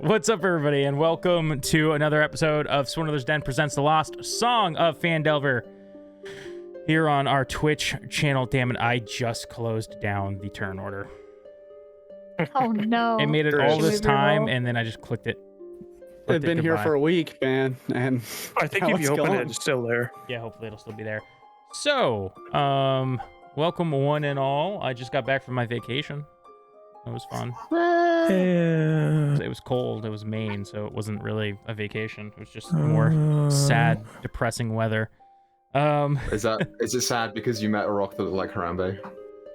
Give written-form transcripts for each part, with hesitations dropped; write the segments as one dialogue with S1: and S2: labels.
S1: What's up, everybody, and welcome to another episode of Swindler's Den presents the Lost Song of Phandelver here on our Twitch channel. Damn it, I just closed down the turn order.
S2: Oh no.
S1: It made it all this time, and then I just clicked it.
S3: It's been here for a week, man, and
S4: I think if you open it, it's still there.
S1: Yeah, hopefully it'll still be there. So, welcome one and all. I just got back from my vacation. It was fun. It was cold. It was Maine, so it wasn't really a vacation. It was just more sad, depressing weather.
S5: Is it sad because you met a rock that looked like Harambe?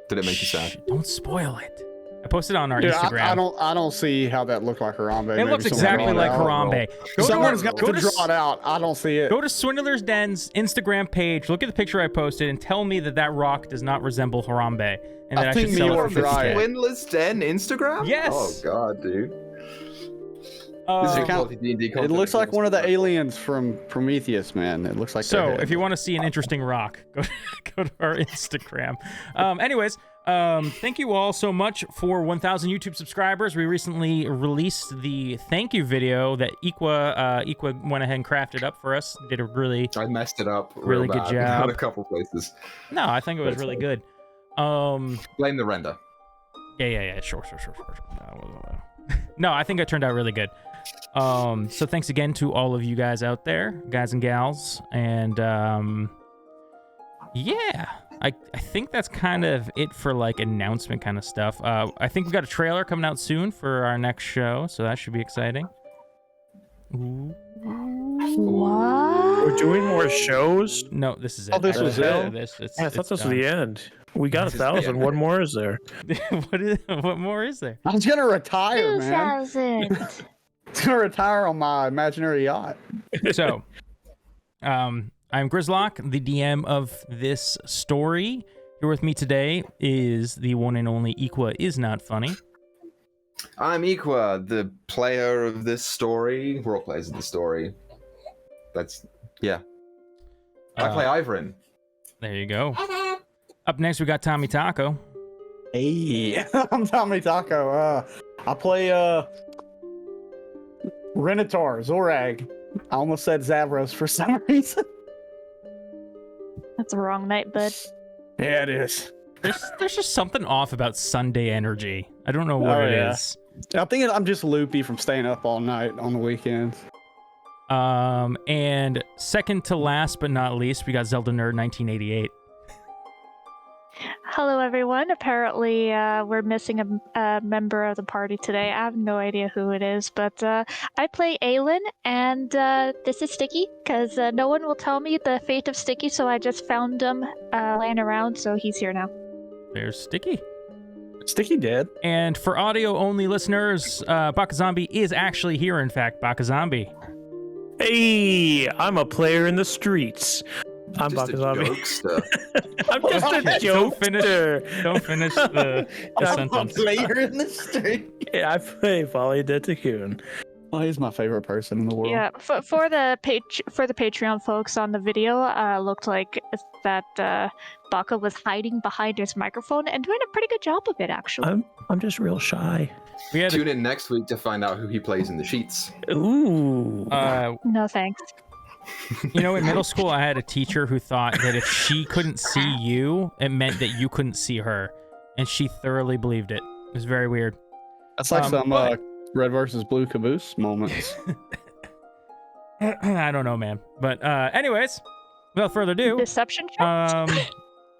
S5: Did it make you sad?
S1: Don't spoil it. I posted on our
S3: Dude,
S1: Instagram.
S3: I don't see how that looked like Harambe.
S1: It looks exactly like Harambe.
S3: Someone's got to draw it out. I don't see it.
S1: Go to Swindler's Den's Instagram page. Look at the picture I posted and tell me that rock does not resemble Harambe, and that I should sell it for 50K.
S5: Swindler's Den Instagram?
S1: Yes.
S5: Oh god, dude.
S3: It looks like one of the aliens from Prometheus, man. It looks like.
S1: So, if you want to see an interesting rock, go to our Instagram. Anyways, thank you all so much for 1,000 YouTube subscribers. We recently released the thank you video that Equa went ahead and crafted up for us. Did a really.
S5: I messed it up.
S1: Really good job.
S5: At a couple places.
S1: No, I think it was really good.
S5: Blame the render.
S1: Yeah. Sure. No, I think it turned out really good. So thanks again to all of you guys out there, guys and gals, and yeah, I think that's kind of it for like announcement kind of stuff. I think we've got a trailer coming out soon for our next show, so that should be exciting. Ooh.
S2: What?
S4: We're doing more shows?
S1: No, this is it.
S3: Oh, this was it?
S4: I thought this was the end. We got 1,000. What more is there?
S1: What more is there?
S3: I was gonna retire, man.
S2: 2000.
S3: I'm gonna retire on my imaginary yacht.
S1: So, I'm Grizlocke, the DM of this story. Here with me today is the one and only Equa is not funny.
S5: I'm Equa, the player of this story. We're all players of the story. Yeah. I play Ivrin.
S1: There you go. Up next, we got Tommy Taco.
S3: Hey, I'm Tommy Taco. I play Renatar, Zorag. I almost said Zavros for some reason.
S2: That's the wrong night, bud.
S3: Yeah, it is.
S1: There's just something off about Sunday energy. I don't know what it is.
S3: I think I'm just loopy from staying up all night on the weekends.
S1: And second to last but not least, we got Zelda Nerd 1988.
S2: Hello, everyone. Apparently, we're missing a member of the party today. I have no idea who it is, but I play Aelin, and this is Sticky, because no one will tell me the fate of Sticky, so I just found him laying around, so he's here now.
S1: There's Sticky.
S3: Sticky dead.
S1: And for audio-only listeners, Baka Zombie is actually here, in fact. Baka Zombie.
S4: Hey, I'm a player in the streets. I'm Baka Zombie. I'm just a jokester.
S1: Don't finish the sentence.
S3: Player in the street.
S4: Yeah, I play Volley de Tycoon.
S3: Oh, he's my favorite person in the world.
S2: Yeah, for the Patreon folks on the video, looked like that Baka was hiding behind his microphone and doing a pretty good job of it, actually.
S4: I'm just real shy.
S5: Tune in next week to find out who he plays in the sheets.
S4: Ooh.
S2: No thanks.
S1: You know, in middle school, I had a teacher who thought that if she couldn't see you, it meant that you couldn't see her. And she thoroughly believed it. It was very weird.
S3: That's like some Red versus Blue Caboose moments.
S1: I don't know, man. But anyways, without further ado,
S2: Deception check?
S1: I'm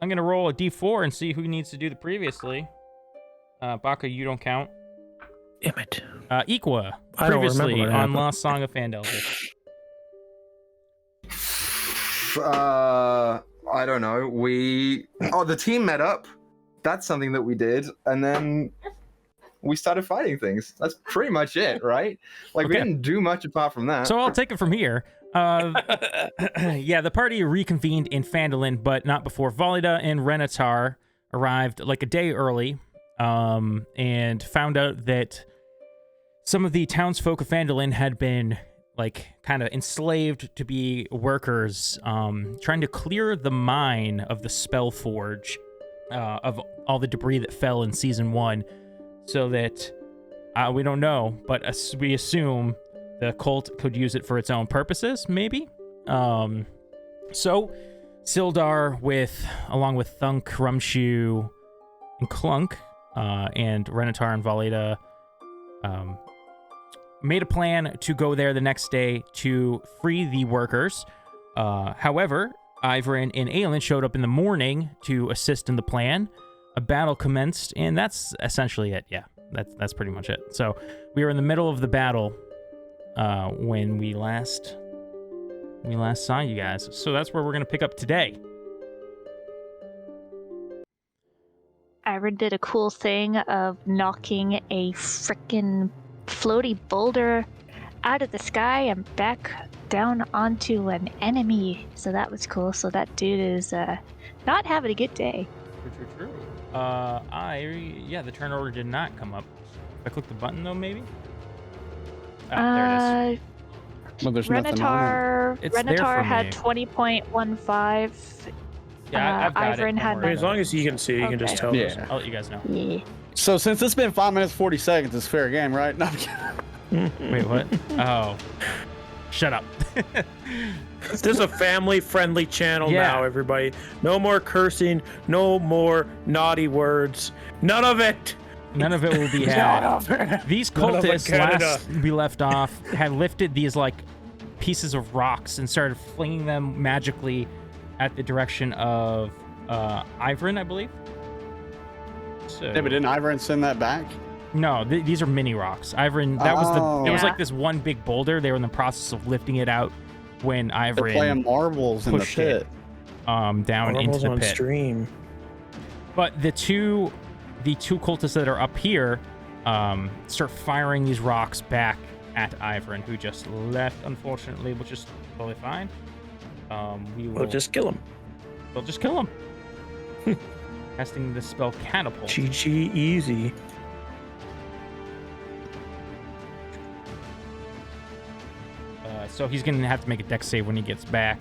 S1: going to roll a d4 and see who needs to do the previously. Baka, you don't count.
S4: Damn it.
S1: Equa,
S4: I don't
S1: previously
S4: remember what
S1: on
S4: happened.
S1: Lost Song of Phandelver.
S5: I don't know. The team met up. That's something that we did, and then we started fighting things. That's pretty much it, right? Like, we didn't do much apart from that.
S1: So I'll take it from here. Yeah, the party reconvened in Phandalin, but not before Volida and Renatar arrived like a day early, and found out that some of the townsfolk of Phandalin had been like kind of enslaved to be workers, trying to clear the mine of the Spellforge of all the debris that fell in season 1, so that We don't know, but we assume the cult could use it for its own purposes, maybe. So Sildar, along with Thunk, Rumshu, and Clunk, and Renatar and Valida, made a plan to go there the next day to free the workers. However, Ivrin and Aelin showed up in the morning to assist in the plan. A battle commenced, and that's essentially it. Yeah, that's pretty much it. So we were in the middle of the battle when we last saw you guys. So that's where we're gonna pick up today.
S2: Ivrin did a cool thing of knocking a frickin' floaty boulder out of the sky and back down onto an enemy. So that was cool. So that dude is not having a good day.
S1: True. The turn order did not come up. If I click the button though, maybe? There it is.
S3: Well, there's nothing on it.
S2: Renatar had 20.15.
S1: Yeah, I've got
S2: Ivrin
S1: it.
S2: had
S4: As long as you can see, you can just tell us.
S3: Yeah.
S1: I'll let you guys know.
S2: Yeah.
S3: So since it's been 5 minutes 40 seconds, it's fair game, right? No, I'm kidding.
S1: Wait, what? Oh. Shut up.
S4: This is a family-friendly channel
S1: Yeah.
S4: now, everybody. No more cursing, no more naughty words. None of it.
S1: None of it will be had. These
S4: None of it,
S1: cultists,
S4: Canada.
S1: last we left off, had lifted these like pieces of rocks and started flinging them magically at the direction of Ivrin, I believe. So,
S3: Yeah, but didn't Ivrin send that back?
S1: no, these are mini rocks. Ivrin, that was
S3: Oh.
S1: it was
S2: Yeah.
S1: like this one big boulder. They were in the process of lifting it out when
S3: They're playing
S1: Ivrin
S3: marbles in the
S1: pushed it.
S3: pit.
S1: Down into
S4: Marbles
S1: the
S4: on
S1: pit.
S4: stream.
S1: But the two cultists that are up here start firing these rocks back at Ivrin, who just left, unfortunately, which is totally fine.
S4: We'll just kill him.
S1: We'll just kill him. Casting the spell Catapult.
S4: GG easy.
S1: So he's going to have to make a dex save when he gets back.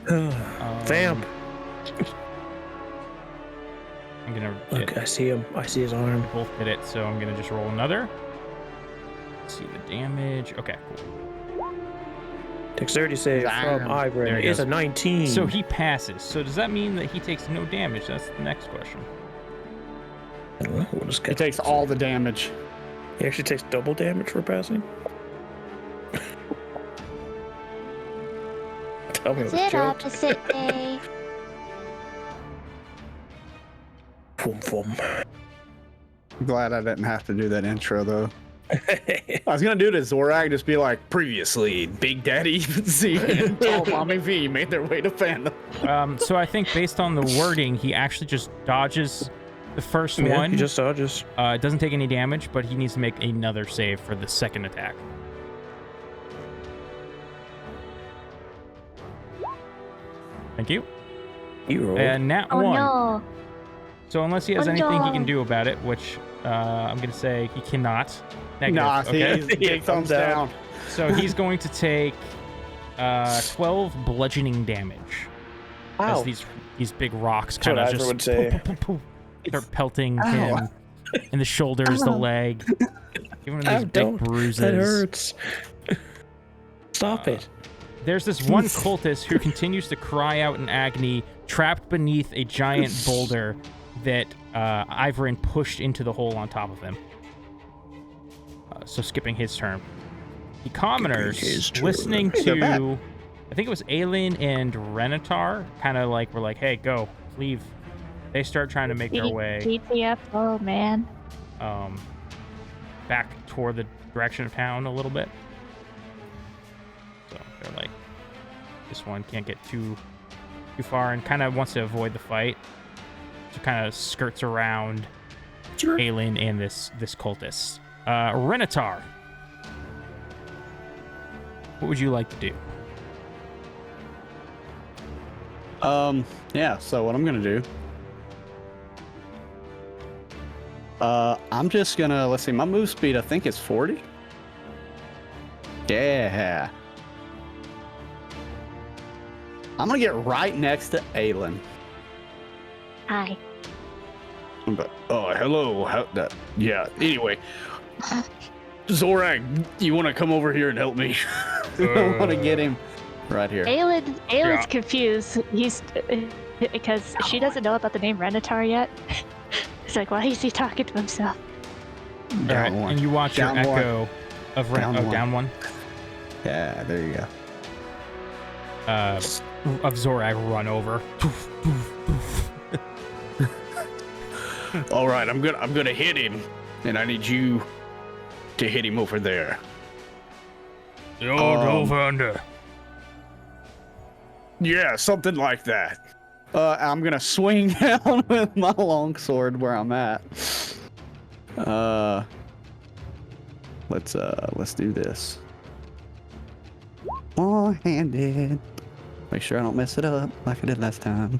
S4: Vamp.
S1: I'm going to
S4: Look, I see him. I see his arm.
S1: both hit it, so I'm going to just roll another. Let's see the damage. Okay, cool.
S4: Dexterity save from
S3: There
S4: Ivrin
S1: he
S4: is
S1: goes.
S4: a 19.
S1: So he passes. So does that mean that he takes no damage? That's the next question.
S4: We'll just
S3: It
S4: get
S3: takes all the damage.
S4: He actually takes double damage for passing. Tell me it was a
S2: Sit
S4: joke.
S2: opposite day.
S4: Boom, boom.
S3: I'm glad I didn't have to do that intro though. I was gonna do this Zorak, just be like, previously, Big Daddy Z and Tall Mommy V made their way to fandom.
S1: So I think based on the wording, he actually just dodges the first
S4: Yeah,
S1: one.
S4: he just dodges.
S1: It doesn't take any damage, but he needs to make another save for the second attack. Thank you.
S4: You rolled.
S1: And nat
S2: Oh
S1: one.
S2: no.
S1: So unless he has
S2: Oh,
S1: anything he
S2: no.
S1: can do about it, which I'm going to say he cannot. Negative,
S3: Nah,
S1: okay?
S3: he's big thumbs down.
S1: So he's going to take 12 bludgeoning damage.
S4: Ow.
S1: As these big rocks
S4: That's what
S1: kind of
S4: Ivor
S1: just
S4: would say.
S1: poof, poof, poof, start pelting
S3: Ow.
S1: him in the shoulders, the leg, giving him
S4: Ow,
S1: these big
S4: don't.
S1: bruises.
S4: That hurts. Stop it.
S1: There's this one cultist who continues to cry out in agony, trapped beneath a giant boulder that Ivrin pushed into the hole on top of him. So skipping his turn. The commoners,
S4: his turn.
S1: listening
S3: They're back.
S1: to, I think it was Aelin and Renatar, kind of like were like, "Hey, go, leave." They start trying to make their way
S2: GTF, oh man.
S1: back toward the direction of town a little bit. So they're like, this one can't get too far and kind of wants to avoid the fight. So kind of skirts around Aelin and this cultist. Renatar, what would you like to do?
S3: Yeah, so what I'm gonna do, I'm just gonna, let's see, my move speed I think is 40. Yeah. I'm gonna get right next to Aelin.
S2: Hi.
S3: But, oh, hello. Yeah, anyway, Zorag, you want to come over here and help me? I want to get him right here.
S2: Aylin's confused. He's because she doesn't know about the name Renatar yet. It's like, why is he talking to himself?
S3: Down one.
S1: And you watch
S3: Down
S1: your
S3: one.
S1: echo of down one.
S3: Yeah, there you go.
S1: Of Zorag run over.
S3: All right, I'm gonna hit him, and I need you to hit him over there. Yeah, something like that. I'm gonna swing down with my longsword where I'm at. Let's do this. One-handed. Make sure I don't mess it up like I did last time.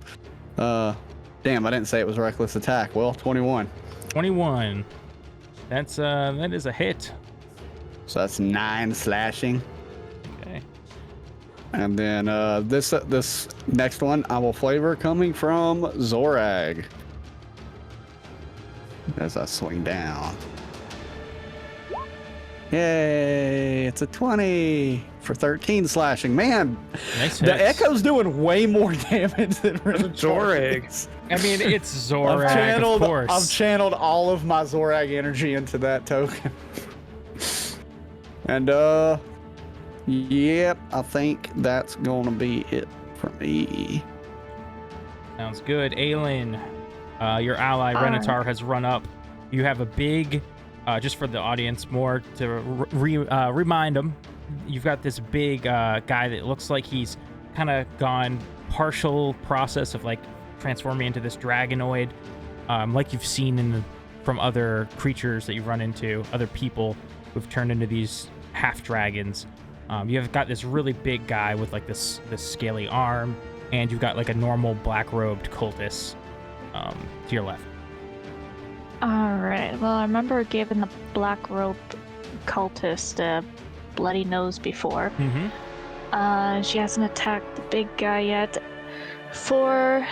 S3: Damn, I didn't say it was reckless attack. Well, 21.
S1: 21. That is a hit.
S3: So that's 9 slashing.
S1: Okay.
S3: And then this next one I will flavor coming from Zorag. As I swing down. Yay! It's a 20 for 13 slashing. Man,
S1: Nice
S3: the
S1: hits.
S3: Echo's doing way more damage than
S4: Zorag.
S1: I mean, it's Zorag, of course.
S3: I've channeled all of my Zorag energy into that token. And yep, I think that's gonna be it for me.
S1: Sounds good. Aylin, your ally Renatar has run up. You have a big, just for the audience more to remind them, you've got this big guy that looks like he's kind of gone partial process of like transforming into this dragonoid, like you've seen from other creatures that you've run into, other people who've turned into these half dragons. You've got this really big guy with like this scaly arm, and you've got like a normal black robed cultist to your left.
S2: Alright, well, I remember giving the black robe cultist a bloody nose before.
S1: Mm-hmm.
S2: She hasn't attacked the big guy yet. For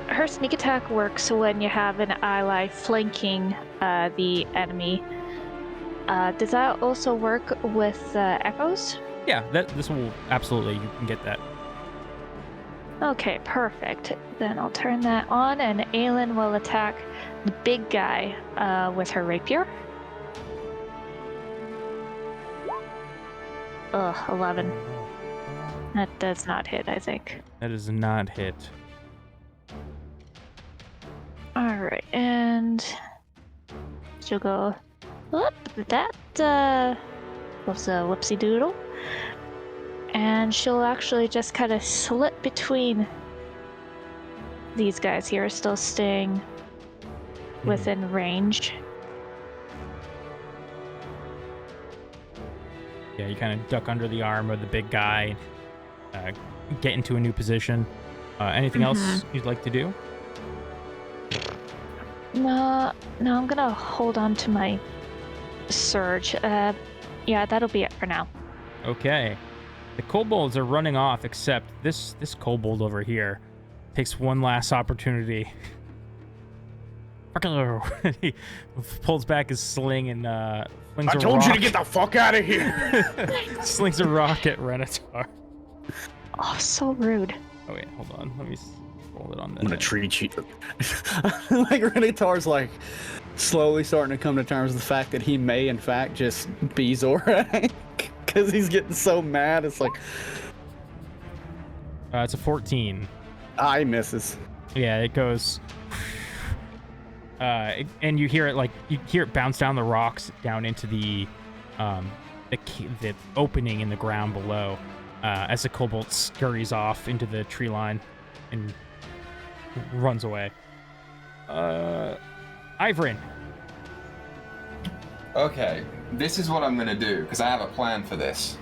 S2: her sneak attack works when you have an ally flanking the enemy. Does that also work with echoes?
S1: Yeah, this will absolutely, you can get that.
S2: Okay, perfect. Then I'll turn that on, and Aylin will attack the big guy with her rapier. Ugh, 11. That does not hit, I think.
S1: That is not hit.
S2: Alright, and she'll go, whoop, that was a whoopsie doodle. And she'll actually just kind of slip between these guys here, still staying within range.
S1: Yeah, you kind of duck under the arm of the big guy, get into a new position. Anything else you'd like to do?
S2: No, I'm gonna hold on to my surge. Yeah, that'll be it for now.
S1: Okay. The kobolds are running off, except this kobold over here takes one last opportunity. He pulls back his sling and slings a rock.
S3: I told you to get the fuck out of here.
S1: Slings a rock at Renatar.
S2: Oh, so rude.
S1: Oh wait, hold on. Let me roll it on this.
S3: I'm gonna treat you. Like Renatar's like slowly starting to come to terms with the fact that he may in fact just be Zorag. Because he's getting so mad. It's like
S1: It's a 14.
S3: He misses.
S1: Yeah, it goes. And you hear it bounce down the rocks down into the opening in the ground below, as the kobold scurries off into the tree line and runs away. Ivrin.
S5: Okay, this is what I'm gonna do because I have a plan for this.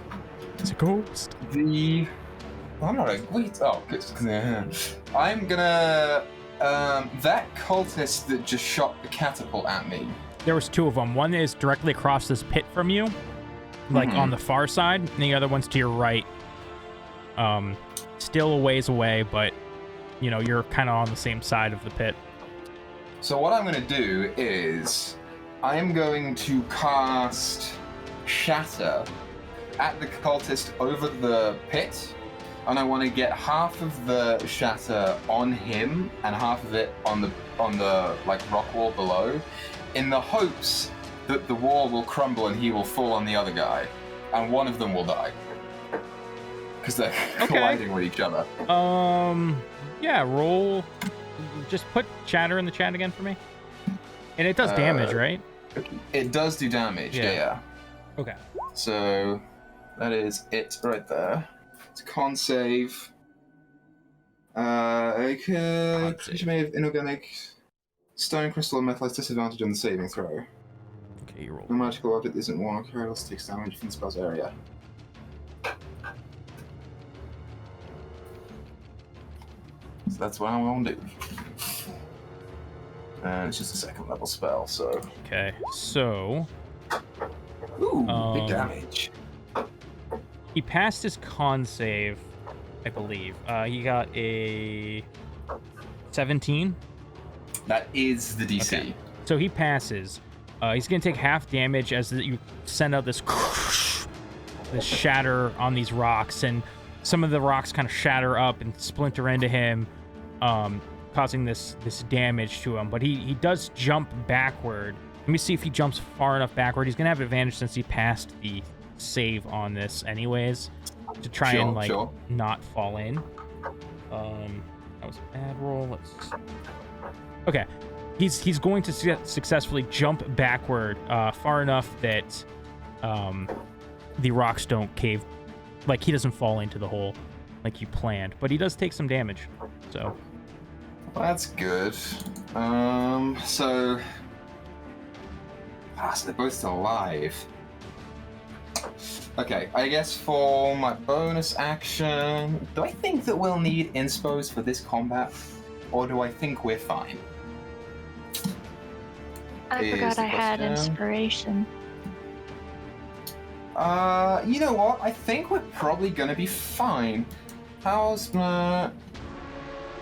S1: It's a ghost.
S5: I'm not a wait. Oh, good. I'm gonna that cultist that just shot the catapult at me.
S1: There was two of them. One is directly across this pit from you, like on the far side, and the other one's to your right. Still a ways away, but you're kind of on the same side of the pit.
S5: So what I'm gonna do is I am going to cast Shatter at the cultist over the pit, and I want to get half of the shatter on him and half of it on the like rock wall below, in the hopes that the wall will crumble and he will fall on the other guy, and one of them will die because they're colliding with each other.
S1: Yeah, roll. Just put chatter in the chat again for me. And it does damage, right?
S5: It does do damage. Yeah.
S1: Okay.
S5: So that is it right there. It's a con save. Okay. Creature made of inorganic stone, crystal, or metal has disadvantage on the saving throw.
S1: Okay, you roll.
S5: No magical object isn't one card, else takes damage from the spell's area. So that's what I'm gonna do. And it's just a second level spell, so.
S1: Okay, so.
S5: Ooh, big damage.
S1: He passed his con save, I believe. He got a 17.
S5: That is the DC.
S1: Okay. So he passes. He's gonna take half damage as you send out this shatter on these rocks, and some of the rocks kind of shatter up and splinter into him, causing this damage to him. But he does jump backward. Let me see if he jumps far enough backward. He's gonna have advantage since he passed the save on this anyways, to try and not fall in. That was a bad roll. Okay. He's going to successfully jump backward far enough that the rocks don't cave, like he doesn't fall into the hole like you planned, but he does take some damage. So
S5: that's good. So they're both still alive. Okay, I guess for my bonus action, do I think that we'll need inspos for this combat, or do I think we're fine?
S2: I forgot I had inspiration.
S5: You know what? I think we're probably gonna be fine. How's my...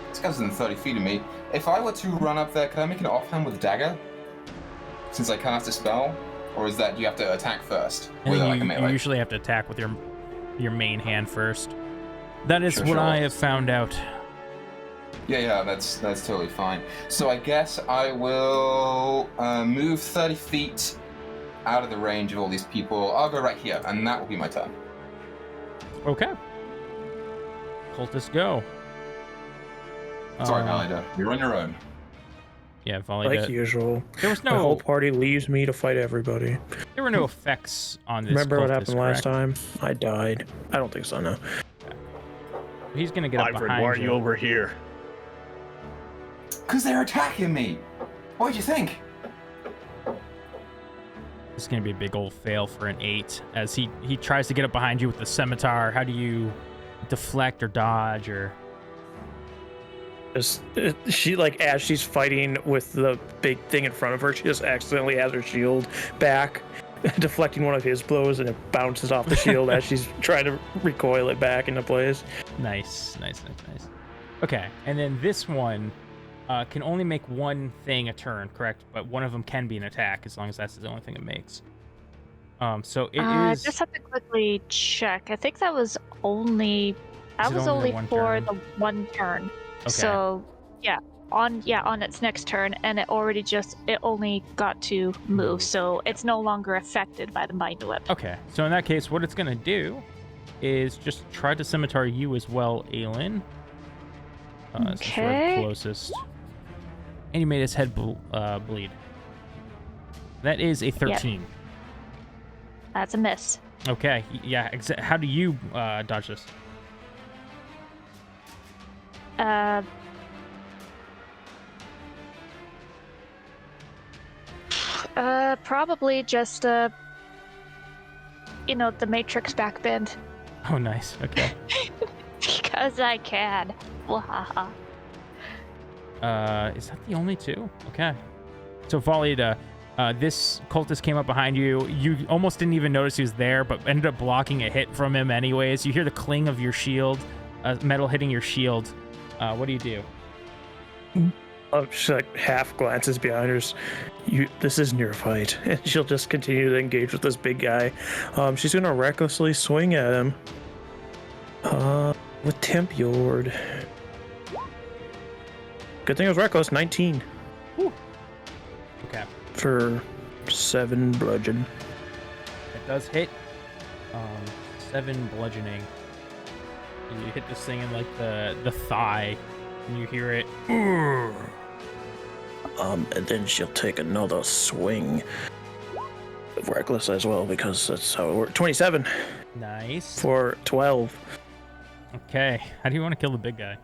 S5: This guy's within 30 feet of me. If I were to run up there, can I make an offhand with a dagger? Since I cast a spell? Or is that you have to attack first?
S1: You usually have to attack with your main hand first. That is what I have found out.
S5: Yeah, that's totally fine. So I guess I will move 30 feet out of the range of all these people. I'll go right here, and that will be my turn.
S1: Okay. Cultists go.
S5: Sorry, Valida. You're on your own.
S1: Yeah, Valida.
S4: Like usual.
S1: There was no...
S4: My whole party leaves me to fight everybody.
S1: There were no effects on this.
S4: Remember what happened
S1: correct?
S4: last time? I died. I don't think so, no.
S1: He's gonna get up behind you.
S3: Why are you over here?
S5: Because they're attacking me. What'd you think?
S1: This is gonna be a big old fail for an 8 as he tries to get up behind you with the scimitar. How do you deflect or dodge or?
S4: She, like, as she's fighting with the big thing in front of her, she just accidentally has her shield back, deflecting one of his blows, and it bounces off the shield as she's trying to recoil it back into place.
S1: Nice. Okay, and then this one can only make one thing a turn, correct? But one of them can be an attack as long as that's the only thing it makes. So it is.
S2: I just have to quickly check. I think that was only. That was only for the one turn.
S1: Okay.
S2: So on its next turn, and it only got to move, so it's no longer affected by the mind whip.
S1: Okay, so in that case, what it's gonna do is just try to scimitar you as well, Aelin.
S2: Okay.
S1: Closest. And you made his head bleed. That is a 13. Yep.
S2: That's a miss.
S1: Okay, yeah. How do you dodge this?
S2: Probably just the Matrix backbend.
S1: Oh, nice. Okay.
S2: Because I can. Wahaha.
S1: Is that the only two? Okay. So Valida, this cultist came up behind you. You almost didn't even notice he was there, but ended up blocking a hit from him anyways. You hear the cling of your shield, metal hitting your shield. What do you do?
S4: She like half glances behind her. This isn't your fight, and she'll just continue to engage with this big guy. She's gonna recklessly swing at him. With Temp Yord. Good thing it was reckless. 19.
S1: Whew. Okay.
S4: For 7 bludgeon.
S1: It does hit. 7 bludgeoning. You hit this thing in like the thigh, and you hear it.
S4: And then she'll take another swing. Reckless as well, because that's how it works. 27.
S1: Nice.
S4: For 12.
S1: Okay. How do you want to kill the big guy?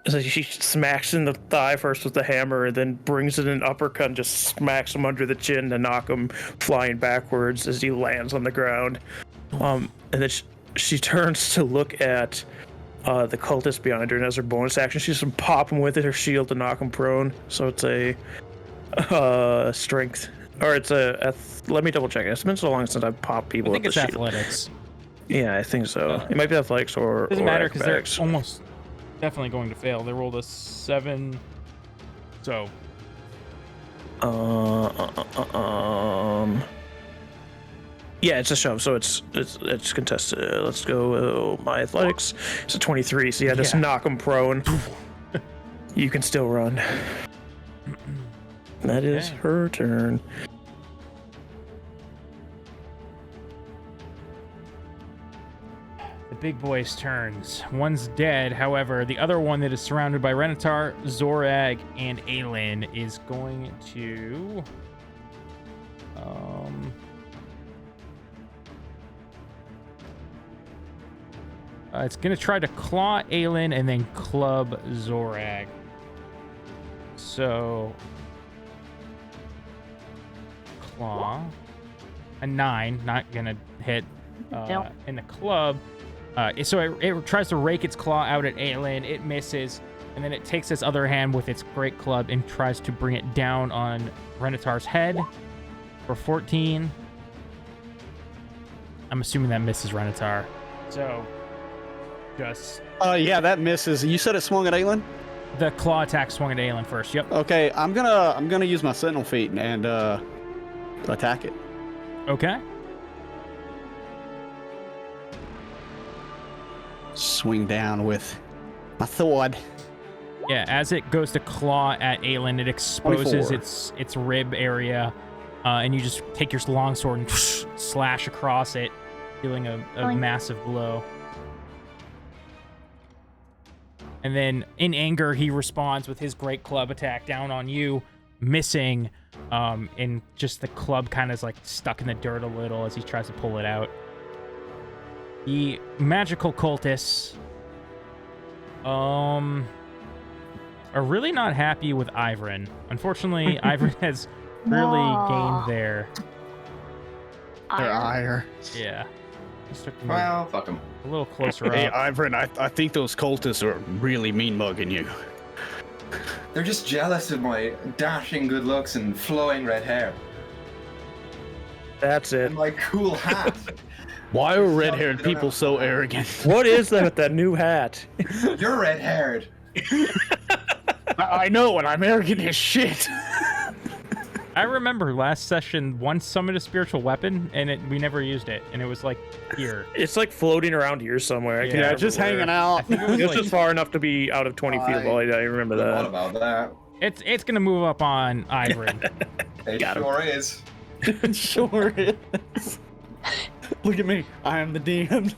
S4: So she smacks in the thigh first with the hammer, and then brings in an uppercut and just smacks him under the chin to knock him flying backwards as he lands on the ground. And then she turns to look at the cultist behind her, and as her bonus action, she's gonna pop him with her shield to knock him prone. So it's a strength, or it's let me double check. It's been so long since I've popped people with the shield.
S1: I think it's athletics.
S4: Yeah, I think so. It might be athletics or
S1: doesn't matter because they're
S4: acrobatics.
S1: almost definitely going to fail. They rolled a 7, so.
S4: Yeah, it's a shove, so it's contested. Let's go. My athletics. It's a 23. So yeah, just knock him prone. You can still run. That is her turn.
S1: The big boy's turns. One's dead, however, the other one that is surrounded by Renatar, Zorag, and Aelin is going to... it's going to try to claw Aelin and then club Zorag. So... Claw. A 9, not going to hit.
S2: Nope.
S1: In the club... so it tries to rake its claw out at Aelin. It misses, and then it takes its other hand with its great club and tries to bring it down on Renatar's head for 14. I'm assuming that misses Renatar. So, just...
S3: yeah, that misses. You said it swung at Aelin?
S1: The claw attack swung at Aelin first, yep.
S3: Okay, I'm gonna use my Sentinel Feat and attack it.
S1: Okay.
S3: Swing down with my sword.
S1: Yeah, as it goes to claw at Aelin, it exposes
S3: 24.
S1: its rib area, and you just take your longsword and slash across it, dealing a massive blow. And then, in anger, he responds with his great club attack down on you, missing, and just the club kind of is like stuck in the dirt a little as he tries to pull it out. The magical cultists are really not happy with Ivrin. Unfortunately, Ivrin has really gained their
S3: ire.
S1: Yeah.
S5: Well, fuck him.
S1: A little closer
S3: Hey,
S1: up.
S3: Ivrin, I think those cultists are really mean mugging you.
S5: They're just jealous of my dashing good looks and flowing red hair.
S4: That's it.
S5: And my cool hat.
S3: Why are red-haired people so arrogant?
S4: What is that with that new hat?
S5: You're red-haired.
S3: I know, and I'm arrogant as shit.
S1: I remember last session one summoned a spiritual weapon and we never used it, and it was like here.
S4: It's like floating around here somewhere.
S3: Yeah, just hanging
S1: I
S3: out.
S1: think it was
S4: It's
S1: like,
S4: just far enough to be out of 20 feet of volley. I remember
S5: What
S4: that.
S5: about that?
S1: it's gonna move up on Ivrin.
S5: It
S4: Got him.
S5: sure is.
S3: It sure is. Look at me. I am the DM.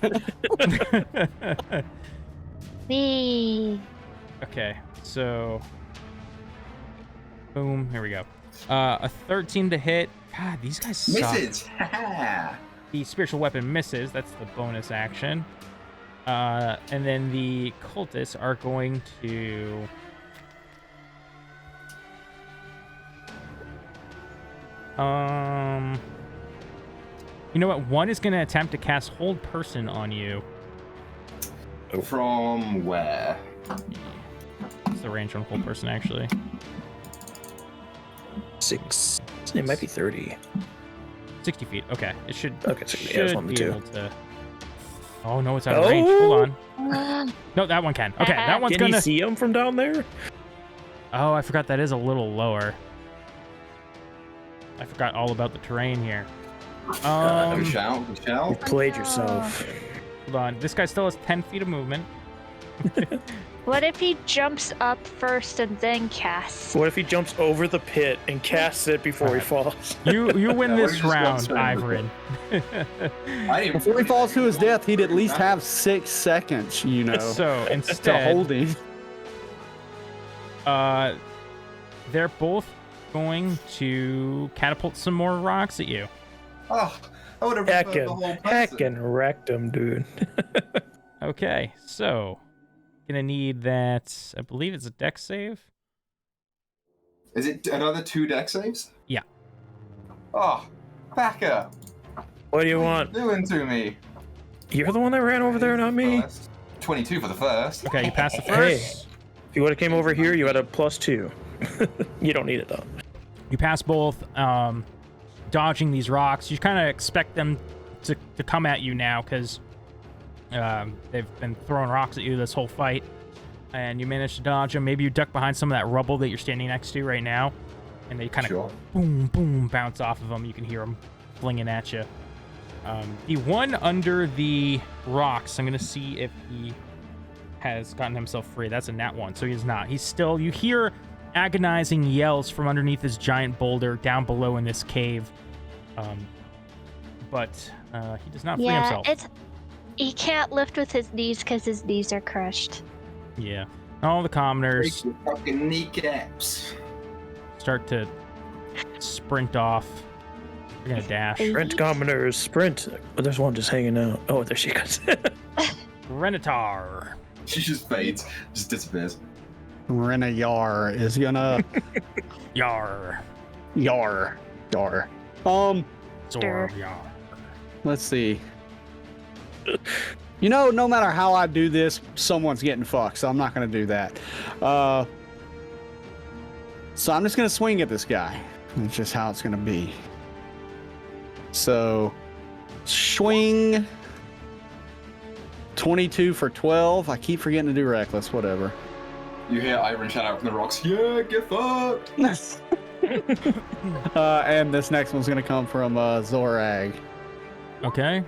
S2: Me.
S1: Okay, so boom, here we go. A 13 to hit. God, these guys suck.
S5: Misses.
S1: The spiritual weapon misses. That's the bonus action. And then the cultists are going to... You know what? One is going to attempt to cast Hold Person on you.
S5: From where?
S1: What's the range on Hold Person, actually?
S4: 6. It might be 30.
S1: 60 feet. Okay. It should,
S4: Okay, so yeah, it's
S1: should
S4: one to
S1: be
S4: two.
S1: able to... Oh, no, it's out of range. Hold on.
S2: Uh,
S1: No, that one can. Okay, that one's
S4: Can
S1: going
S4: you
S1: to...
S4: see him from down there?
S1: Oh, I forgot that is a little lower. I forgot all about the terrain here.
S5: Good shout.
S4: You played yourself.
S1: Hold on. This guy still has 10 feet of movement.
S2: What if he jumps up first and then casts?
S4: What if he jumps over the pit and casts it before he falls?
S1: You win
S5: Yeah,
S1: this
S5: what
S1: round,
S5: if he just
S1: Ivorin.
S3: Before he falls to his death, he'd at least have 6 seconds, you know,
S1: So
S3: to
S1: instead,
S3: hold him.
S1: they're both going to catapult some more rocks at you.
S5: Oh, I would have preferred the whole person.
S4: Heckin' wrecked him, dude.
S1: Okay, so gonna need that. I believe it's a dex save.
S5: Is it another 2 deck saves?
S1: Yeah.
S5: Oh, Packer.
S4: What do you want?
S5: What are you doing to me?
S4: You're the one that ran over there, not me.
S5: 22 for the first.
S1: Okay, you passed the
S4: Hey.
S1: first.
S4: If you would have came over here, you had a +2. You don't need it though.
S1: You pass both, dodging these rocks. You kind of expect them to come at you now because they've been throwing rocks at you this whole fight, and you managed to dodge them. Maybe you duck behind some of that rubble that you're standing next to right now, and they kind of boom, boom, bounce off of them. You can hear them flinging at you. The one under the rocks, I'm going to see if he has gotten himself free. That's a nat 1, so he's not. He's still, you hear agonizing yells from underneath this giant boulder down below in this cave. But he does not free himself.
S2: He can't lift with his knees because his knees are crushed.
S1: Yeah. All the commoners
S5: Break your fucking kneecaps.
S1: start to sprint off. They're gonna dash.
S4: Sprint commoners, sprint. Oh, there's one just hanging out. Oh, there she goes.
S1: Renatar.
S5: She just fades, just disappears.
S3: Renayar is gonna
S1: Yar.
S3: yar.
S1: Zor yar.
S3: Let's see. You know, no matter how I do this, someone's getting fucked, so I'm not gonna do that. So I'm just gonna swing at this guy. That's just how it's gonna be. So, swing. 22 for 12. I keep forgetting to do reckless. Whatever.
S5: You hear Iron shout out from the rocks, yeah, get fucked!
S3: And this next one's gonna come from Zorag.
S1: Okay.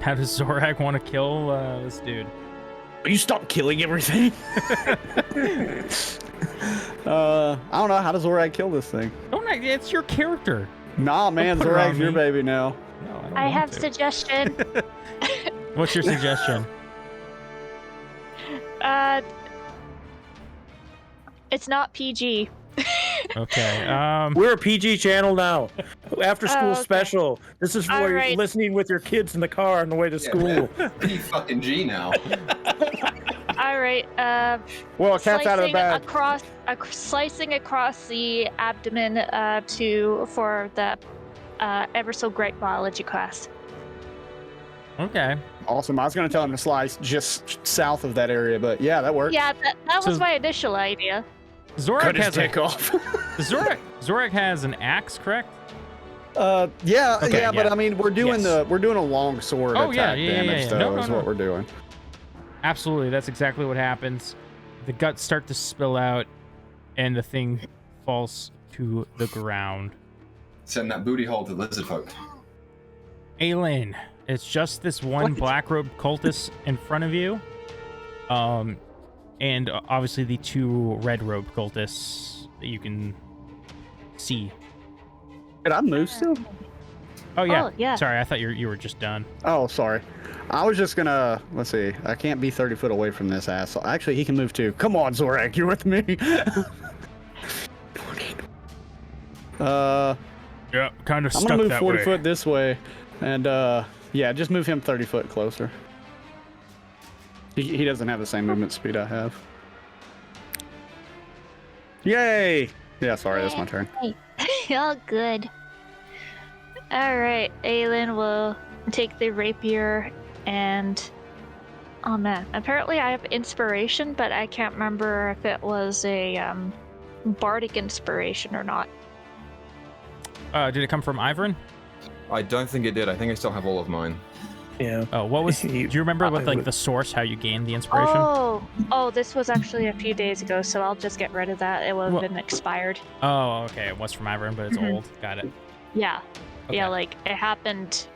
S1: How does Zorag want to kill this dude?
S3: Will you stop killing everything? I don't know. How does Zorag kill this thing?
S1: Don't. It's your character.
S3: Nah, man.
S1: put it on
S3: Zorag's your
S1: me.
S3: baby now.
S1: No, I don't
S2: I
S1: want
S2: have
S1: to.
S2: suggestion.
S1: What's your suggestion?
S2: It's not PG.
S1: Okay.
S4: We're a PG channel now. After school
S2: okay.
S4: special. This is for
S2: All
S4: you're
S2: right.
S4: listening with your kids in the car on the way to school.
S5: P fucking G now.
S2: All right.
S3: Well, cat's out of the bag.
S2: Slicing across the abdomen for the ever so great biology class.
S1: Okay.
S3: Awesome. I was going to tell him to slice just south of that area, but yeah, that worked.
S2: Yeah, that was
S1: So-
S2: my initial idea.
S1: Zorag
S3: Cut his
S1: has
S3: dick off.
S1: Zorag has an axe, correct?
S3: Yeah,
S1: Okay,
S3: yeah, but
S1: yeah.
S3: I mean, we're doing
S1: Yes.
S3: we're doing a long sword
S1: Oh, yeah,
S3: attack
S1: yeah,
S3: damage,
S1: yeah.
S3: though,
S1: No,
S3: is
S1: no.
S3: what we're doing.
S1: Absolutely. That's exactly what happens. The guts start to spill out, and the thing falls to the ground.
S5: Send that booty hole to lizard folk.
S1: Aelin, it's just this one black robe cultist in front of you. And obviously the 2 red robe cultists that you can see.
S3: Did I move still?
S1: Oh yeah.
S2: Oh, yeah.
S1: Sorry, I thought you were just done.
S3: Oh, sorry. I was just gonna, let's see. I can't be 30 foot away from this asshole. Actually, he can move too. Come on, Zorag, you're with me.
S1: Yeah, kind of
S3: I'm
S1: stuck
S3: gonna move
S1: that
S3: 40
S1: way.
S3: foot this way, and yeah, just move him 30 foot closer. He doesn't have the same movement speed I have. Yay! Yeah, sorry, that's my turn.
S2: All good. All right, Aelin will take the rapier and. Oh man, apparently I have inspiration, but I can't remember if it was a bardic inspiration or not.
S1: Did it come from Ivorin?
S6: I don't think it did. I think I still have all of mine.
S4: Yeah.
S1: Oh, what was? Do you remember what like the source, how you gained the inspiration?
S2: Oh, this was actually a few days ago, so I'll just get rid of that. It will have been expired.
S1: Oh, okay. It was from Ivern, but it's old. Got it.
S2: Yeah.
S1: Okay.
S2: Yeah, like it happened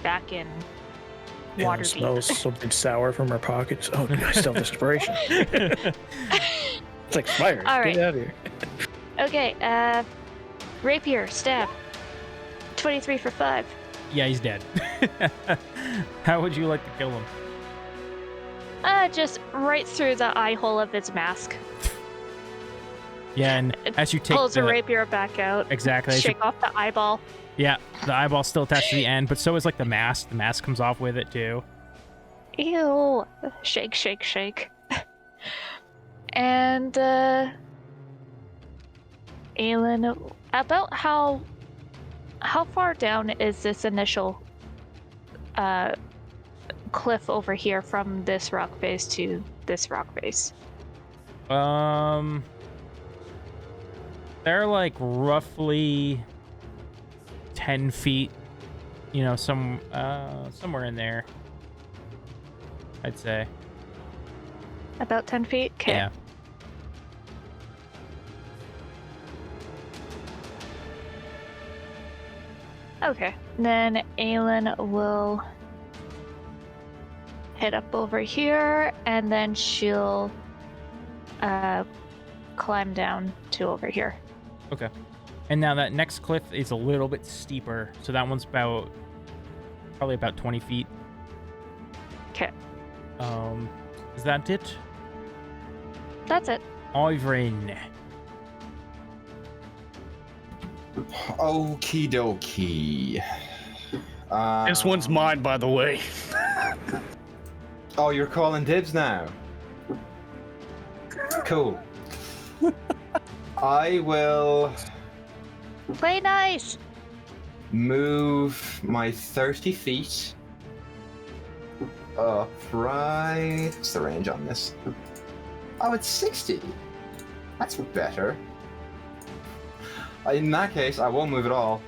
S2: back in Waterdeep.
S4: It smells something sour from our pockets. Oh, I still have inspiration. It's like fire.
S2: All right.
S4: Get out of here.
S2: Okay, rapier, stab. 23 for 5.
S1: Yeah, he's dead. How would you like to kill him?
S2: Just right through the eye hole of his mask.
S1: Yeah, and as you take
S2: pulls the rapier back out.
S1: Exactly.
S2: Shake off the eyeball.
S1: Yeah, the eyeball's still attached to the end, but so is like the mask. The mask comes off with it too.
S2: Ew. Shake, shake, shake. And, Aelin, about how far down is this initial cliff over here from this rock face to this rock face?
S1: They're like roughly 10 feet, you know, somewhere in there, I'd say.
S2: About 10 feet? Okay.
S1: Yeah.
S2: Okay. Then Aelin will head up over here, and then she'll climb down to over here.
S1: Okay. And now that next cliff is a little bit steeper, so that one's probably about 20 feet.
S2: Okay.
S1: Is that it?
S2: That's it.
S1: Ivern.
S5: Okie dokie.
S3: This one's mine, by the way.
S5: Oh, you're calling dibs now? Cool. I will
S2: Play nice.
S5: move my 30 feet up right. What's the range on this? Oh, it's 60. That's better. In that case, I won't move at all.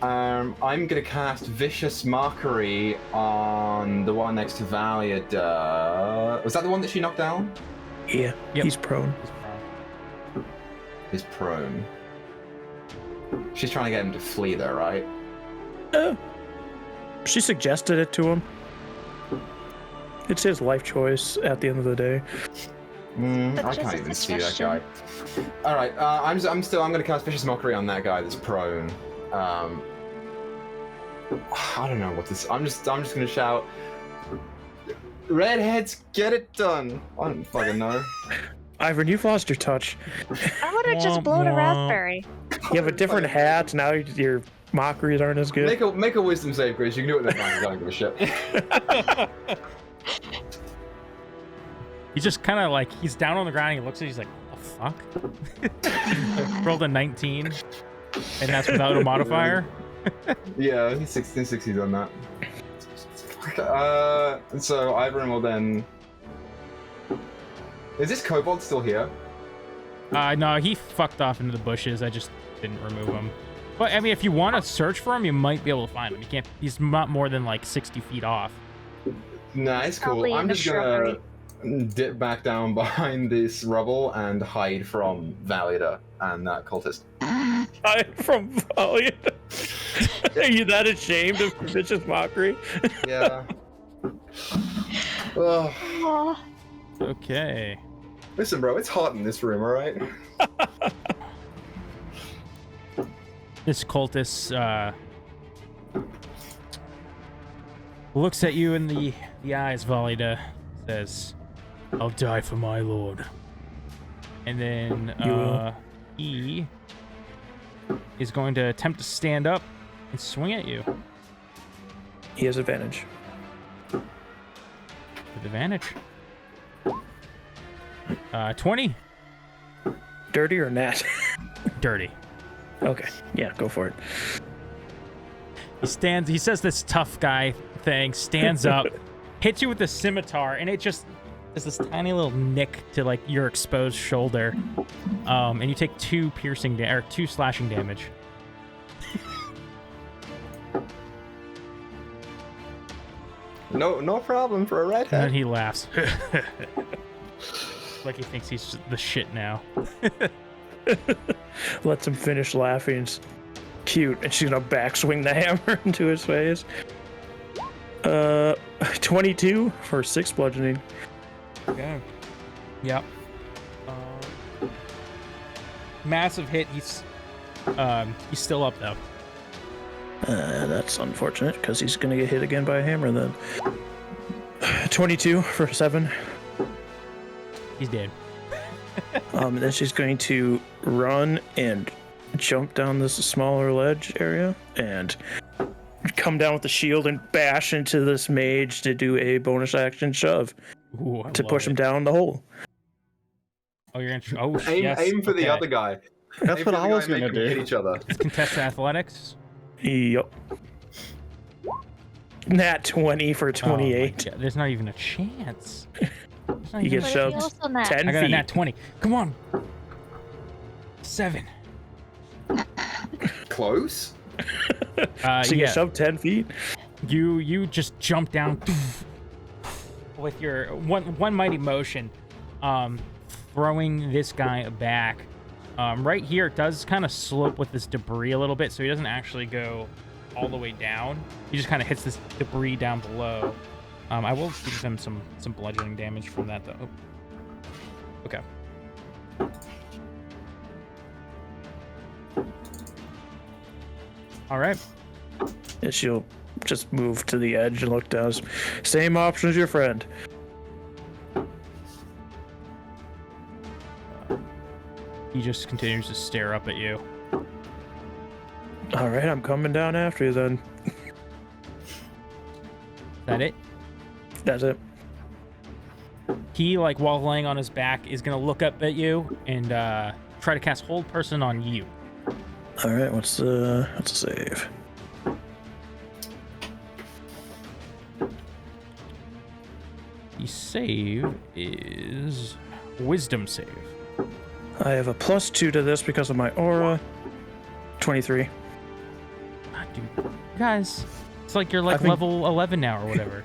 S5: I'm gonna cast Vicious Mockery on the one next to Valia. Was that the one that she knocked down?
S4: Yeah.
S1: Yep.
S4: He's prone.
S5: He's prone. She's trying to get him to flee there, right?
S4: She suggested it to him. It's his life choice at the end of the day.
S2: But
S5: I
S2: just
S5: can't
S2: a
S5: even see that
S2: suggestion.
S5: guy. All right, I'm gonna cast Vicious Mockery on that guy that's prone. I don't know what this. I'm just gonna shout. Redheads, get it done. I don't fucking know.
S4: Ivern, you've lost your touch.
S2: I would have just blown a raspberry.
S4: You have a different hat now. Your mockeries aren't as good.
S5: Make a wisdom save, Chris. You can do it in the I don't give a shit.
S1: He's just kind of like, he's down on the ground, and he looks at you, he's like, the fuck? Rolled a 19, and that's without a modifier?
S5: Yeah, he's 16 on that. So Ivern will then. Is this kobold still here?
S1: No, he fucked off into the bushes. I just didn't remove him. But, I mean, if you want to search for him, you might be able to find him. You can't, he's not more than like 60 feet off.
S5: Nah, it's cool.
S2: Probably in
S5: I'm
S2: the
S5: just gonna dip back down behind this rubble and hide from Valida and that cultist.
S4: From Valia. Are you that ashamed of Vicious Mockery?
S5: Yeah. Ugh.
S2: Aw.
S1: Okay.
S5: Listen, bro, it's hot in this room, alright?
S1: This cultist, looks at you in the eyes, Valida, says, I'll die for my lord. And then, he is going to attempt to stand up and swing at you.
S4: He has advantage.
S1: With advantage. 20.
S4: Dirty or nat?
S1: Dirty.
S4: Okay. Yeah, go for it.
S1: He says this tough guy thing, stands up, hits you with the scimitar, and it just is this tiny little nick to like your exposed shoulder. And you take 2 slashing damage.
S6: No problem for a
S1: And then
S6: redhead.
S1: he laughs. Like he thinks he's the shit now.
S4: Lets him finish laughing. It's cute. And she's gonna backswing the hammer into his face. 22 for 6 bludgeoning.
S1: Okay. Yep. Massive hit. He's still up though.
S4: That's unfortunate because he's gonna get hit again by a hammer then. 22 for 7.
S1: He's dead.
S4: Then she's going to run and jump down this smaller ledge area and come down with the shield and bash into this mage to do a bonus action shove
S1: Ooh, I
S4: to
S1: love
S4: push him
S1: it.
S4: down the hole.
S1: Oh, you're gonna.
S6: Aim,
S1: yes.
S6: aim for the
S1: okay.
S6: other guy.
S3: That's
S6: Aim
S3: what
S6: for
S3: I
S6: the
S3: was
S6: guy and
S3: gonna
S6: make them hit
S3: do.
S6: each other.
S1: Contested athletics.
S4: Yup. Nat 20 for 28.
S1: Oh, there's not even a chance. There's not
S4: You
S1: even
S4: get
S1: a
S4: shoved
S1: chance.
S4: 10
S1: I got a
S4: feet.
S1: nat 20. Come on. 7.
S6: Close.
S4: So you get shoved 10 feet?
S1: You just jump down with your one mighty motion, throwing this guy back. Right here, it does kind of slope with this debris a little bit, so he doesn't actually go all the way down. He just kind of hits this debris down below. I will give him some bludgeoning damage from that, though. Okay. All right.
S4: And she'll just move to the edge and look down. Same option as your friend.
S1: He just continues to stare up at you.
S4: All right, I'm coming down after you then.
S1: Is that it?
S4: That's it.
S1: He, like, while laying on his back, is gonna look up at you and try to cast Hold Person on you.
S4: All right, what's the save?
S1: The save is Wisdom save.
S4: I have a +2 to this because of my aura. 23.
S1: God, dude, guys, it's like you're like
S4: I think-
S1: level 11 now or whatever.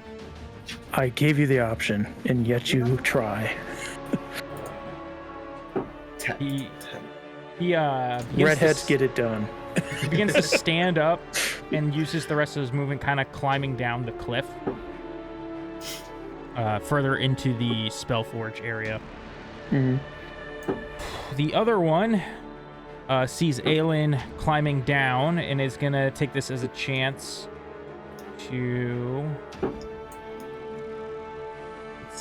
S4: I gave you the option, and yet you try.
S1: He begins
S4: Redheads
S1: to,
S4: get it done.
S1: he begins to stand up and uses the rest of his movement, kind of climbing down the cliff, further into the Spellforge area.
S4: Mhm.
S1: The other one sees Aelin climbing down and is gonna take this as a chance to.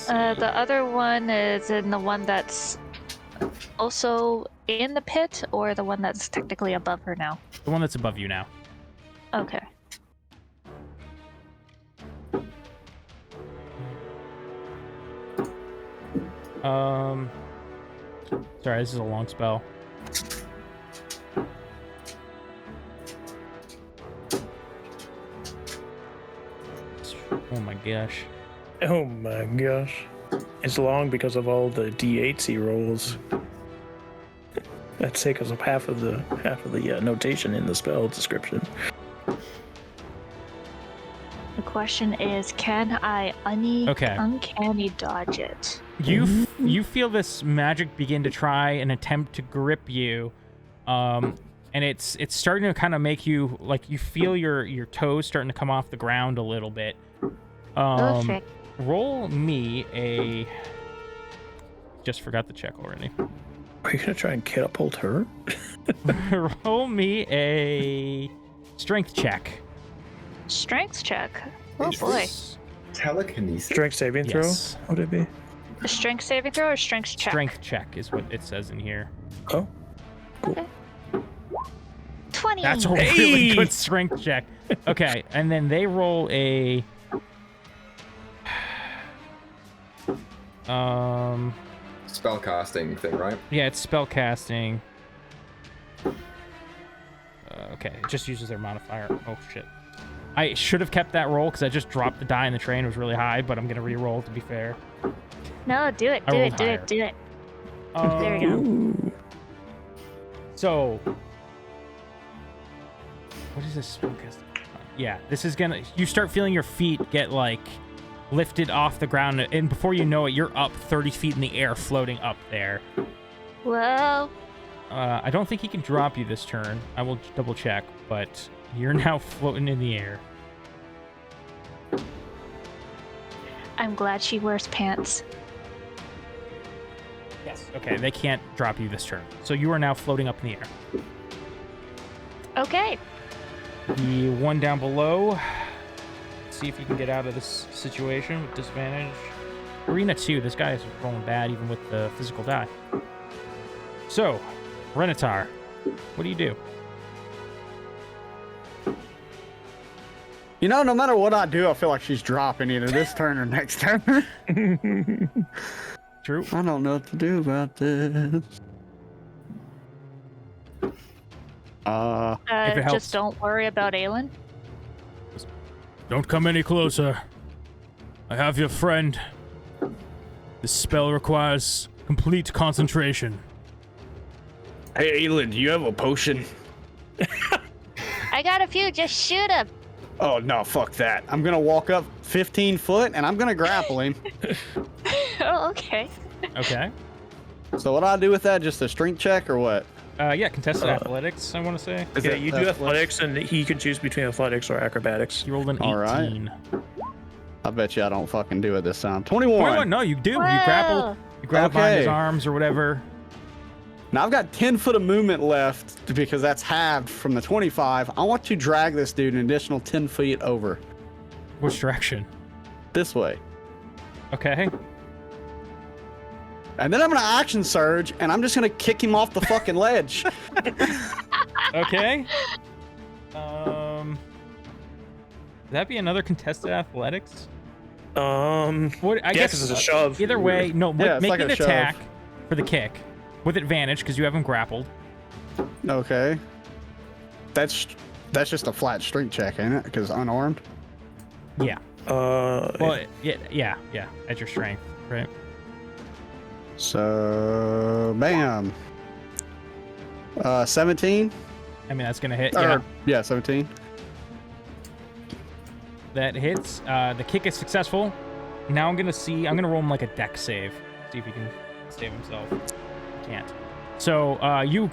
S2: The other one is in the one that's also in the pit, or the one that's technically above her now?
S1: The one that's above you now.
S2: Okay.
S1: Sorry, this is a long spell. Oh my gosh.
S4: Oh my gosh. It's long because of all the d8s he rolls. That's because of half of the notation in the spell description.
S2: The question is, can I
S1: Okay.
S2: uncanny dodge it?
S1: You feel this magic begin to try and attempt to grip you, and it's starting to kind of make you, like, you feel your toes starting to come off the ground a little bit.
S2: Perfect.
S1: Roll me a. Just forgot the check already.
S4: Are you gonna try and catapult her?
S1: Roll me a strength check.
S2: Strength check. Oh boy.
S6: Telekinesis.
S4: Strength saving
S1: Yes.
S4: throw? What would it be?
S2: A strength saving throw or strength check?
S1: Strength check is what it says in here.
S4: Oh,
S2: Okay. 20.
S1: That's a really good strength check. Okay, and then they roll a.
S6: Spellcasting thing, right?
S1: Yeah, it's spell casting. Okay, it just uses their modifier. Oh shit. I should have kept that roll because I just dropped the die in the train. It was really high, but I'm gonna re-roll to be fair.
S2: No, do it,
S1: I
S2: do
S1: rolled
S2: it, do
S1: higher.
S2: it, do it.
S1: Um,
S2: There you go.
S4: ooh.
S1: So, what is this spell casting? Yeah, this is gonna. You start feeling your feet get like lifted off the ground, and before you know it, you're up 30 feet in the air, floating up there.
S2: Well,
S1: I don't think he can drop you this turn. I will double check, but you're now floating in the air.
S2: I'm glad she wears pants.
S1: Yes. Okay, they can't drop you this turn. So you are now floating up in the air.
S2: Okay.
S1: The one down below. See if you can get out of this situation with disadvantage. Arena 2, this guy is rolling bad even with the physical die. So, Renatar, what do you do?
S3: You know, no matter what I do, I feel like she's dropping either this turn or next turn.
S1: True.
S3: I don't know what to do about this.
S1: If it helps.
S2: Just don't worry about Aelin.
S1: Don't come any closer. I have your friend. This spell requires complete concentration.
S3: Hey, Aelin, do you have a potion?
S2: I got a few, just shoot him.
S3: Oh, no, fuck that. I'm gonna walk up 15 foot and I'm gonna grapple him.
S2: Oh, okay.
S1: Okay.
S3: So what do I do with that? Just a strength check or what?
S1: Yeah, contested athletics, I want to say.
S3: Is
S4: Yeah,
S3: it
S4: you do athletics, and he can choose between athletics or acrobatics.
S1: You rolled an 18.
S3: All right. I bet you I don't fucking do it this time. 21.
S1: 21, no, you do.
S2: Wow.
S1: You grab on his
S3: Okay.
S1: arms or whatever.
S3: Now I've got 10 foot of movement left because that's halved from the 25. I want to drag this dude an additional 10 feet over.
S1: Which direction?
S3: This way.
S1: Okay.
S3: And then I'm gonna action surge and I'm just gonna kick him off the fucking ledge.
S1: Okay. Would that be another contested athletics? What? I guess
S4: it's a shove.
S1: Either way, no.
S3: Yeah, it's
S1: make
S3: like
S1: an
S3: a shove.
S1: attack for the kick with advantage because you have him grappled.
S3: Okay. That's just a flat strength check, ain't it? Because unarmed.
S1: Yeah. Well, yeah. At your strength, right?
S3: So, bam. 17?
S1: I mean, that's gonna hit.
S3: Or,
S1: Yeah,
S3: yeah, 17.
S1: that hits. The kick is successful. Now I'm gonna roll him like a dex save. See if he can save himself. Can't. So you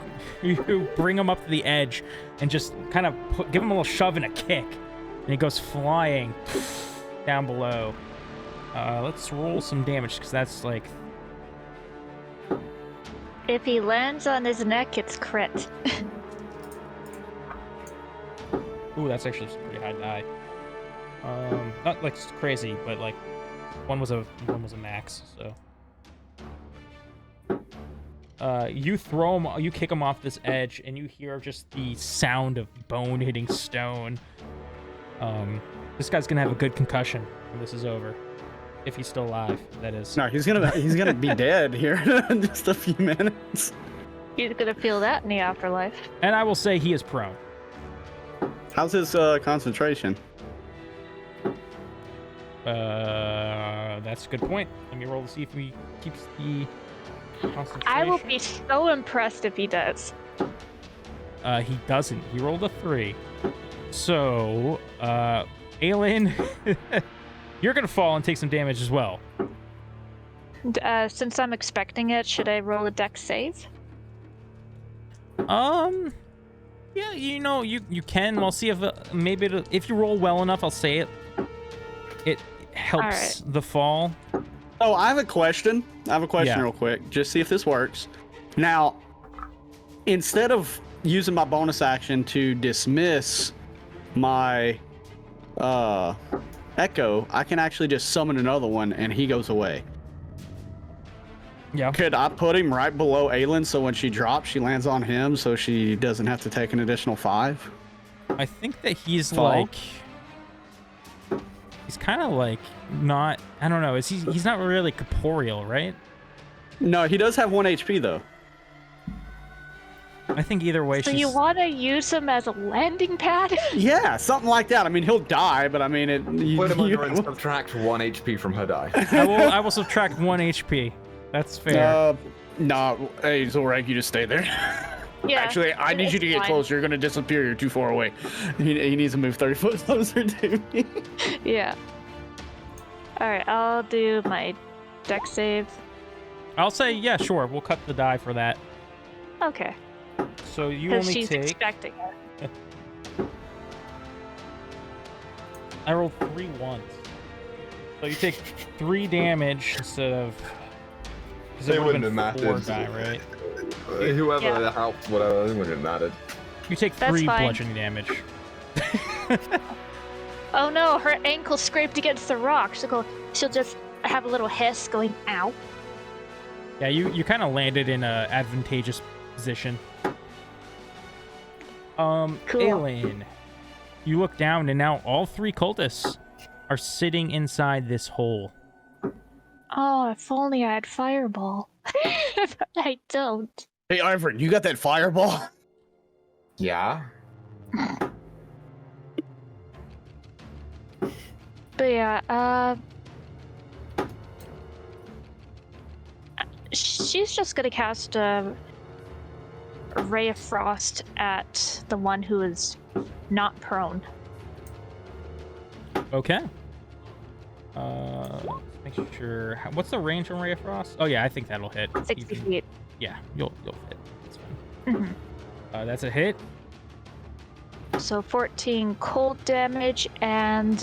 S1: bring him up to the edge and just kind of give him a little shove and a kick, and he goes flying down below. Let's roll some damage because that's like.
S2: If he lands on his neck, it's crit.
S1: Ooh, that's actually some pretty high die. Not like crazy, but like one was a max. So you kick him off this edge, and you hear just the sound of bone hitting stone. This guy's gonna have a good concussion when this is over, if he's still alive. That is.
S3: No, he's gonna be dead here in just a few minutes.
S2: He's gonna feel that in the afterlife.
S1: And I will say he is prone.
S3: How's his concentration?
S1: That's a good point. Let me roll to see if he keeps the concentration.
S2: I will be so impressed if he does.
S1: He doesn't. He rolled a 3. So, Aelin, you're gonna fall and take some damage as well.
S2: Since I'm expecting it, should I roll a dex save?
S1: Yeah, you can. I'll see if maybe if you roll well enough, I'll say it. It helps the fall.
S3: Oh, I have a question.
S1: Yeah.
S3: Real quick. Just see if this works. Now, instead of using my bonus action to dismiss my echo, I can actually just summon another one and he goes away.
S1: Yeah.
S3: Could I put him right below Aelin so when she drops, she lands on him so she doesn't have to take an additional 5?
S1: I think that he's
S3: Fall.
S1: like. He's kind of like not. I don't know. He's not really corporeal, right?
S3: No, he does have 1 HP though.
S1: I think either way,
S2: So
S1: she's.
S2: you want to use him as a landing pad?
S3: Yeah, something like that. I mean, he'll die, but I mean,
S6: Put him under and subtract 1 HP from her die.
S1: I will subtract 1 HP. That's fair.
S3: No, hey, Zorak, you just stay there.
S2: Yeah.
S3: Actually, I need you to get
S2: fine.
S3: closer. You're gonna disappear. You're too far away. He needs to move 30 foot closer to me.
S2: Yeah. Alright, I'll do my deck save.
S1: I'll say, yeah, sure. We'll cut the die for that.
S2: Okay.
S1: So you
S2: Because
S1: only
S2: she's
S1: take...
S2: expecting it.
S1: I rolled 3 ones. So you take 3 damage instead of... Because it would have been 4 die, right?
S6: Whoever helped, whatever, it wouldn't have mattered.
S1: You take
S2: That's
S1: 3
S2: fine.
S1: bludgeoning damage.
S2: Oh no, her ankle scraped against the rock. She'll just have a little hiss going, ow.
S1: Yeah, you kind of landed in a advantageous position.
S2: Cool.
S1: Aelin, you look down and now all 3 cultists are sitting inside this hole.
S2: Oh, if only I had fireball. But I don't.
S3: Hey, Ivern, you got that fireball?
S5: Yeah.
S2: But yeah, she's just gonna cast a ray of frost at the one who is not prone.
S1: Okay. Make sure. What's the range on Ray of Frost? Oh yeah, I think that'll hit.
S2: 60 feet.
S1: Yeah, you'll hit. That's fine.
S2: Mm-hmm.
S1: That's a hit.
S2: So 14 cold damage, and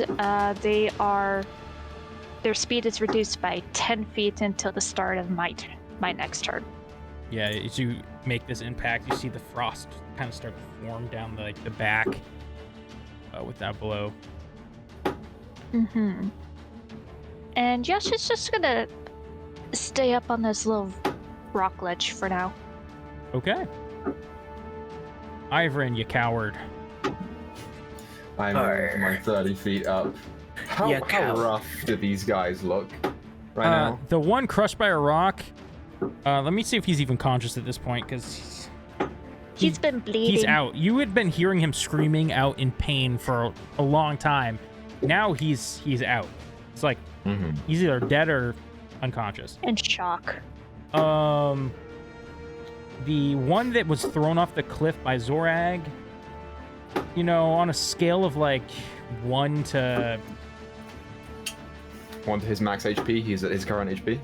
S2: their speed is reduced by 10 feet until the start of my next turn.
S1: Yeah, as you make this impact, you see the frost kind of start to form down the back with that blow.
S2: Mm-hmm. And yeah, she's just gonna stay up on this little rock ledge for now.
S1: Okay. Ivern, you coward.
S6: I'm my 30 feet up. How rough do these guys look right now?
S1: The one crushed by a rock. Let me see if he's even conscious at this point, because
S2: he's been bleeding.
S1: He's out. You had been hearing him screaming out in pain for a long time. Now he's out. It's like he's either dead or unconscious.
S2: In shock.
S1: The one that was thrown off the cliff by Zorag, on a scale of 1 to...
S6: 1 to his max HP, he's at his current HP.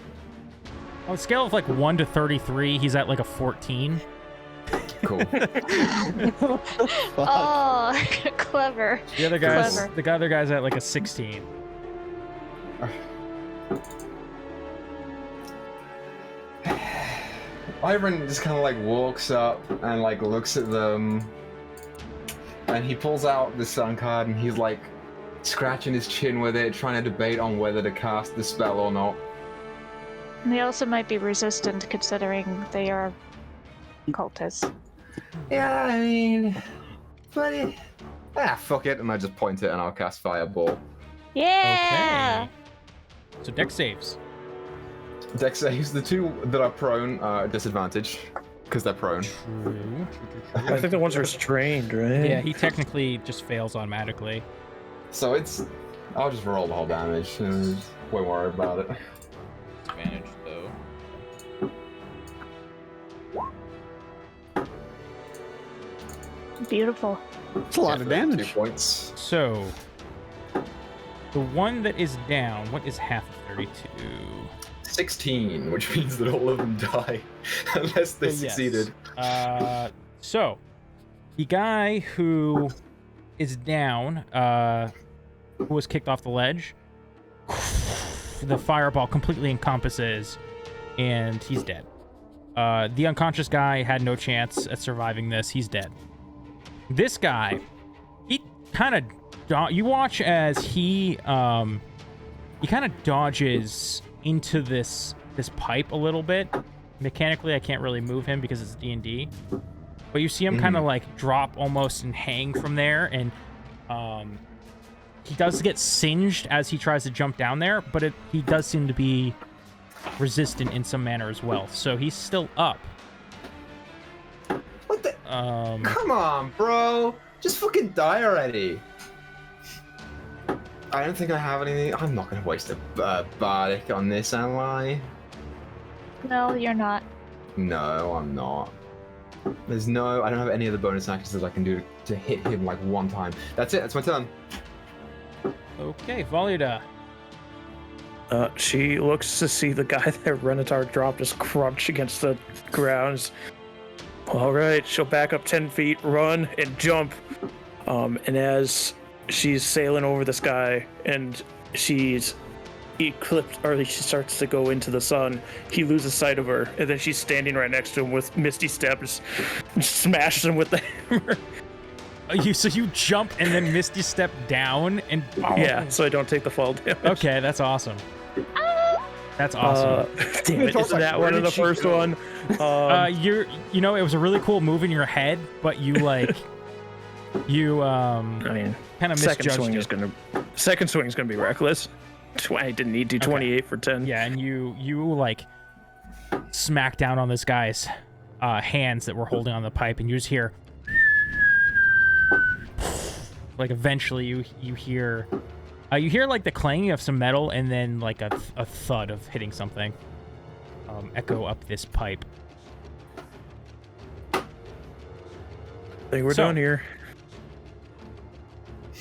S1: On a scale of 1 to 33, he's at a 14.
S6: Cool.
S2: Oh, clever.
S1: The other guy's at a 16.
S6: Ivern just kind of walks up and looks at them, and he pulls out the sun card and he's scratching his chin with it, trying to debate on whether to cast the spell or not.
S2: And they also might be resistant considering they are cultists.
S6: Yeah, I mean, but fuck it, and I just point it and I'll cast Fireball.
S2: Yeah.
S1: Okay. So dex saves.
S6: Dex saves. The 2 that are prone are at disadvantage because they're prone.
S1: True.
S4: I think the ones restrained, right?
S1: Yeah, he technically just fails automatically.
S6: So I'll just roll the whole damage and won't worry about it.
S1: Advantage though.
S2: Beautiful.
S3: It's a lot of damage.
S6: 2 points.
S1: So, the one that is down, what is half of 32?
S6: 16, which means that all of them die unless they
S1: So, yes.
S6: succeeded.
S1: So, the guy who is down, who was kicked off the ledge, the fireball completely encompasses, and he's dead. The unconscious guy had no chance at surviving this. He's dead. This guy, he kind of... You watch as he kind of dodges into this pipe a little bit. Mechanically, I can't really move him because it's D&D. But you see him kind of drop almost and hang from there, and he does get singed as he tries to jump down there, but he does seem to be resistant in some manner as well. So he's still up.
S6: What the? Come on, bro. Just fucking die already. I don't think I have anything. I'm not going to waste a bardic on this, am I?
S2: No, you're not.
S6: No, I'm not. I don't have any of the bonus actions that I can do to hit him one time. That's it. That's my turn.
S1: Okay, Volida.
S4: She looks to see the guy that Renatar dropped just crunch against the ground. All right, she'll back up 10 feet, run, and jump. And as she's sailing over this guy, and she's eclipsed, or she starts to go into the sun, he loses sight of her, and then she's standing right next to him with Misty Steps, smashes him with the hammer.
S1: So you jump and then Misty Step down and
S4: yeah, so I don't take the fall damage.
S1: Okay, that's awesome. That's awesome.
S4: Damn it, isn't that one of the first one?
S1: You know, it was a really cool move in your head, but you I mean, kind of misjudged it.
S4: Second swing is gonna be reckless. I didn't need to 28 for 10.
S1: Yeah, and you like smack down on this guy's hands that were holding on the pipe, and you just hear like eventually you hear like the clanging of some metal, and then like a thud of hitting something echo up this pipe.
S4: I think we're done here.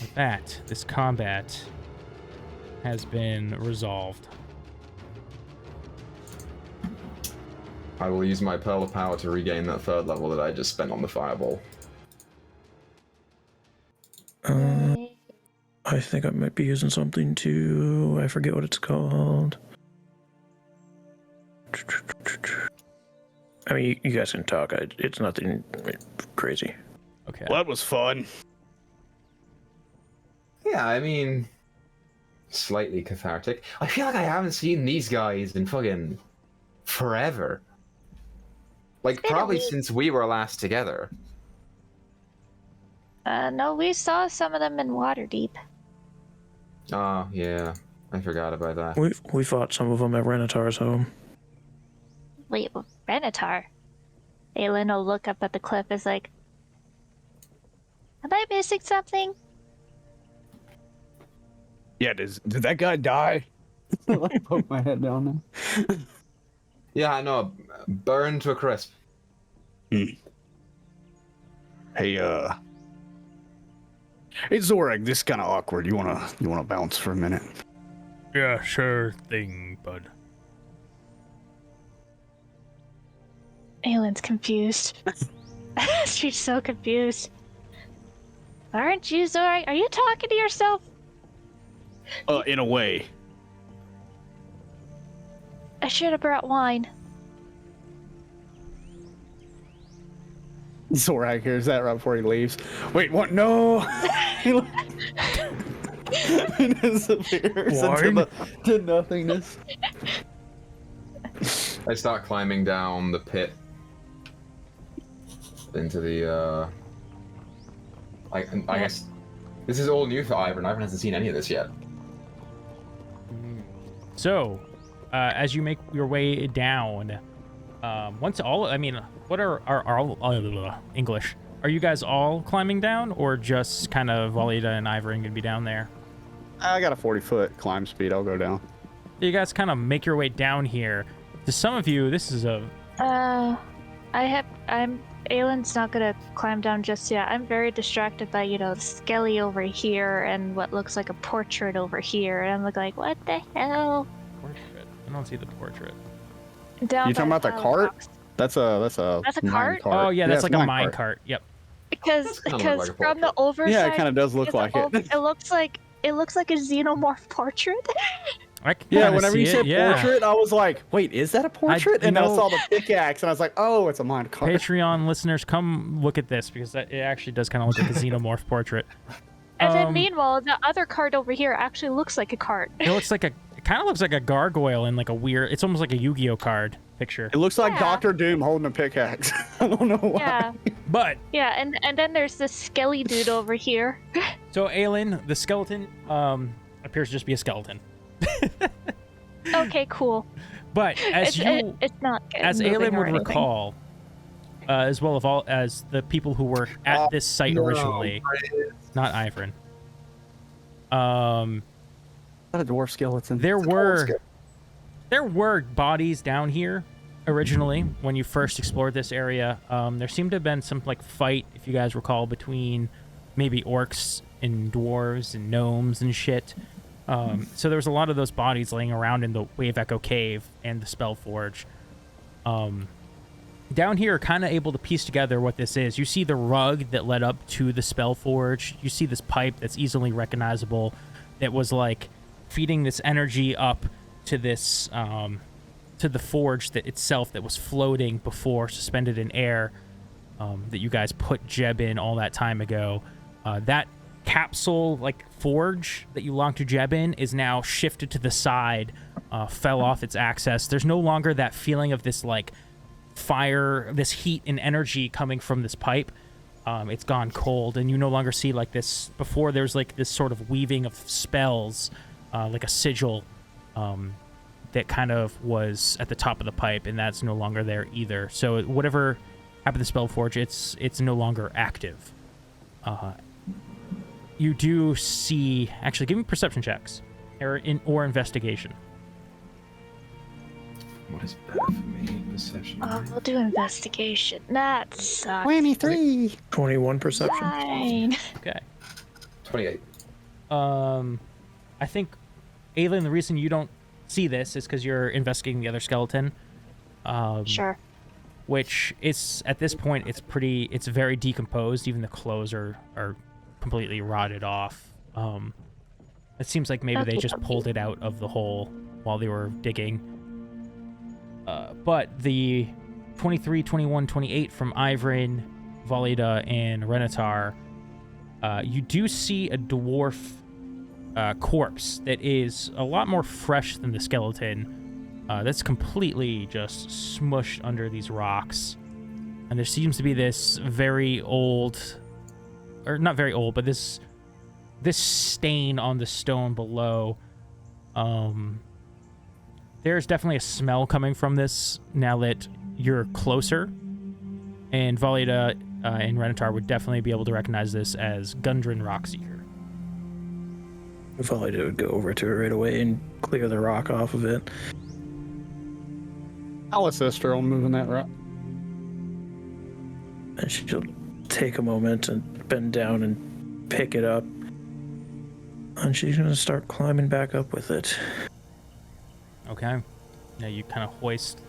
S1: With that, this combat has been resolved.
S6: I will use my Pearl of Power to regain that third level that I just spent on the fireball.
S4: I think I might be using something too. I forget what it's called. I mean, you guys can talk. It's nothing crazy.
S1: Okay.
S3: Well, that was fun.
S6: Yeah, I mean, slightly cathartic. I feel like I haven't seen these guys in fucking forever. Like, probably since we were last together.
S2: No, we saw some of them in Waterdeep.
S6: Oh, yeah. I forgot about that.
S4: We fought some of them at Renatar's home.
S2: Wait, Renatar? Aelin will look up at the cliff as like, am I missing something?
S3: Yeah, did that guy die? I poke my head down there.
S6: Yeah, I know. Burned to a crisp.
S3: Hey, hey Zorag, this is kind of awkward. You wanna bounce for a minute?
S1: Yeah, sure thing, bud.
S2: Aelin's confused. She's so confused. Aren't you, Zorag? Are you talking to yourself?
S3: In a way.
S2: I should have brought wine.
S3: Zorag hears that right before he leaves. Wait, what? No! He disappears into nothingness.
S6: I start climbing down the pit into the, I guess this is all new for Ivan. Ivan hasn't seen any of this yet.
S1: So, as you make your way down, once all, I mean, what are all English? Are you guys all climbing down, or just kind of Valida and Ivern gonna be down there?
S3: I got a 40-foot climb speed. I'll go down.
S1: You guys kind of make your way down here. To some of you, this is a.
S2: Aelin's not gonna climb down just yet. I'm very distracted by, the skelly over here and what looks like a portrait over here. And I'm like, what the hell?
S1: Portrait? I don't see the portrait.
S2: Down
S3: You talking about the cart?
S2: box.
S3: That's a
S2: cart?
S1: Oh yeah, that's
S3: it's
S1: like a mine cart. Yep.
S2: Because
S6: kinda look like a
S2: from the
S6: portrait.
S2: overside,
S3: Yeah, it kind of does look like it.
S2: It looks like a xenomorph portrait.
S1: I can
S3: Yeah,
S1: kinda
S3: whenever
S1: see
S3: you said
S1: it, yeah.
S3: portrait, I was like, wait, is that a portrait? And I saw the pickaxe, and I was like, oh, it's a mine cart.
S1: Patreon listeners, come look at this, because it actually does kind of look like a xenomorph portrait.
S2: And then meanwhile, the other cart over here actually looks like a cart.
S1: It kind of looks like a gargoyle in like a weird. It's almost like a Yu-Gi-Oh card picture.
S3: It looks like
S2: Yeah.
S3: Doctor Doom holding a pickaxe. I don't know why.
S2: Yeah,
S1: But
S2: yeah, and then there's this skelly dude over here.
S1: so Aelin, the skeleton, appears to just be a skeleton.
S2: Okay, cool.
S1: But as
S2: it's not
S1: as
S2: moving
S1: Aelin
S2: or
S1: would
S2: anything.
S1: recall, as well as the people who were at this site originally, not Ivern.
S3: Not a dwarf skeleton.
S1: There were bodies down here originally when you first explored this area. There seemed to have been some like fight, if you guys recall, between maybe orcs and dwarves and gnomes and shit. So there was a lot of those bodies laying around in the Wave Echo Cave and the Spellforge. Down here, kind of able to piece together what this is. You see the rug that led up to the Spellforge. You see this pipe that's easily recognizable that was like feeding this energy up to this to the forge that itself that was floating before, suspended in air, that you guys put Jeb in all that time ago. That capsule like forge that you locked Jeb in is now shifted to the side, fell off its axis. There's no longer that feeling of this like fire, this heat and energy coming from this pipe. It's gone cold, and you no longer see like this. Before there's like this sort of weaving of spells, like a sigil, that kind of was at the top of the pipe, and that's no longer there either. So whatever happened to Spellforge, it's no longer active. You do see, actually, give me perception checks or investigation.
S6: What is better for me? Perception.
S2: We'll do investigation. That sucks.
S3: 23.
S4: 21 perception.
S2: Fine.
S1: Okay.
S6: 28.
S1: I think, Aelin, the reason you don't see this is because you're investigating the other skeleton.
S2: Sure.
S1: Which is, at this point, it's very decomposed. Even the clothes are completely rotted off. It seems like maybe they just pulled it out of the hole while they were digging. But the 23, 21, 28 from Ivrin, Valida, and Renatar, you do see a dwarf corpse that is a lot more fresh than the skeleton. That's completely just smushed under these rocks. And there seems to be this very old, or not very old, but this stain on the stone below. There's definitely a smell coming from this now that you're closer. And Valida and Renatar would definitely be able to recognize this as Gundren Rockseeker.
S4: Valida would go over to it right away and clear the rock off of it.
S3: I'll assist her on moving that rock.
S4: And she'll take a moment and bend down and pick it up. And she's going to start climbing back up with it.
S1: Okay. Now you kind of hoist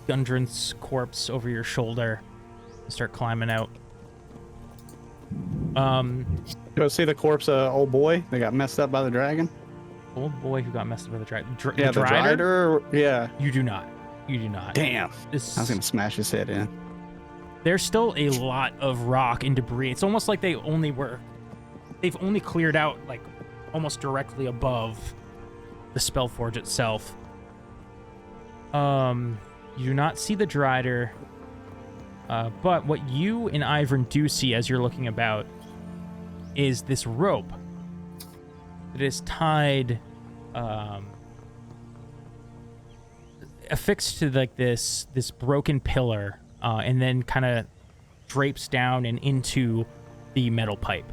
S1: Gundren's corpse over your shoulder and start climbing out.
S3: Go see the corpse of old boy that got messed up by the dragon?
S1: Old boy who got messed up by the dragon.
S3: Yeah, the Drider? Yeah.
S1: You do not. You do not.
S3: Damn. I was going to smash his head in.
S1: There's still a lot of rock and debris. It's almost like they've only cleared out like almost directly above the Spellforge itself. You do not see the Drider, but what you and Ivrin do see as you're looking about is this rope that is tied, affixed to like this broken pillar, and then kind of drapes down and into the metal pipe.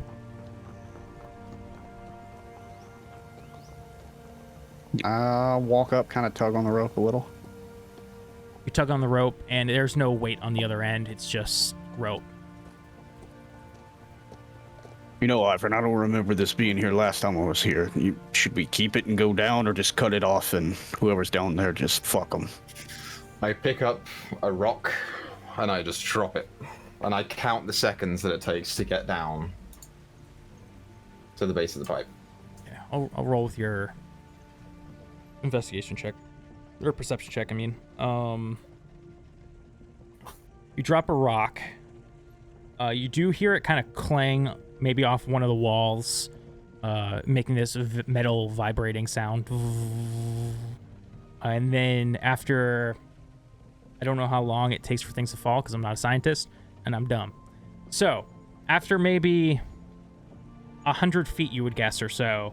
S3: Walk up, kind of tug on the rope a little.
S1: You tug on the rope, and there's no weight on the other end. It's just rope.
S3: You know, Ivrin, I don't remember this being here last time I was here. Should we keep it and go down, or just cut it off and whoever's down there, just fuck them?
S6: I pick up a rock and I just drop it. And I count the seconds that it takes to get down to the base of the pipe.
S1: Yeah, I'll roll with your investigation check. Or perception check, I mean. You drop a rock. You do hear it kind of clang, maybe off one of the walls, making this metal vibrating sound. And then after, I don't know how long it takes for things to fall because I'm not a scientist and I'm dumb. So, after maybe 100 feet, you would guess, or so,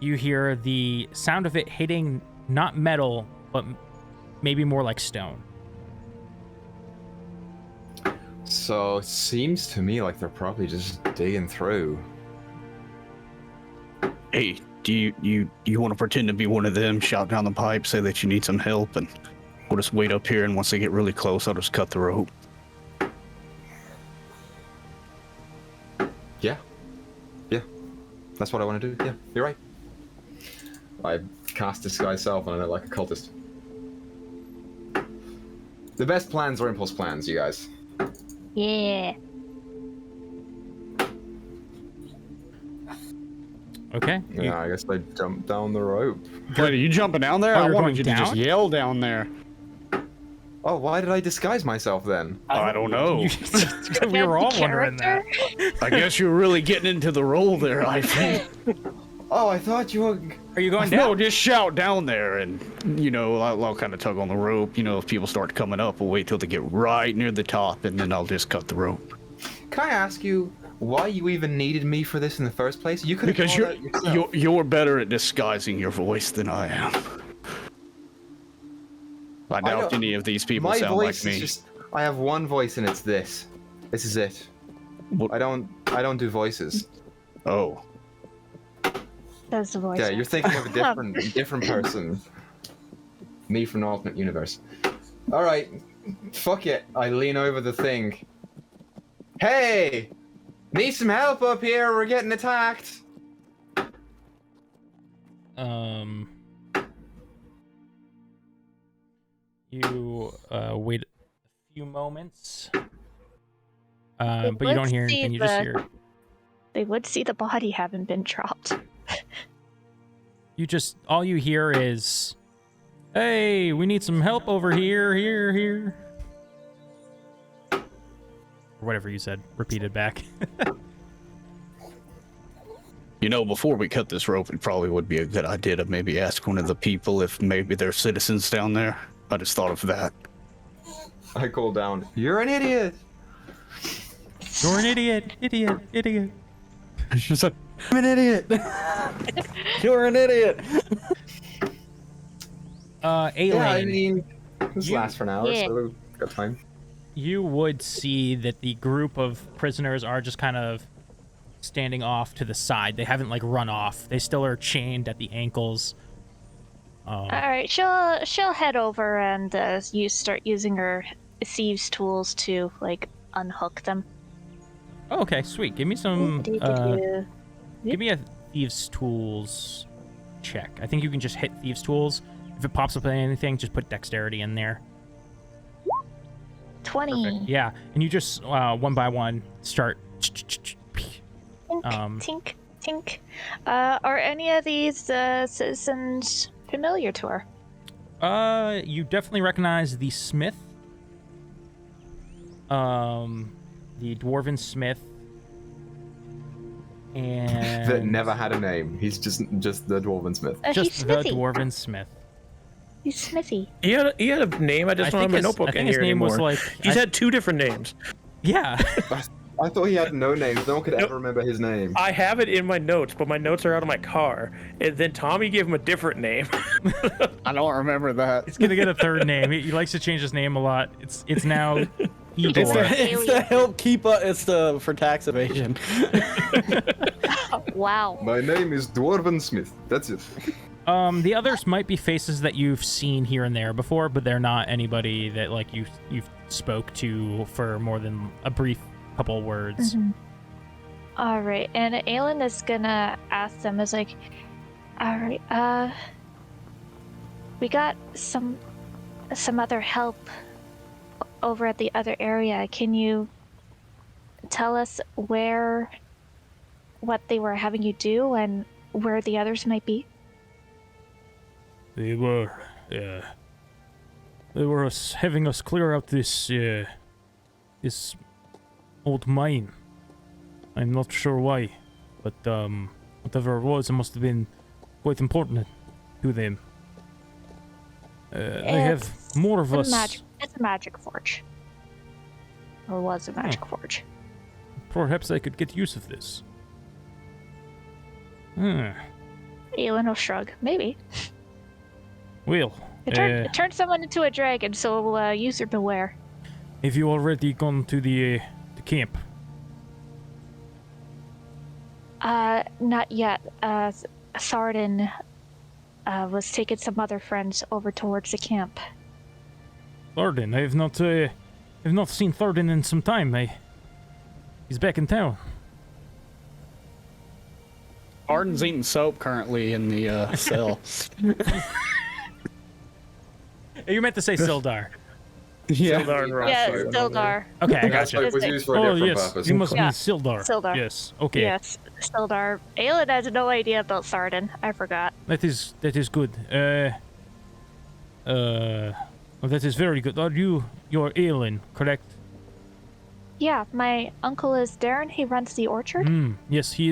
S1: you hear the sound of it hitting not metal, but maybe more like stone.
S6: So it seems to me like they're probably just digging through.
S3: Hey, do you want to pretend to be one of them, shout down the pipe, say that you need some help, and we'll just wait up here, and once they get really close, I'll just cut the rope.
S6: Yeah. That's what I want to do. Yeah, you're right. I cast Disguise Self and I look like a cultist. The best plans are impulse plans, you guys.
S2: Yeah.
S1: Okay.
S6: Yeah, I guess I jumped down the rope.
S3: Wait, are you jumping down there?
S1: Oh,
S3: I
S1: you're
S3: wanted
S1: going
S3: you to just
S1: down?
S3: yell down there.
S6: Oh, why did I disguise myself then?
S3: I don't know.
S1: We were all wondering that.
S3: I guess you're really getting into the role there, I think.
S6: Oh, I thought you were...
S1: Are you going
S3: No,
S1: down?
S3: just shout down there, and I'll kind of tug on the rope. If people start coming up, we'll wait till they get right near the top, and then I'll just cut the rope.
S6: Can I ask you why you even needed me for this in the first place? You could have
S3: Because
S6: called out yourself.
S3: you're better at disguising your voice than I am. I doubt
S6: don't-
S3: any of these people
S6: My
S3: sound
S6: voice
S3: like
S6: is
S3: me.
S6: just... I have one voice and it's this. This is it.
S3: What-
S6: I don't do voices.
S3: Oh.
S2: That's the voice.
S6: Yeah, you're thinking of a different person. Me from an alternate universe. Alright. Fuck it. I lean over the thing. Hey! Need some help up here, we're getting attacked!
S1: You wait a few moments.
S2: They
S1: But you don't
S2: would
S1: hear
S2: see
S1: anything, you just
S2: the-
S1: hear...
S2: They would see the body having been dropped.
S1: All you hear is, hey, we need some help over here, here. Or whatever you said, repeated back.
S3: Before we cut this rope, it probably would be a good idea to maybe ask one of the people if maybe they're citizens down there. I just thought of that.
S6: I call down, you're an idiot!
S1: You're an idiot.
S3: She's like, I'm an idiot. You're an idiot.
S1: Aileen,
S6: Yeah, I mean, this
S1: You-
S6: lasts for an hour,
S2: Yeah.
S6: so we've got time.
S1: you would see that the group of prisoners are just kind of standing off to the side. They haven't run off. They still are chained at the ankles.
S2: All right, she'll head over and start using her thieves' tools to unhook them.
S1: Oh, okay, sweet. Give me some.
S2: Do-do-do-do.
S1: Give me a thieves' tools check. I think you can just hit thieves' tools. If it pops up with anything, just put dexterity in there.
S2: 20.
S1: Perfect. Yeah, and you just one by one start.
S2: Tink, tink. Are any of these citizens familiar to her?
S1: You definitely recognize the smith. The dwarven smith. And
S6: That never had a name. He's just the Dwarven Smith.
S2: He's
S1: just the
S2: Smithy.
S1: dwarven smith.
S2: He's Smithy.
S4: He had a name. I just don't have my notebook
S1: I think
S4: in
S1: his
S4: here
S1: name
S4: anymore.
S1: was
S4: He's had two different names.
S1: Yeah.
S6: I thought he had no names. No one could ever remember his name.
S4: I have it in my notes, but my notes are out of my car. And then Tommy gave him a different name.
S3: I don't remember that.
S1: He's gonna get a third name. He likes to change his name a lot. It's now Igor.
S7: It's the help keep up. It's the for tax evasion.
S2: Wow.
S6: My name is Dwarven Smith. That's it.
S1: The others might be faces that you've seen here and there before, but they're not anybody that you've spoke to for more than a brief couple of words.
S2: Mhm. All right, and Aelin is gonna ask them, all right, we got some other help over at the other area. Can you tell us what they were having you do and where the others might be?
S1: They were having us clear out this old mine. I'm not sure why, but whatever it was, it must have been quite important to them. They have more of us.
S2: It's a magic forge. Or was a magic forge.
S1: Perhaps I could get use of this. Hmm.
S2: Aelin will shrug. Maybe.
S1: Well,
S2: It turned someone into a dragon, so user beware.
S1: have you already gone to the camp?
S2: Not yet. Tharden was taking some other friends over towards the camp.
S1: Tharden, I have not seen Tharden in some time. He's back in town.
S3: Arden's eating soap currently in the cell.
S1: You meant to say Sildar.
S3: Yeah.
S4: Sildar and Ross
S2: Yeah,
S4: are over
S2: Sildar.
S1: Okay, I
S6: That
S1: gotcha.
S6: smoke was used for a
S1: Oh,
S6: different
S1: yes.
S6: purpose.
S1: You must
S2: Yeah.
S1: mean Sildar.
S2: Sildar.
S1: Yes. Okay.
S2: Yes, Sildar. Aelin has no idea about Sarden. I forgot.
S1: That is good. Well, that is very good. Are you're Aelin, correct?
S2: Yeah, my uncle is Darren. He runs the orchard.
S1: Yes, he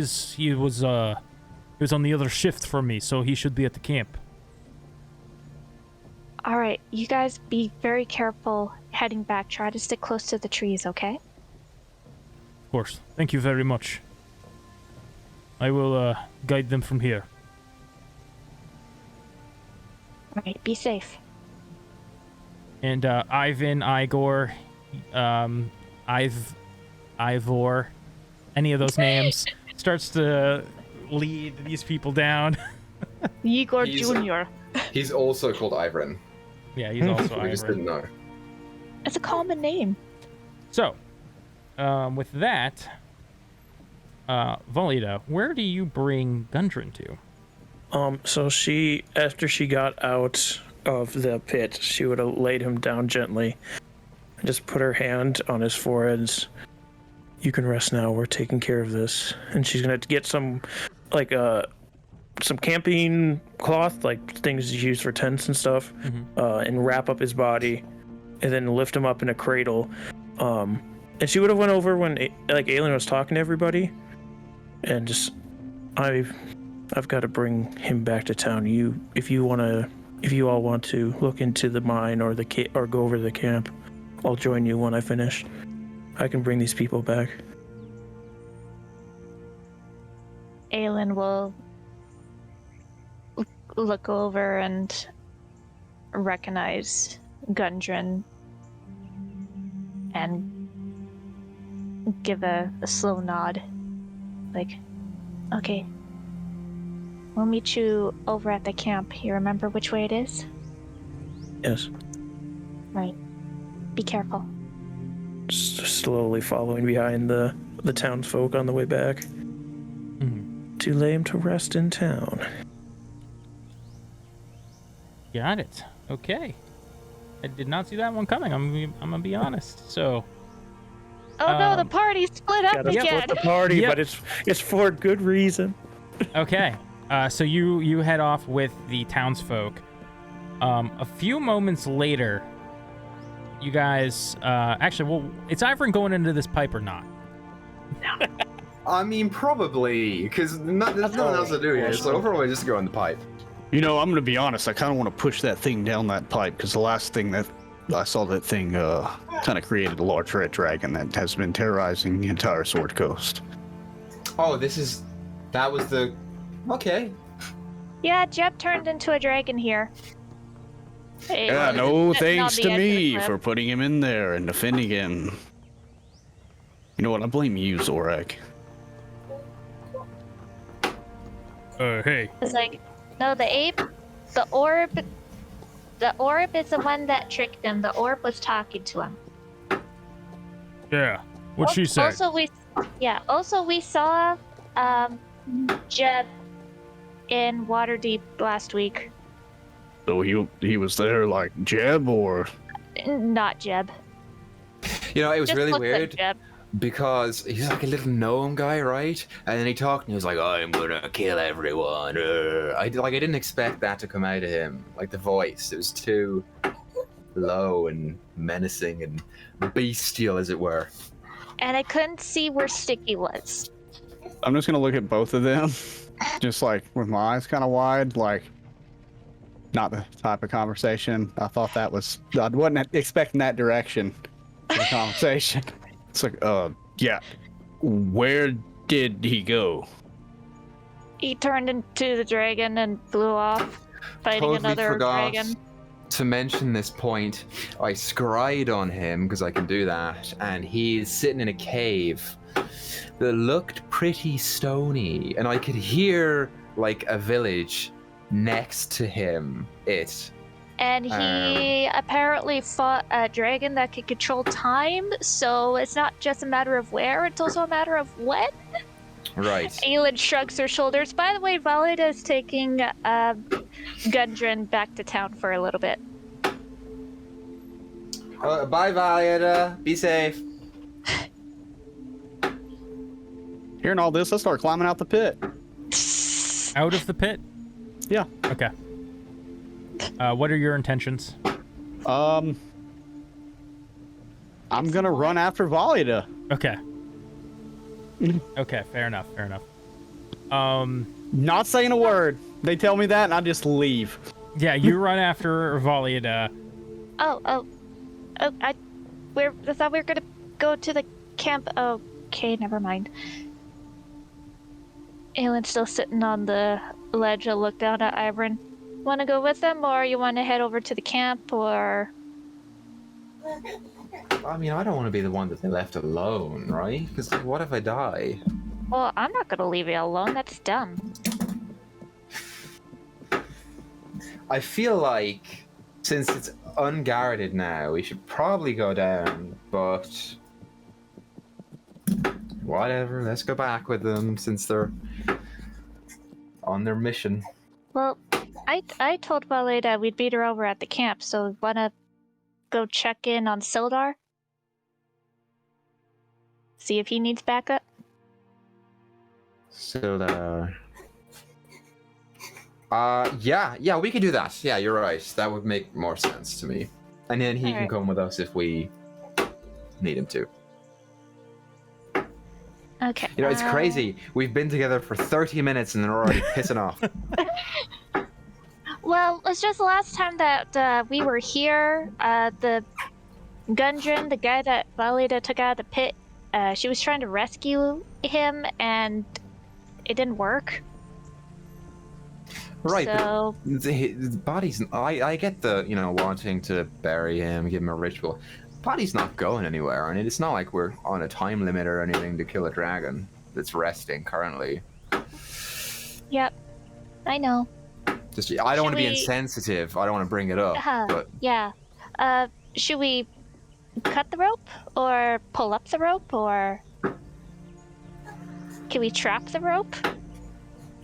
S1: was on the other shift from me, so he should be at the camp.
S2: All right, you guys be very careful heading back. Try to stick close to the trees, okay?
S1: Of course. Thank you very much. I will guide them from here.
S2: All right, be safe.
S1: And Ivan, Igor, Ivor, any of those names, starts to lead these people down.
S2: Igor
S6: He's-
S2: Jr.
S6: He's also called Ivrin.
S1: Yeah, he's also
S6: We just
S1: Ivan.
S6: didn't know.
S2: It's a common name.
S1: So, with that, Volida, where do you bring Gundren to?
S4: So she, after she got out of the pit, she would have laid him down gently and just put her hand on his forehead. You can rest now. We're taking care of this. And she's gonna get some, like, some camping cloth, like things used for tents and stuff, and wrap up his body, and then lift him up in a cradle. And she would have went over when, like, Aelin was talking to everybody, and just, I've got to bring him back to town. If you all want to look into the mine or or go over to the camp, I'll join you when I finish. I can bring these people back.
S2: Aelin will look over and recognize Gundren and give a slow nod. Like, okay. We'll meet you over at the camp. You remember which way it is?
S4: Yes.
S2: Right. Be careful.
S4: Slowly following behind the townsfolk on the way back. To lay him to rest in town.
S1: Got it. Okay. I did not see that one coming. I'm gonna be honest. So,
S2: Oh no, the party split up
S4: Gotta
S2: again.
S4: split the party,
S1: Yep.
S4: but it's for good reason.
S1: okay. So you head off with the townsfolk. A few moments later, you guys actually, well, it's Ivern going into this pipe or not?
S6: I mean, probably, because there's nothing else to do here, so overall we just go in the pipe.
S3: You know, I'm gonna be honest. I kind of want to push that thing down that pipe because the last thing that I saw, that thing kind of created a large red dragon that has been terrorizing the entire Sword Coast.
S6: Oh, that was the... Okay.
S2: Yeah, Jeb turned into a dragon here.
S3: Yeah, no thanks to me for putting him in there and defending him. You know what? I blame you, Zorak.
S1: Hey.
S2: It's like, no, the orb is the one that tricked him. The orb was talking to him.
S1: Yeah. What'd she say?
S2: Also, we saw Jeb in Waterdeep last week.
S3: So he was there like Jeb or?
S2: Not Jeb.
S6: You know, it was
S2: Just
S6: really
S2: looks like
S6: weird
S2: Jeb.
S6: because he's like a little gnome guy, right? And then he talked and he was like, I'm gonna kill everyone. I didn't expect that to come out of him. Like the voice, it was too low and menacing and bestial, as it were.
S2: And I couldn't see where Sticky was.
S3: I'm just gonna look at both of them, just like with my eyes kind of wide, like not the type of conversation I thought that was. I wasn't expecting that direction for the conversation. It's like, yeah, where did he go?
S2: He turned into the dragon and flew off, fighting
S6: Totally
S2: another
S6: forgot
S2: dragon.
S6: to mention this point. I scryed on him because I can do that, and he's sitting in a cave that looked pretty stony, and I could hear like a village next to him.
S2: And he apparently fought a dragon that could control time, so it's not just a matter of where, it's also a matter of when.
S6: Right.
S2: Aelin shrugs her shoulders. By the way, Valida is taking Gundren back to town for a little bit.
S6: Bye, Valietta. Be safe.
S3: Hearing all this, let's start climbing out the pit.
S1: Out of the pit?
S3: Yeah.
S1: Okay. What are your intentions?
S3: I'm gonna run after Valida.
S1: Okay. Okay, fair enough, fair enough.
S3: Not saying a word. They tell me that, and I just leave.
S1: Yeah, you run after Valida.
S2: I thought we were gonna go to the camp. Okay, never mind. Aelin's still sitting on the ledge. I look down at Ivern. Want to go with them, or you want to head over to the camp, or?
S6: I mean, I don't want to be the one that they left alone, right? Because what if I die?
S2: Well, I'm not gonna leave you alone. That's dumb.
S6: I feel like since it's unguarded now, we should probably go down, but whatever, let's go back with them since they're on their mission.
S2: Well, I told Valida we'd beat her over at the camp, so wanna go check in on Sildar? See if he needs backup?
S6: Sildar. Yeah, we could do that. Yeah, you're right. That would make more sense to me. And then he can come with us if we need him to.
S2: Okay.
S6: You know, it's crazy. We've been together for 30 minutes and they're already pissing off.
S2: Well, it's just the last time that we were here, the Gundren, the guy that Valida took out of the pit, she was trying to rescue him and it didn't work.
S6: Right,
S2: so...
S6: but the body's... I get the, wanting to bury him, give him a ritual. Body's not going anywhere, and it's not like we're on a time limit or anything to kill a dragon that's resting currently.
S2: Yep, I know.
S6: Just, I don't want to be insensitive. I don't want to bring it up. But...
S2: Yeah. Should we cut the rope, or pull up the rope, or can we trap the rope?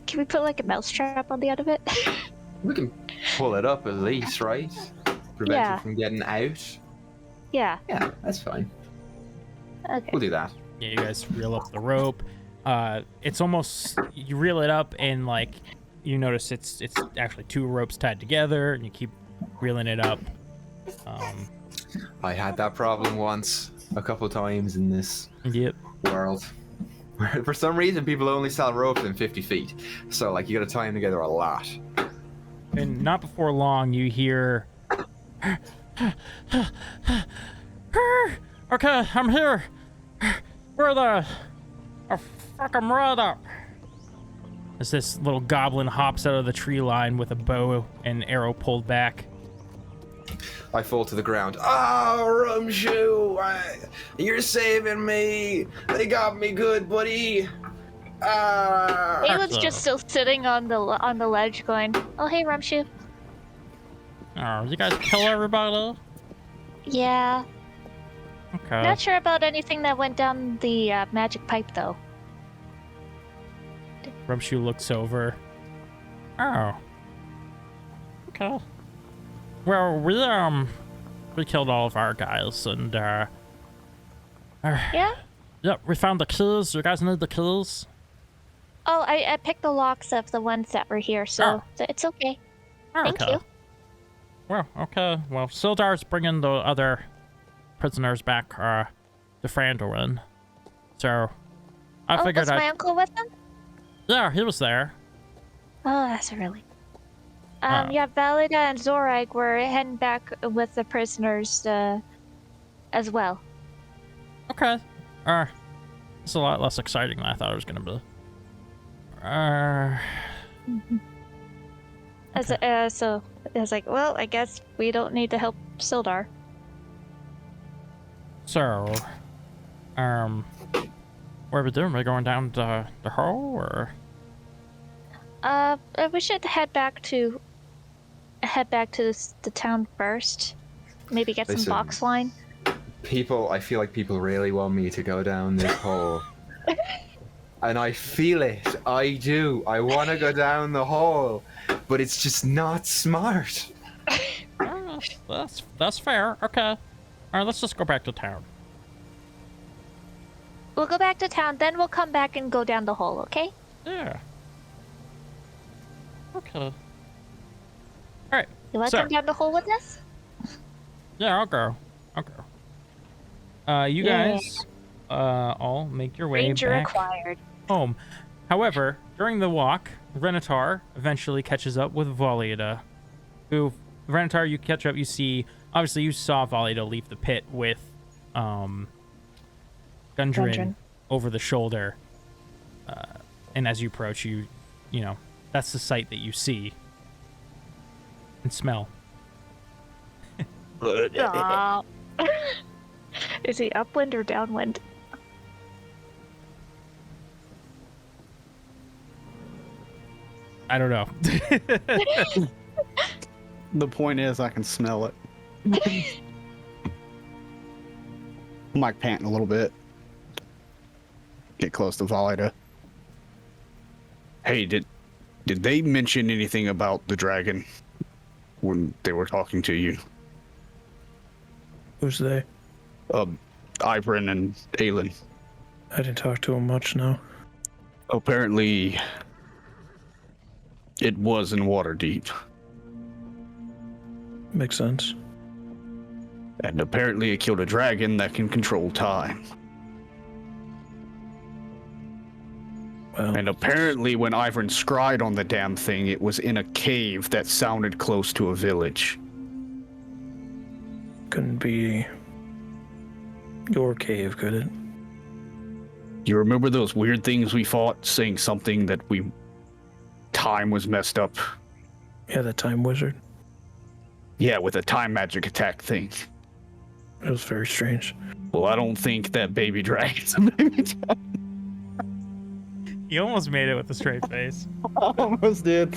S2: Can we put like a mouse trap on the end of it?
S6: We can pull it up at least, right? Prevent it from getting out.
S2: Yeah.
S6: Yeah, that's fine.
S2: Okay.
S6: We'll do that.
S1: Yeah, you guys reel up the rope. It's almost, you reel it up and like you notice it's actually two ropes tied together, and you keep reeling it up.
S6: I had that problem once, a couple times in this world. Where for some reason people only sell ropes in 50 feet, so like you gotta tie them together a lot.
S1: And not before long, you hear. Okay, I'm here. Where the? Oh, fuck, I'm right up. As this little goblin hops out of the tree line with a bow and arrow pulled back.
S6: I fall to the ground. Oh, Rumshoe! You're saving me! They got me good, buddy!
S2: Aelin's just still sitting on the ledge going, oh, hey, Rumshoe.
S1: Oh, you guys kill everybody?
S2: Yeah.
S1: Okay.
S2: Not sure about anything that went down the magic pipe, though.
S1: Rumshoe looks over. Oh. Okay. Well, we killed all of our guys, and
S2: yeah?
S1: Yep, we found the keys. You guys need the keys?
S2: Oh, I picked the locks of the ones that were here, so it's okay. Thank you.
S1: Well, okay. Well, Sildar's bringing the other prisoners back to Phandalin. So, I figured
S2: was my uncle with them?
S1: Yeah, he was there.
S2: Oh, that's a relief. Yeah, Valida and Zorag were heading back with the prisoners as well.
S1: Okay. It's a lot less exciting than I thought it was going to be.
S2: So I was like, well, I guess we don't need to help Sildar.
S1: So, what are we doing? Are we going down to the hole, or?
S2: We should head back to the town first. Maybe get some box wine.
S6: I feel like people really want me to go down this hole. and I feel it. I do. I want to go down the hole, but it's just not smart.
S1: That's fair. Okay. All right, let's just go back to town.
S2: We'll go back to town, then we'll come back and go down the hole, okay?
S1: Yeah. Okay. All right.
S2: You want to come down the hole with us?
S1: Yeah, I'll go. You guys all make your way
S2: Ranger
S1: back
S2: acquired.
S1: home. However, during the walk, Renatar eventually catches up with Volida, who, Renatar, you catch up, you see, obviously you saw Volida leave the pit with Gundren over the shoulder. And as you approach, you know, that's the sight that you see and smell.
S2: Aw. Is he upwind or downwind?
S1: I don't know.
S3: The point is, I can smell it. I'm like panting a little bit. Get close to Volida. Hey, did they mention anything about the dragon when they were talking to you?
S4: Who's they?
S3: Ivrin and Aelin.
S4: I didn't talk to him much, no.
S3: Apparently, it was in Waterdeep.
S4: Makes sense.
S3: And apparently it killed a dragon that can control time.
S4: Well,
S3: And apparently when Ivrin scryed on the damn thing, it was in a cave that sounded close to a village.
S4: couldn't be your cave, could it?
S3: You remember those weird things we fought, saying something that time was messed up?
S4: Yeah, that time wizard.
S3: Yeah, with a time magic attack thing.
S4: It was very strange.
S3: Well, I don't think that baby dragon's a baby dragon.
S1: You almost made it with a straight face.
S7: Almost did.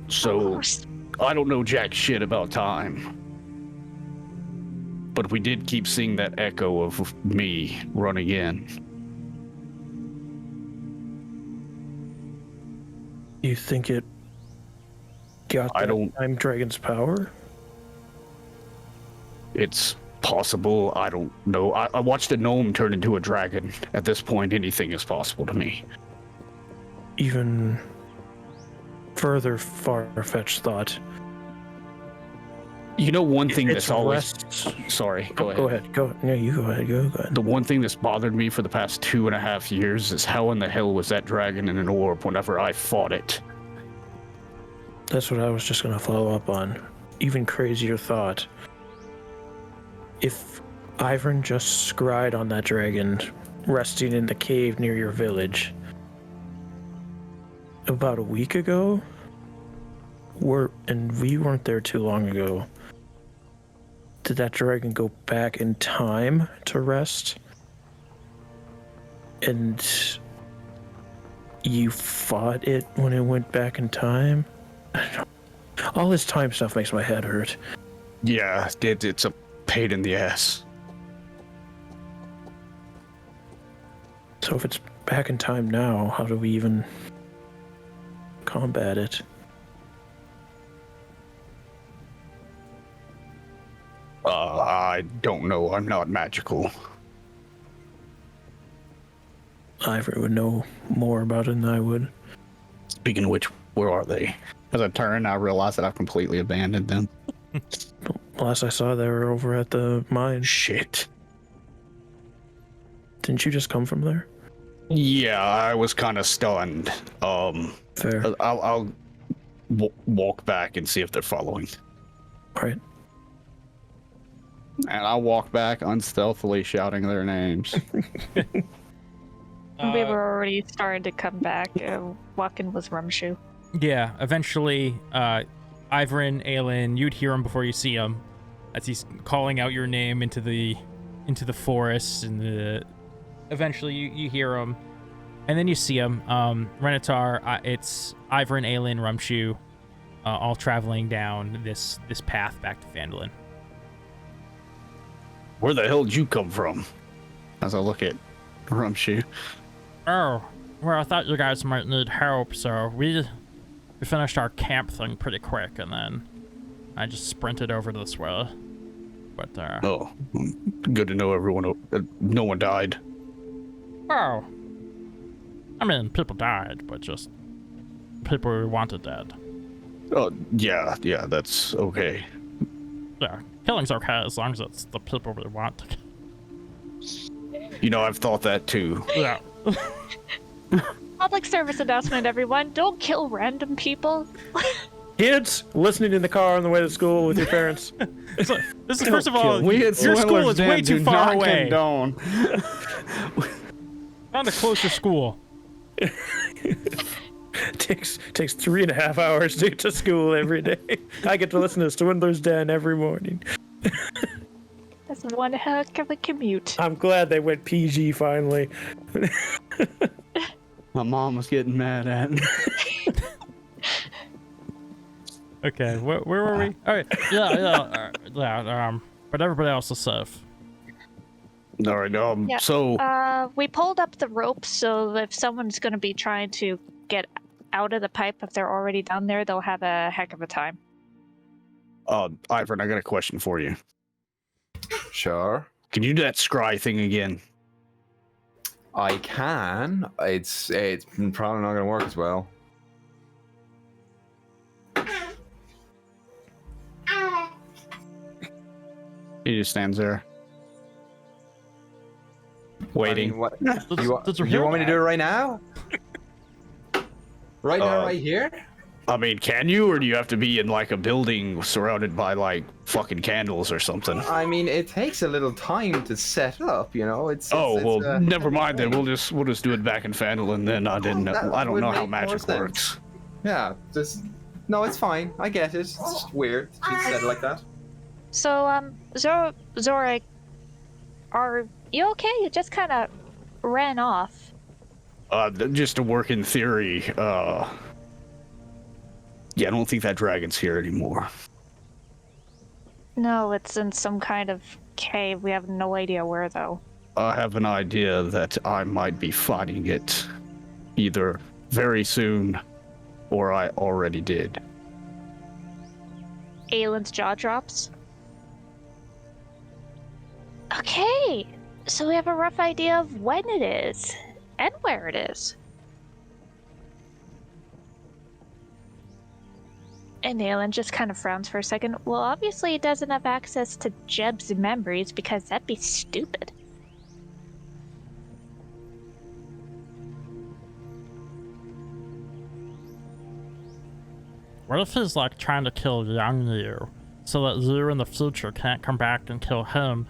S3: So, I don't know jack shit about time. But we did keep seeing that echo of me running in.
S4: You think it got
S3: I
S4: that
S3: don't-
S4: time dragon's power?
S3: It's possible. I don't know. I watched a gnome turn into a dragon. At this point, anything is possible to me.
S4: Even further far-fetched thought.
S3: You know, one thing
S4: It's
S3: that's always...
S4: rests-
S3: Sorry, go ahead.
S4: Go ahead. Go. No, you go ahead. Go ahead.
S3: The one thing that's bothered me for the past 2.5 years is how in the hell was that dragon in an orb whenever I fought it?
S4: That's what I was just gonna follow up on. Even crazier thought. If Ivern just scryed on that dragon resting in the cave near your village about a week ago, and we weren't there too long ago, did that dragon go back in time to rest? And you fought it when it went back in time? All this time stuff makes my head hurt.
S3: Yeah, it's a pain in the ass.
S4: So if it's back in time now, how do we even combat it?
S3: I don't know. I'm not magical.
S4: Ivor would know more about it than I would.
S3: Speaking of which, where are they? As I turn, I realize that I've completely abandoned them.
S4: Last I saw, they were over at the mine.
S3: Shit.
S4: Didn't you just come from there?
S3: Yeah, I was kind of stunned.
S4: Fair.
S3: I'll walk back and see if they're following.
S4: Right.
S3: And I'll walk back unstealthily shouting their names.
S2: We were already starting to come back. Walking was Rumshoe.
S1: Yeah, eventually, Ivrin, Aelin, you'd hear him before you see him, as he's calling out your name into the forest, and eventually you hear him, and then you see him. Renatar, it's Ivrin, Aelin, Rumshoe, all traveling down this path back to Phandalin.
S3: Where the hell did you come from? As I look at Rumshoe.
S1: Oh, well, I thought you guys might need help, so we finished our camp thing pretty quick, and then I just sprinted over to this way. But,
S3: Oh, good to know no one died.
S1: Oh. I mean, people died, but just people we wanted dead.
S3: Oh, yeah, that's okay.
S1: Yeah, killing's okay as long as it's the people we want to kill.
S3: You know, I've thought that too.
S1: Yeah.
S2: Public service announcement, everyone. Don't kill random people.
S4: Kids listening in the car on the way to school with your parents.
S1: This is, first of all,
S3: We at
S1: your school
S3: Swindler's
S1: is way
S3: Den
S1: too
S3: do
S1: far
S3: not
S1: away.
S3: condone.
S1: Found a closer school.
S4: takes 3.5 hours to get to school every day. I get to listen to Swindler's Den every morning.
S2: That's one heck of a commute.
S4: I'm glad they went PG finally.
S3: My mom was getting mad at me.
S1: Okay, where were we? All right, yeah. But everybody else is safe.
S3: All right,
S2: Yeah.
S3: so
S2: We pulled up the rope, so if someone's going to be trying to get out of the pipe, if they're already down there, they'll have a heck of a time.
S3: Ivan, I got a question for you.
S6: Sure.
S3: Can you do that scry thing again?
S6: I can. It's probably not going to work as well.
S3: He just stands there. Waiting.
S6: I mean, what,
S1: Did
S6: you want me to do it right now? Right now,
S3: Uh,
S6: right here?
S3: I mean, can you, or do you have to be in like a building surrounded by like fucking candles or something?
S6: I mean, it takes a little time to set up, you know. It's
S3: Never mind then. We'll just do it back in Phandalin then. I don't
S6: that
S3: know
S6: would
S3: how
S6: make more
S3: magic
S6: sense.
S3: works.
S6: Yeah, no, it's fine. I get it. It's just weird. You said it like that.
S2: So, Zora, are you okay? You just kind of ran off.
S3: Just to work in theory. Yeah, I don't think that dragon's here anymore.
S2: No, it's in some kind of cave. We have no idea where, though.
S3: I have an idea that I might be fighting it either very soon or I already did.
S2: Aylin's jaw drops. Okay, so we have a rough idea of when it is and where it is. And Aylin just kind of frowns for a second. Well, obviously it doesn't have access to Jeb's memories because that'd be stupid.
S1: What if he's like trying to kill young you, so that you in the future can't come back and kill him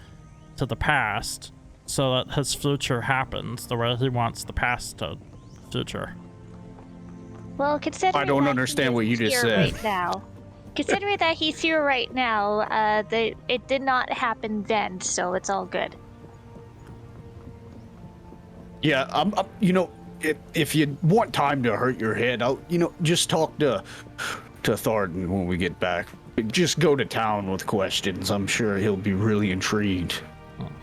S1: to the past, so that his future happens the way he wants the past to future?
S2: Well, considering
S3: I don't
S2: that
S3: understand
S2: he
S3: what you
S2: is
S3: just
S2: here
S3: said.
S2: Right now, considering that he's here right now, it did not happen then, so it's all good.
S3: Yeah, I'm you know, if you want time to hurt your head, I'll, just talk to Tharden when we get back. Just go to town with questions. I'm sure he'll be really intrigued.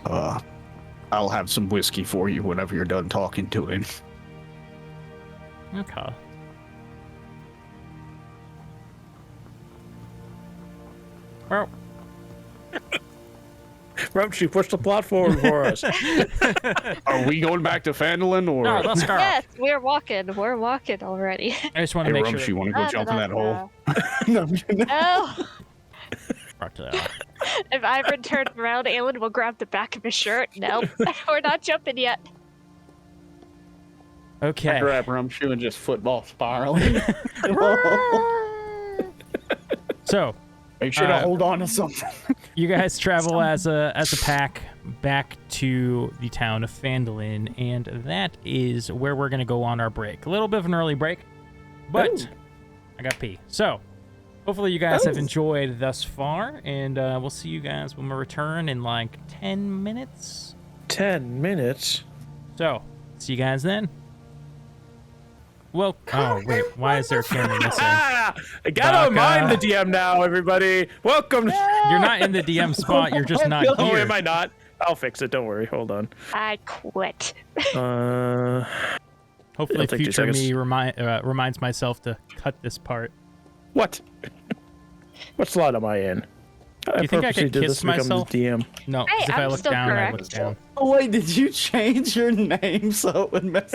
S3: I'll have some whiskey for you whenever you're done talking to him.
S1: Okay. Well,
S4: Rumshoe, push the plot forward for us.
S3: Are we going back to Phandalin or?
S1: no, let's go.
S2: Yes, we're walking. We're walking already.
S1: I just want
S3: Hey,
S1: to make
S3: Rumshoe,
S1: sure.
S3: you want to go jump in that hole?
S2: Oh,
S1: Fuck that.
S2: if Ivan turned around, Aylin will grab the back of his shirt. Nope, we're not jumping yet.
S1: Okay.
S7: Grab Rumshoe and just football spiraling.
S1: So,
S3: Make sure to hold on to something.
S1: you guys travel as a pack back to the town of Phandalin, and that is where we're gonna go on our break. A little bit of an early break, but I got pee. So, hopefully you guys have enjoyed thus far, and we'll see you guys when we return in like 10 minutes.
S4: 10 minutes?
S1: So, see you guys then. Well, oh wait, why is there a camera missing?
S4: I gotta mind the DM now, everybody. Welcome.
S1: You're not in the DM spot. You're just not
S4: Oh,
S1: here.
S4: am I not? I'll fix it. Don't worry. Hold on.
S2: I quit.
S1: Hopefully,
S4: It'll take 2
S1: future
S4: seconds.
S1: me reminds myself to cut this part.
S4: What? What slot am I in?
S1: Do you think I
S4: purposely
S1: could
S4: did
S1: kiss
S4: this to become the
S1: myself?
S4: DM.
S1: No, 'cause
S2: Hey,
S1: if I
S2: I'm
S1: look
S2: still
S1: down, I
S2: correct.
S1: look down.
S7: Oh wait, did you change your name so it would mess?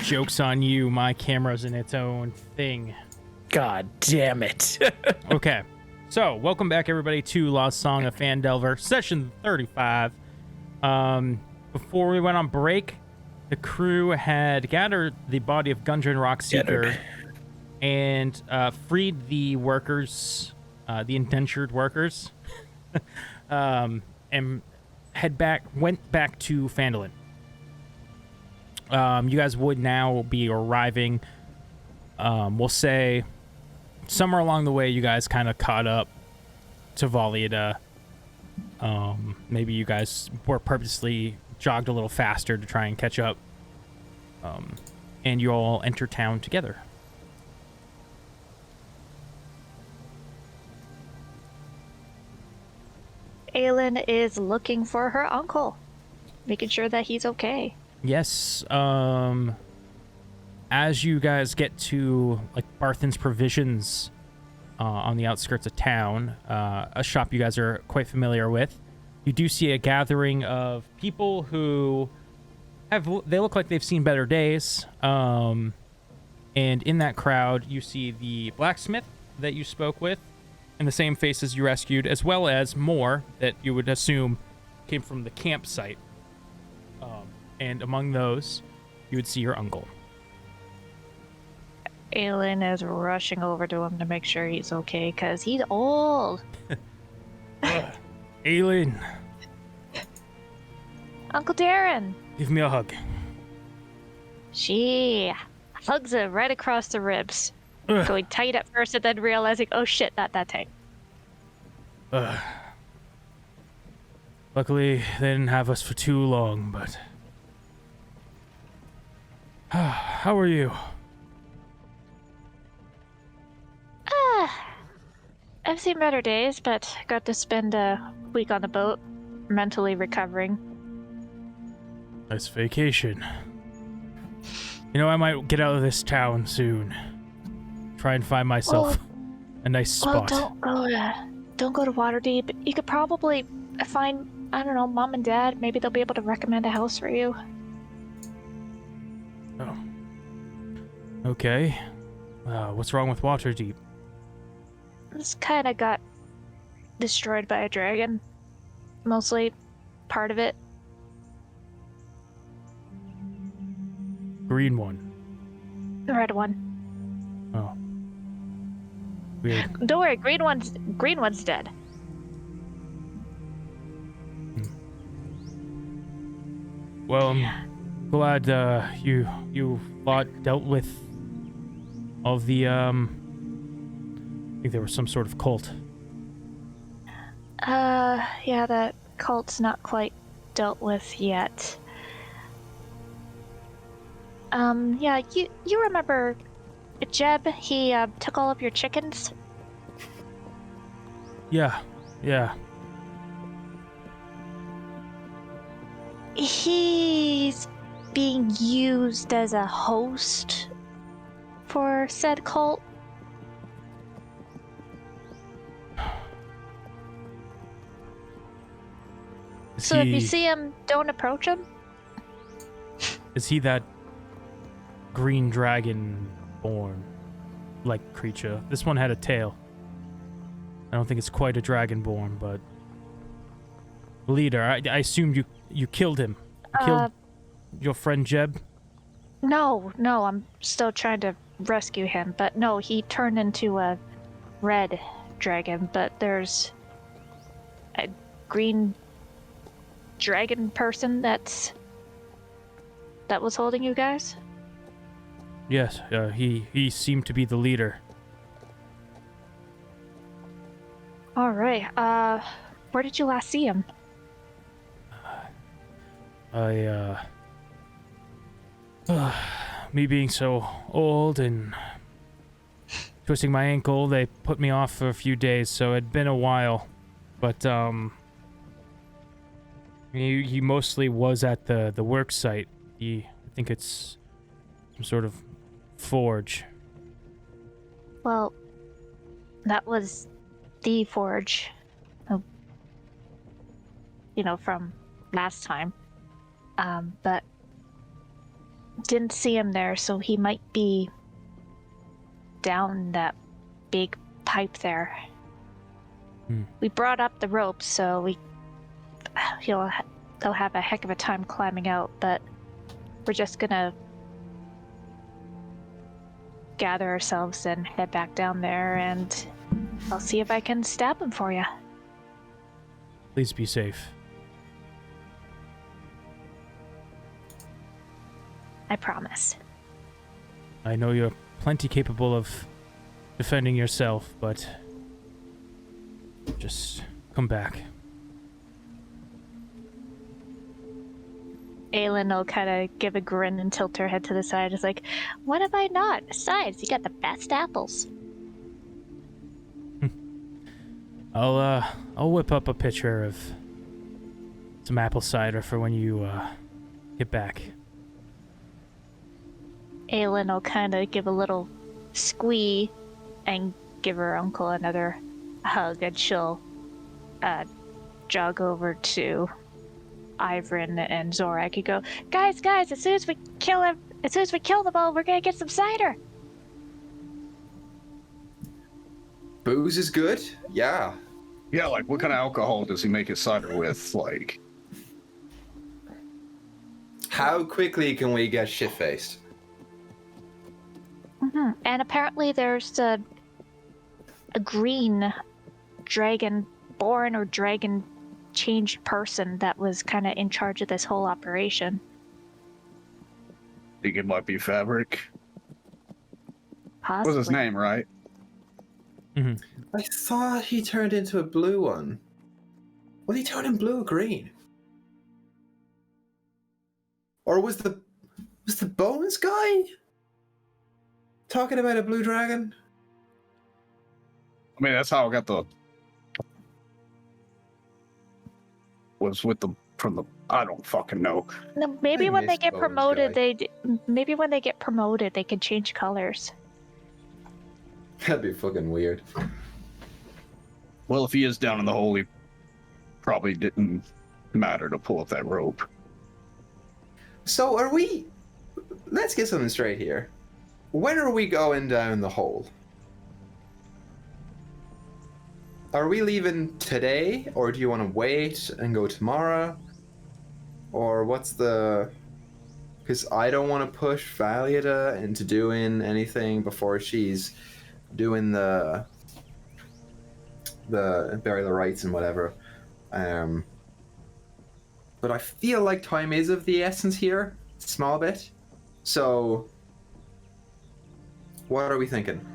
S1: Joke's on you. My camera's in its own thing.
S4: God damn it.
S1: Okay, so welcome back, everybody, to Lost Song of Phandelver, session 35. Before we went on break, the crew had gathered the body of Gundren Rockseeker and freed the workers, the indentured workers, and went back to Phandalin. You guys would now be arriving, we'll say, somewhere along the way. You guys kind of caught up to Volida. Maybe you guys were purposely jogged a little faster to try and catch up. And you all enter town together.
S2: Aelin is looking for her uncle, making sure that he's okay.
S1: Yes. As you guys get to like Barthen's Provisions on the outskirts of town, a shop you guys are quite familiar with, you do see a gathering of people who they look like they've seen better days. And in that crowd, you see the blacksmith that you spoke with, and the same faces you rescued, as well as more that you would assume came from the campsite. And among those, you would see your uncle.
S2: Aelin is rushing over to him to make sure he's okay, because he's old.
S1: Aelin,
S2: Uncle Darren.
S1: give me a hug.
S2: She hugs him right across the ribs. Going tight at first and then realizing, oh shit, not that tight.
S1: Luckily, they didn't have us for too long, but... How are you?
S2: I've seen better days, but got to spend a week on the boat, mentally recovering.
S1: Nice vacation. You know, I might get out of this town soon. Try and find myself a nice spot.
S2: Well, don't go to Waterdeep. You could probably find, I don't know, Mom and Dad. Maybe they'll be able to recommend a house for you.
S1: Oh. Okay. What's wrong with Waterdeep?
S2: This kind of got destroyed by a dragon. Mostly part of it.
S1: Green one.
S2: The red one.
S1: Oh. Weird.
S2: Don't worry, green one's dead.
S1: Well, I'm glad you dealt with all the I think there was some sort of cult.
S2: Yeah, that cult's not quite dealt with yet. Yeah, you remember Jeb? He took all of your chickens?
S1: Yeah.
S2: He's being used as a host for said cult. So if you see him, don't approach him.
S1: Is he that green dragon born like creature? This one had a tail. I don't think it's quite a dragonborn, but leader. I assumed you killed him. You killed your friend Jeb?
S2: No, I'm still trying to rescue him, but no, he turned into a red dragon, but there's a green dragon person that was holding you guys?
S1: Yes, he seemed to be the leader.
S2: Alright, where did you last see him?
S1: Me being so old and twisting my ankle, they put me off for a few days, so it'd been a while. But, He mostly was at the work site. I think it's some sort of forge.
S2: Well, that was the forge, from last time. But didn't see him there, so he might be down that big pipe there. We brought up the rope, so he'll have a heck of a time climbing out, but we're just gonna gather ourselves and head back down there, and I'll see if I can stab him for you.
S1: Please be safe.
S2: I promise.
S1: I know you're plenty capable of defending yourself, but just come back.
S2: Aelin will kind of give a grin and tilt her head to the side. It's like, what have I not? Besides, you got the best apples.
S1: I'll whip up a pitcher of some apple cider for when you get back.
S2: Aelin will kind of give a little squee and give her uncle another hug, and she'll jog over to Ivrin and Zorak and go, guys, as soon as we kill them all, we're gonna get some cider.
S6: Booze is good? Yeah.
S3: Yeah, like what kind of alcohol does he make his cider with? Like,
S6: How quickly can we get shit-faced?
S2: And apparently there's a green dragon-born or dragon-changed person that was kind of in charge of this whole operation.
S3: think it might be Fabric.
S2: Possibly.
S3: What's his name, right?
S6: I thought he turned into a blue one. Was he turning blue or green? Or was the Bones guy talking about a blue dragon?
S3: I mean, that's how I got the... Was with the... From the... I don't fucking know.
S2: No, maybe
S6: I
S2: when they
S6: miss
S2: get
S6: Bones
S2: promoted,
S6: guy.
S2: maybe when they get promoted, they can change colors.
S6: That'd be fucking weird.
S3: Well, if he is down in the hole, he probably didn't matter to pull up that rope.
S6: So are we... Let's get something straight here. When are we going down the hole? Are we leaving today, or do you want to wait and go tomorrow? Or what's the... Because I don't want to push Valiata into doing anything before she's doing the burial rites and whatever. But I feel like time is of the essence here, a small bit. So, what are we thinking?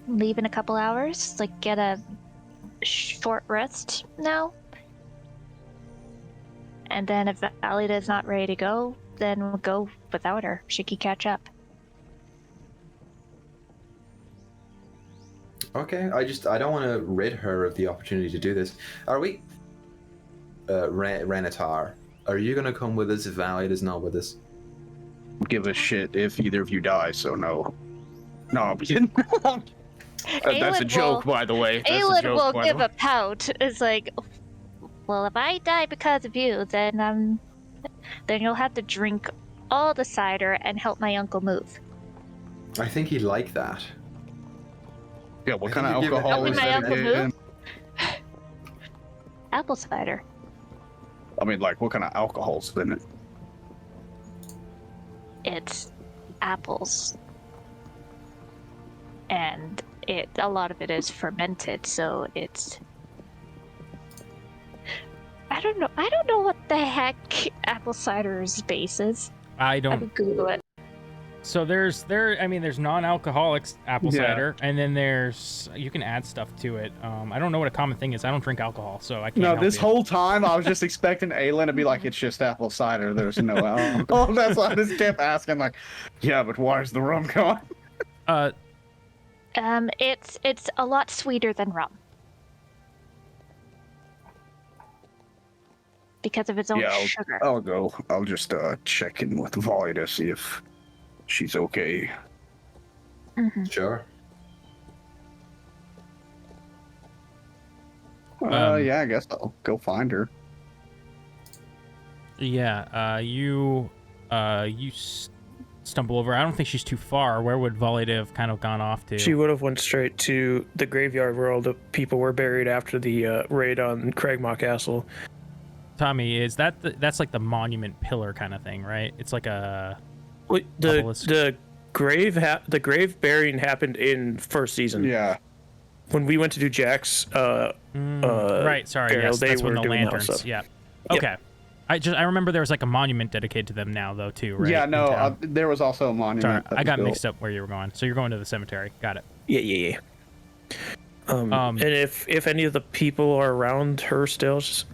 S2: Leave in a couple hours, like get a short rest now. And then if Valida's not ready to go, then we'll go without her. She can catch up.
S6: Okay, I don't want to rid her of the opportunity to do this. Are we... Renatar, are you gonna come with us if Valiant is not with us?
S3: Give a shit if either of you die, so no. No, I'm kidding. That's a joke, by the way.
S2: Aelin will give a pout. It's like, well, if I die because of you, then you'll have to drink all the cider and help my uncle move.
S6: I think he'd like that.
S3: Yeah, what kind of
S6: think you give it-
S3: alcohol
S2: Helping
S3: is
S2: my
S3: that
S2: uncle
S3: again?
S2: move? Apple cider.
S3: I mean, like, what kind of alcohol's in it?
S2: It's apples. And a lot of it is fermented, so it's... I don't know what the heck apple cider's base is.
S1: I
S2: I
S1: don't.
S2: could Google it.
S1: So there's non-alcoholic apple
S3: Yeah.
S1: cider, and then you can add stuff to it. I don't know what a common thing is. I don't drink alcohol, so I can't.
S3: No,
S1: help
S3: this
S1: you.
S3: whole time I was just expecting Aelin to be like, it's just apple cider. There's no alcohol. That's why I just kept asking, like, yeah, but where's the rum going?
S2: It's a lot sweeter than rum. Because of its own sugar.
S3: I'll go. I'll just check in with Volley to see if she's okay.
S2: Mm-hmm.
S6: Sure.
S3: Yeah, I guess I'll go find her.
S1: Yeah, you stumble over. I don't think she's too far. Where would Volley have kind of gone off to?
S4: She would have went straight to the graveyard where all the people were buried after the raid on Cragmaw Castle.
S1: Tommy, is that's like the monument pillar kind of thing, right? It's like a
S4: the grave burying happened in first season.
S3: Yeah.
S4: When we went to do Jack's
S1: right, sorry,
S4: burial,
S1: yes,
S4: they
S1: that's
S4: were
S1: when the
S4: doing
S1: lanterns.
S4: stuff.
S1: Yeah.
S4: Yep.
S1: Okay. I remember there was like a monument dedicated to them now though too, right?
S3: Yeah, no, there was also a monument.
S1: Sorry,
S3: that
S1: I
S3: was
S1: got
S3: built.
S1: mixed up where you were going. So you're going to the cemetery. Got it.
S4: Yeah. And if any of the people are around her still, just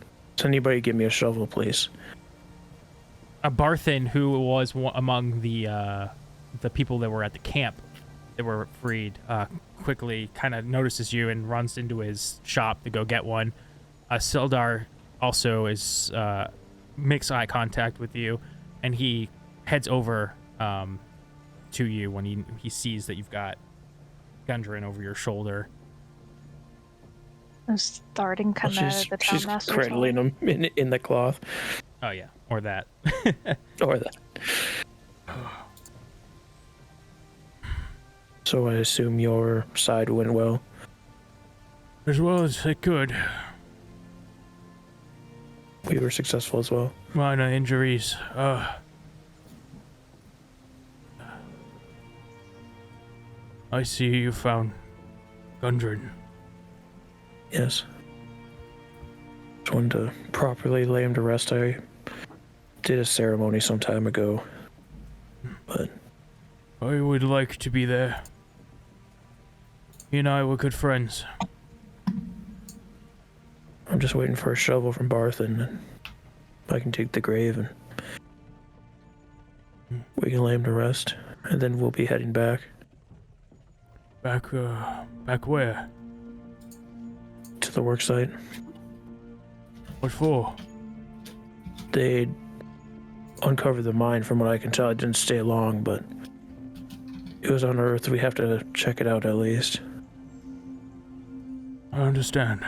S4: anybody give me a shovel, please.
S1: Barthen, who was among the people that were at the camp that were freed, quickly kind of notices you and runs into his shop to go get one. Sildar also makes eye contact with you, and he heads over to you when he sees that you've got Gundren over your shoulder.
S2: Is Tharden come out of the town
S4: she's
S2: master's
S4: cradling him in the cloth.
S1: Oh yeah, or that.
S4: Or that. So I assume your side went well.
S1: As well as it could.
S4: We were successful as well.
S1: Minor injuries. I see you found Gundren.
S4: Yes. Just wanted to properly lay him to rest. I did a ceremony some time ago, but
S1: I would like to be there. He and I were good friends.
S4: I'm just waiting for a shovel from Barthen, and I can dig the grave and we can lay him to rest, and then we'll be heading back.
S1: Back where?
S4: To the worksite.
S1: What for?
S4: They uncovered the mine. From what I can tell, it didn't stay long, but it was unearthed. We have to check it out at least.
S1: I understand.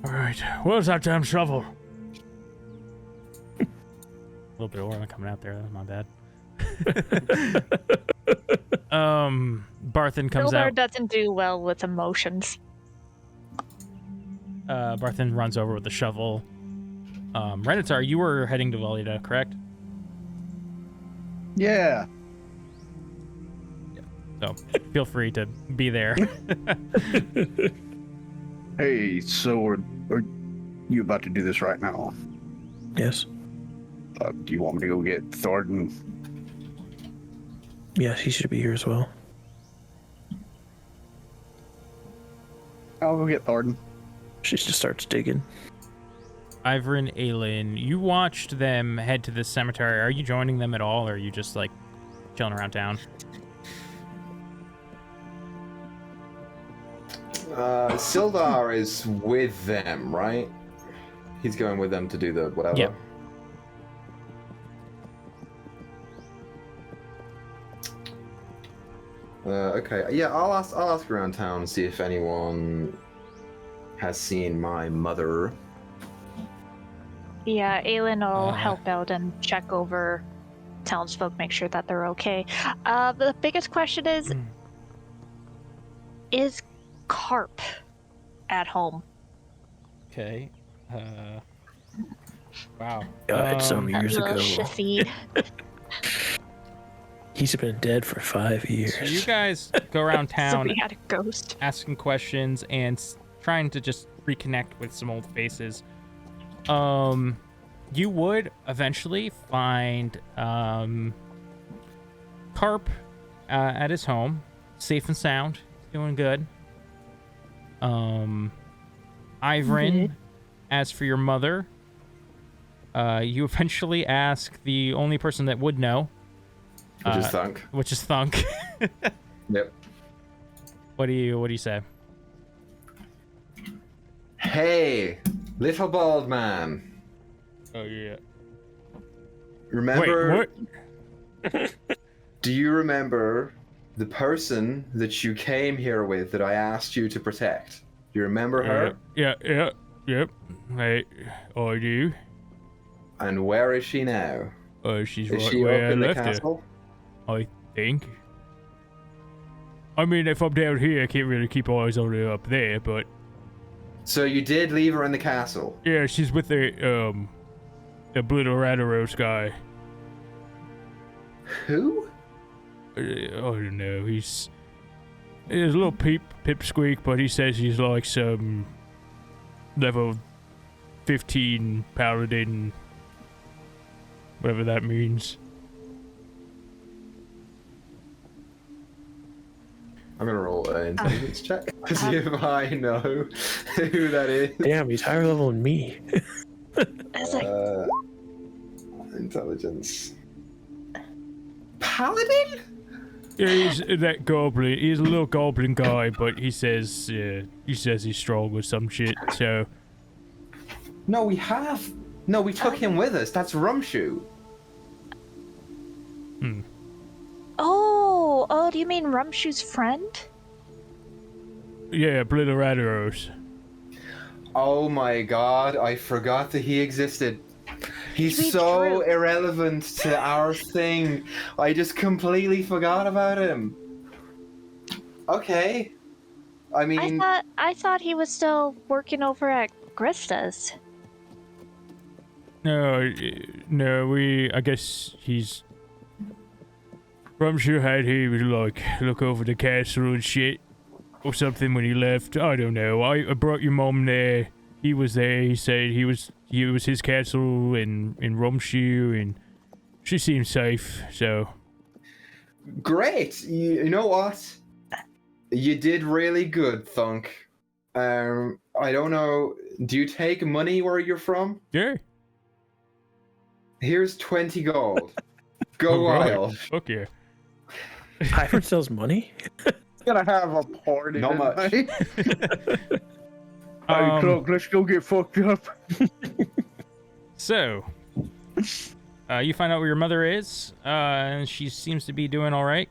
S1: Alright, where's that damn shovel? A little bit of oil coming out there, that's my bad. Barthen comes
S2: Sildar
S1: out.
S2: doesn't do well with emotions.
S1: Barthen runs over with the shovel. Renatar, you were heading to Valida, correct?
S3: Yeah.
S1: So feel free to be there.
S3: Hey, so are you about to do this right now?
S4: Yes.
S3: Do you want me to go get Tharden?
S4: Yes, he should be here as well.
S3: I'll go get Tharden.
S4: She just starts digging.
S1: Ivern, Aelin, you watched them head to the cemetery. Are you joining them at all, or are you just like chilling around town?
S6: Sildar is with them, right? He's going with them to do the whatever.
S1: Yeah.
S6: Okay. Yeah, I'll ask around town and see if anyone has seen my mother.
S2: Yeah, Aelin will help out and check over townsfolk, make sure that they're okay. The biggest question is Carp at home?
S1: Okay. Wow.
S4: Died some years ago.
S2: Shifty.
S4: He's been dead for 5 years.
S1: So you guys go around town
S2: Somebody had a ghost.
S1: asking questions and trying to just reconnect with some old faces. You would eventually find Carp at his home, safe and sound, doing good. Ivrin, as for your mother, you eventually ask the only person that would know,
S6: Which is Thunk.
S1: Which is Thunk.
S6: Yep.
S1: What do you say?
S6: Hey, little bald man.
S1: Oh yeah.
S6: Remember?
S1: Wait, what?
S6: Do you remember the person that you came here with that I asked you to protect? Do you remember her?
S1: Yep. I do.
S6: And where is she now?
S1: She's
S6: Is
S1: right
S6: she
S1: where
S6: up
S1: I
S6: in the
S1: left her,
S6: castle?
S1: I think. I mean, if I'm down here, I can't really keep eyes on her up there, but
S6: So you did leave her in the castle?
S1: yeah, she's with the Blue Radaros guy.
S6: Who?
S1: I don't know. He's a little pipsqueak, but he says he's like some level 15 paladin, whatever that means.
S6: I'm gonna roll an intelligence check to see if I know who that is.
S4: Damn, he's higher level than me.
S2: It's like,
S6: Intelligence. Paladin?
S1: Yeah, he's that goblin. He's a little goblin guy, but he says he's strong with some shit. So
S6: No, we have. No, we took him with us. That's Rumshoe.
S2: oh, do you mean Rumshoe's friend?
S1: yeah, Blue Radaros.
S6: Oh my god, I forgot that he existed. He's
S2: Sweet
S6: so
S2: truth.
S6: irrelevant to our thing. I just completely forgot about him. Okay. I mean,
S2: I thought he was still working over at Grista's.
S1: No, I guess he's. Rumshoe had he was like look over the castle and shit, or something when he left. I don't know. I brought your mom there. He was there. He said he was his castle in Rumshoe, and she seemed safe. So
S6: great. You know what? You did really good, Thunk. I don't know. Do you take money where you're from?
S1: yeah.
S6: Here's 20 gold. Go wild.
S1: Okay.
S4: Hybrid sells money?
S3: Gonna have a party.
S6: Not much.
S3: Hey, Cloak, let's go get fucked up.
S1: So, you find out where your mother is, and she seems to be doing all right.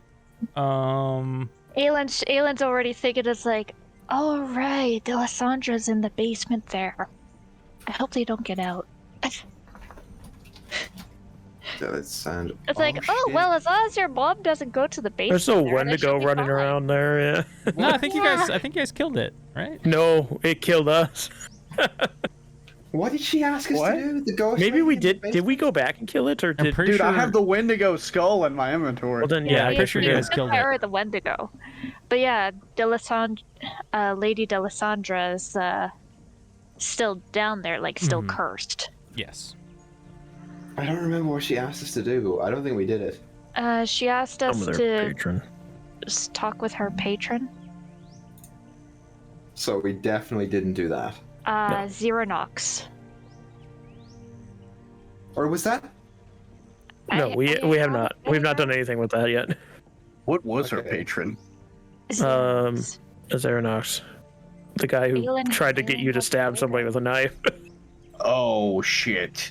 S2: Aylin's already thinking it's like, oh right, Delissandra's in the basement there. I hope they don't get out.
S6: It's
S2: like, oh well, as long as your mom doesn't go to the basement.
S4: There's no
S2: there, they
S4: Wendigo
S2: should be
S4: running
S2: fine.
S4: around there, yeah.
S1: No, I think you guys killed it, right?
S4: No, it killed us.
S6: What did she ask us to do? The ghost
S4: Maybe we
S6: lady in the
S4: did. Did we go back and kill it, or
S1: I'm
S4: did?
S1: pretty
S3: Dude,
S1: sure.
S3: I have the Wendigo skull in my inventory.
S4: Well then,
S1: Yeah,
S4: yeah,
S1: I'm pretty sure you guys killed it.
S2: Or the Wendigo. But yeah, Lady Delisandra is still down there, like still
S1: Mhm.
S2: cursed.
S1: Yes.
S6: I don't remember what she asked us to do. I don't think we did it.
S2: She asked us
S4: Some of their
S2: to
S4: patron.
S2: just talk with her patron,
S6: So we definitely didn't do that.
S2: Xeronox.
S6: Or was that?
S4: No, we have not. We've not done anything with that yet.
S3: What was her
S6: Okay.
S3: patron?
S2: Xeronox.
S4: Azeronox, the guy who
S2: Aelin-
S4: tried to get you to stab somebody with a knife.
S3: Oh shit.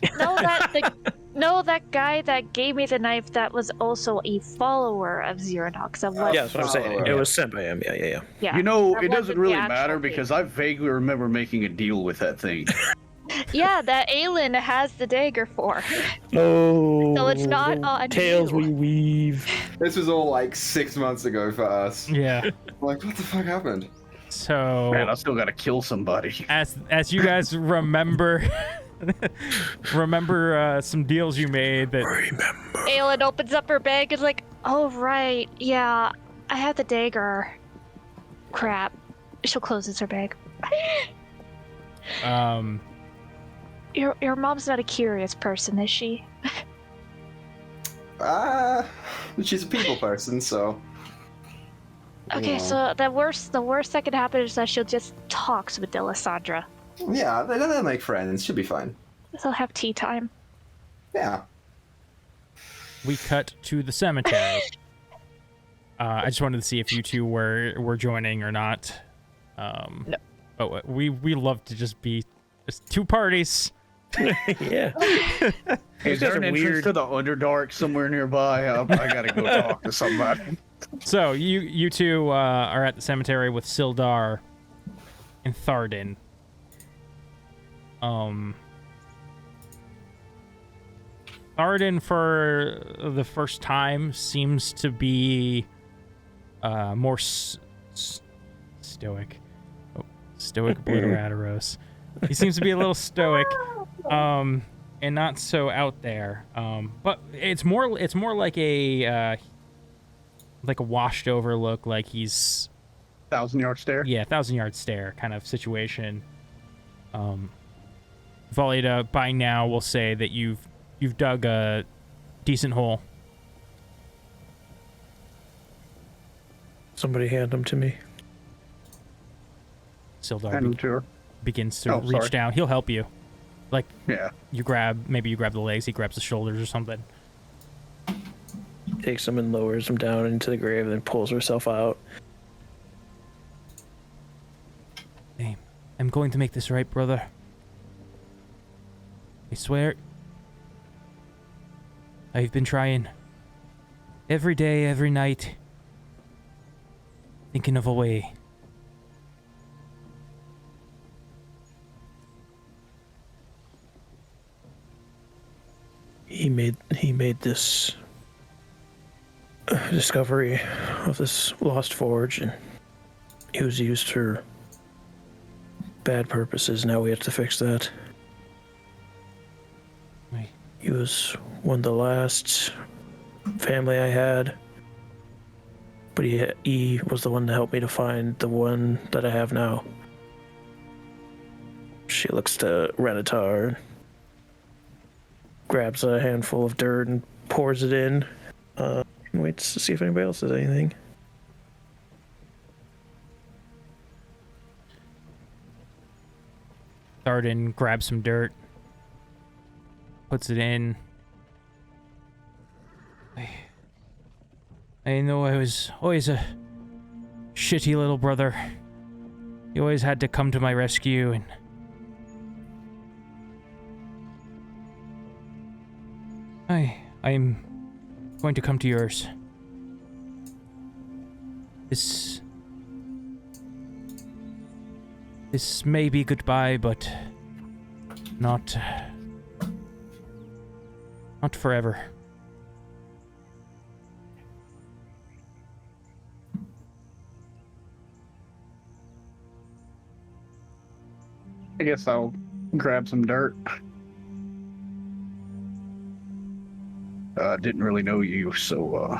S2: That guy that gave me the knife that was also a follower of Xeronox. That was,
S4: Yeah, that's what I'm saying.
S6: follower.
S4: It was sent by him. Yeah.
S2: yeah.
S3: You know,
S2: that
S3: it doesn't
S2: wasn't
S3: really
S2: the actual
S3: matter
S2: thing.
S3: because I vaguely remember making a deal with that thing.
S2: Yeah, that Aelin has the dagger for.
S4: Oh.
S2: So it's not on
S4: Tales
S2: you.
S4: we weave.
S6: This was all like 6 months ago for us.
S1: Yeah.
S6: Like, what the fuck happened?
S1: So
S3: Man, I still gotta kill somebody.
S1: as you guys remember some deals you made that
S2: Aelin opens up her bag and is like, oh right, yeah, I have the dagger. Crap. She'll closes her bag. Your mom's not a curious person, is she?
S6: She's a people person, so.
S2: Okay,
S6: Yeah.
S2: so the worst that could happen is that she'll just talks with Delisandra.
S6: Yeah, they'll make friends. She'll be fine.
S2: They'll have tea time.
S6: Yeah.
S1: we cut to the cemetery. I just wanted to see if you two were joining or not.
S2: No.
S1: But we love to just be just two parties.
S4: Yeah.
S3: Is there an entrance to the Underdark somewhere nearby? I gotta go talk to somebody.
S1: So you two are at the cemetery with Sildar and Tharden. Tharden, for the first time, seems to be more stoic. Oh, stoic Obliteratorous. He seems to be a little stoic, and not so out there. But it's more like a washed over look, like he's
S3: 1,000-yard stare.
S1: Yeah, 1,000-yard stare kind of situation. Volida, by now, will say that you've dug a decent hole.
S4: Somebody hand them to me.
S1: Sildar begins to reach down. He'll help you. Like,
S3: yeah.
S1: Maybe you grab the legs, he grabs the shoulders or something.
S4: Takes them and lowers them down into the grave and then pulls herself out.
S1: Hey, I'm going to make this right, brother. I swear. I've been trying. Every day, every night. Thinking of a way.
S4: He made this discovery of this lost forge, and it was used for bad purposes. Now we have to fix that.
S1: Right.
S4: He was one of the last family I had, but he was the one that helped me to find the one that I have now. She looks to Renatar, grabs a handful of dirt and pours it in. Waits to see if anybody else says anything.
S1: Tharden grabs some dirt, puts it in. I know I was always a shitty little brother. You always had to come to my rescue, and I'm going to come to yours. This may be goodbye, but not forever.
S3: I guess I'll grab some dirt. Didn't really know you, so,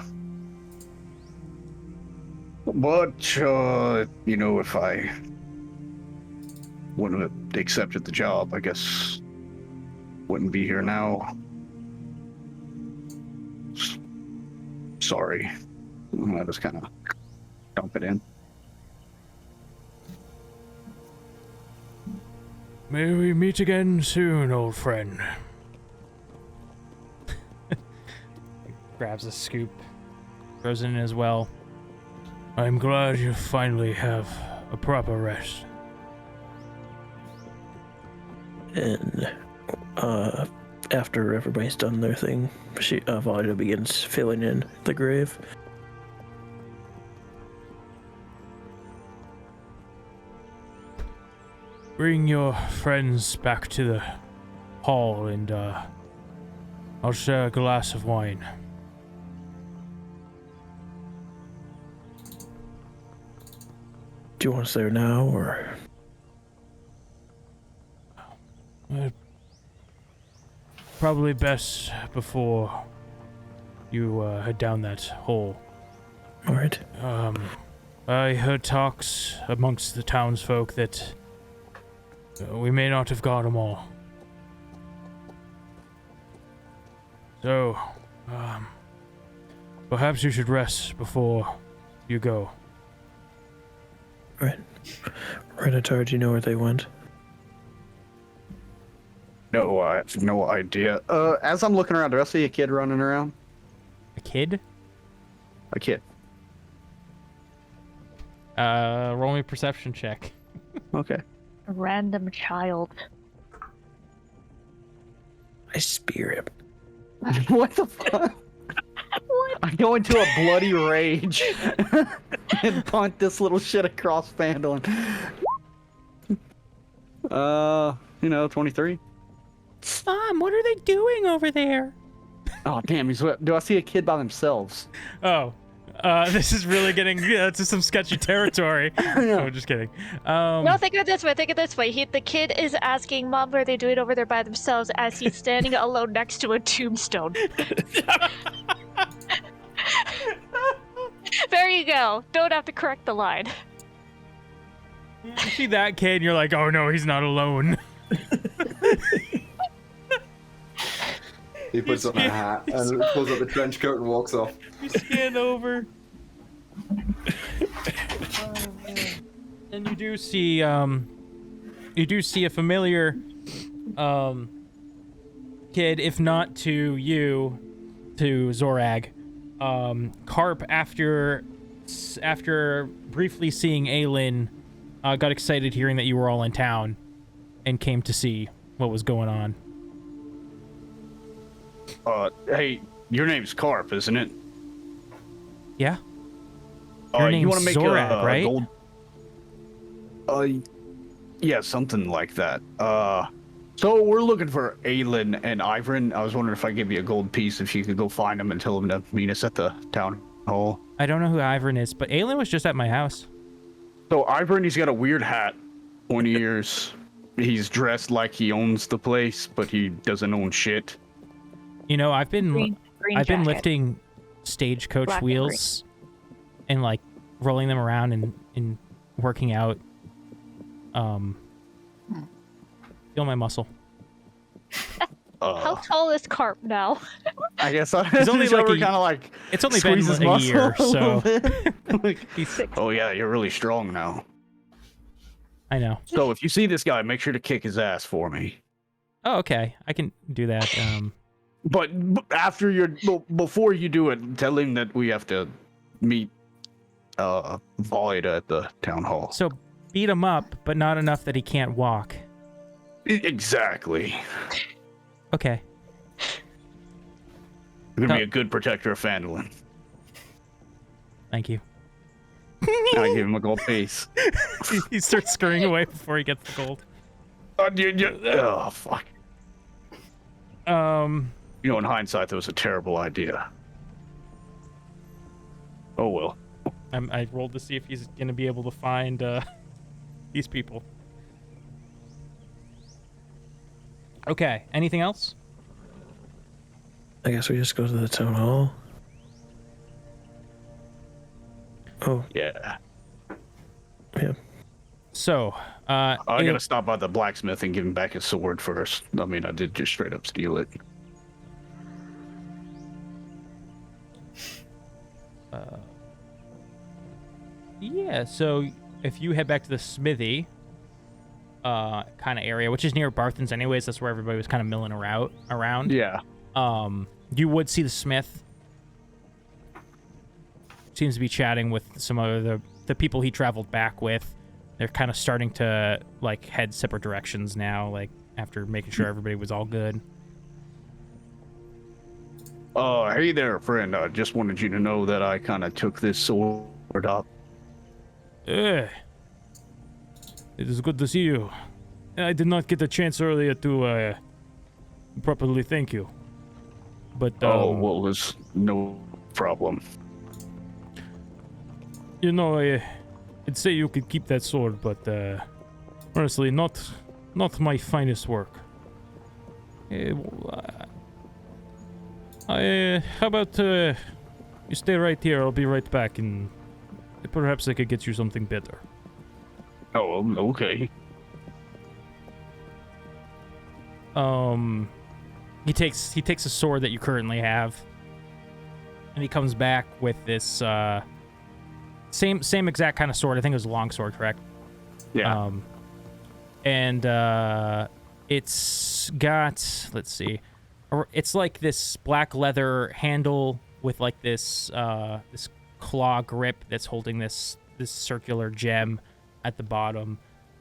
S3: but, if I wouldn't have accepted the job, I guess wouldn't be here now. Sorry. I just kind of dump it in.
S1: May we meet again soon, old friend. Grabs a scoop, throws it in as well. I'm glad you finally have a proper rest.
S4: And after everybody's done their thing, Volida begins filling in the grave.
S1: Bring your friends back to the hall, and I'll share a glass of wine.
S4: Do you want us there now, or?
S1: Probably best before you head down that hole.
S4: All right.
S1: I heard talks amongst the townsfolk that we may not have got them all. So, perhaps you should rest before you go.
S4: All right. Renatar, do you know where they went?
S3: No, I have no idea. As I'm looking around, do I see a kid running around?
S1: kid?
S3: A kid.
S1: Roll me a perception check.
S3: Okay.
S2: A random child.
S4: I spear him.
S3: What the fuck?
S2: What?
S3: I go into a bloody rage and punt this little shit across Phandalin. 23.
S1: Mom, what are they doing over there?
S3: Oh, damn, do I see a kid by themselves?
S1: Oh, this is really getting to some sketchy territory. No, I'm just kidding.
S2: No, think of it this way. Think of it this way. The kid is asking Mom what are they doing over there by themselves as he's standing alone next to a tombstone. There you go. Don't have to correct the line.
S1: You see that kid, and you're like, oh no, he's not alone.
S6: He puts on a hat and pulls up the trench coat and walks off.
S1: You scan over. And you do see a familiar kid, if not to you, to Zorag. Carp, after briefly seeing Aelin, got excited hearing that you were all in town and came to see what was going on.
S3: Hey, your name's Carp, isn't it?
S1: Yeah? Your name's
S3: you want to make
S1: Zorag,
S3: a
S1: right?
S3: gold... yeah, something like that. So we're looking for Aelin and Ivrin. I was wondering if I give you a gold piece, if you could go find them and tell them to meet us at the town hall.
S1: I don't know who Ivrin is, but Aelin was just at my house.
S3: So Ivrin, he's got a weird hat, pointy ears. He's dressed like he owns the place, but he doesn't own shit.
S1: You know, I've been
S2: Green
S1: lifting
S2: jacket.
S1: stagecoach
S2: Black and
S1: wheels and like rolling them around and working out. Feel my muscle.
S2: How tall is Carp now?
S3: I guess
S1: He's only like
S3: kind of like
S1: it's only been
S3: squeeze his
S1: a
S3: muscle
S1: year,
S3: a little
S1: so
S3: bit. Like,
S1: he's,
S3: oh yeah, you're really strong now.
S1: I know.
S3: So if you see this guy, make sure to kick his ass for me.
S1: Oh, okay. I can do that.
S3: But before you do it, tell him that we have to meet Voida at the town hall.
S1: So beat him up, but not enough that he can't walk.
S3: Exactly.
S1: Okay.
S3: You're gonna be a good protector of Phandalin.
S1: Thank you.
S3: I give him a gold piece.
S1: He starts scurrying away before he gets the gold.
S3: Oh fuck.
S1: You
S3: know, in hindsight, that was a terrible idea. Oh well.
S1: I rolled to see if he's gonna be able to find these people. Okay. Anything else?
S4: I guess we just go to the town hall. Oh.
S3: Yeah.
S4: Yeah.
S1: So,
S3: I gotta stop by the blacksmith and give him back his sword first. I mean, I did just straight up steal it.
S1: Yeah, so if you head back to the smithy kind of area, which is near Barthen's anyways, that's where everybody was kind of milling around.
S3: Yeah.
S1: You would see the smith. Seems to be chatting with some of the people he traveled back with. They're kind of starting to like head separate directions now, like after making sure everybody was all good.
S3: Hey there, friend. I just wanted you to know that I kind of took this sword up.
S1: It is good to see you. I did not get a chance earlier to properly thank you. But
S3: well, there's no problem.
S1: You know, I'd say you could keep that sword, but honestly, not my finest work. How about you stay right here? I'll be right back, and perhaps I could get you something better.
S3: Oh, okay.
S1: He takes a sword that you currently have, and he comes back with this same exact kind of sword. I think it was a long sword, correct?
S3: Yeah.
S1: And it's got, let's see, it's like this black leather handle with like this this claw grip that's holding this circular gem at the bottom.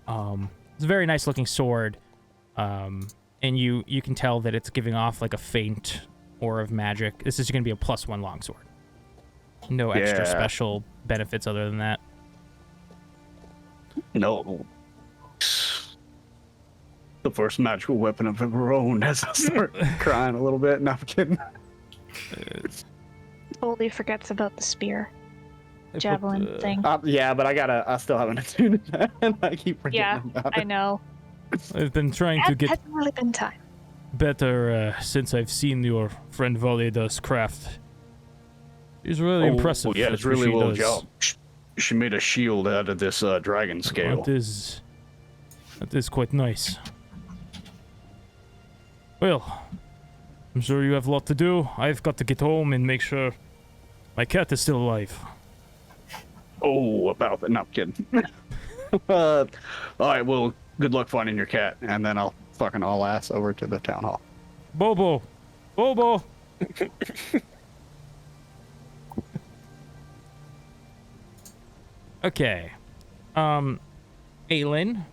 S1: It's a very nice looking sword, and you can tell that it's giving off like a faint aura of magic. This is going to be a +1 longsword. No extra special benefits other than that.
S3: No. The first magical weapon I've ever owned. As I start crying a little bit. No, I'm kidding.
S2: Totally forgets about the spear. Javelin thing.
S3: Yeah, but I still haven't attuned to that, and I keep forgetting about it.
S2: I know.
S1: I've been trying to get
S2: Hasn't really been time.
S1: better since I've seen your friend Valida's craft. It's really impressive.
S3: Yeah, it's really well job. She made a shield out of this dragon scale.
S1: That is quite nice. Well, I'm sure you have a lot to do. I've got to get home and make sure my cat is still alive.
S3: Oh, about it. No, I'm kidding. All right, well, good luck finding your cat, and then I'll fucking haul ass over to the town hall.
S1: Bobo! Bobo! Okay. Aelin.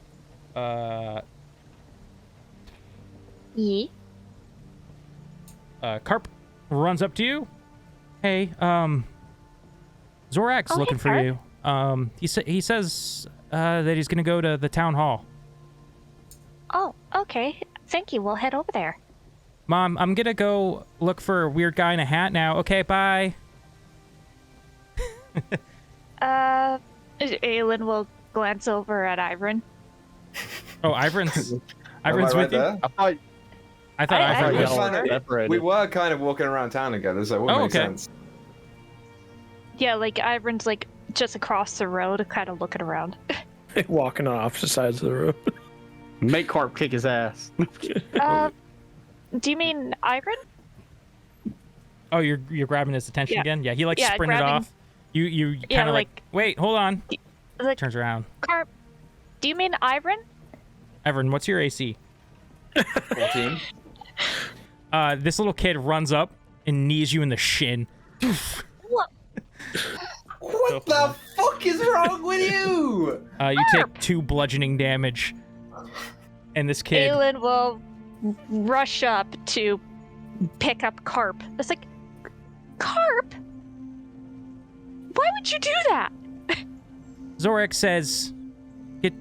S1: Carp runs up to you. Hey, Zorak's looking for you. He says that he's gonna go to the town hall.
S2: Oh, okay. Thank you. We'll head over there.
S1: Mom, I'm gonna go look for a weird guy in a hat now. Okay, bye.
S2: Aelin will glance over at Ivern.
S1: Oh, Ivern's with you? I thought Ivern was.
S6: We were kind of walking around town together, so it would make sense.
S2: Yeah, like Ivern's like just across the road, kind of looking around.
S4: Walking on opposite sides of the road.
S3: Make Carp kick his ass.
S2: Do you mean Ivern?
S1: Oh, you're grabbing his attention again? Yeah, he sprinted off. You kind of wait, hold on. Turns around.
S2: Carp, do you mean Ivern?
S1: Ivern, what's your AC?
S6: 14.
S1: This little kid runs up and knees you in the shin.
S6: What the fuck is wrong with you?
S1: You take 2 bludgeoning damage. And this kid...
S2: Aelin will rush up to pick up Carp. It's like, Carp? Why would you do that?
S1: Zorak says, get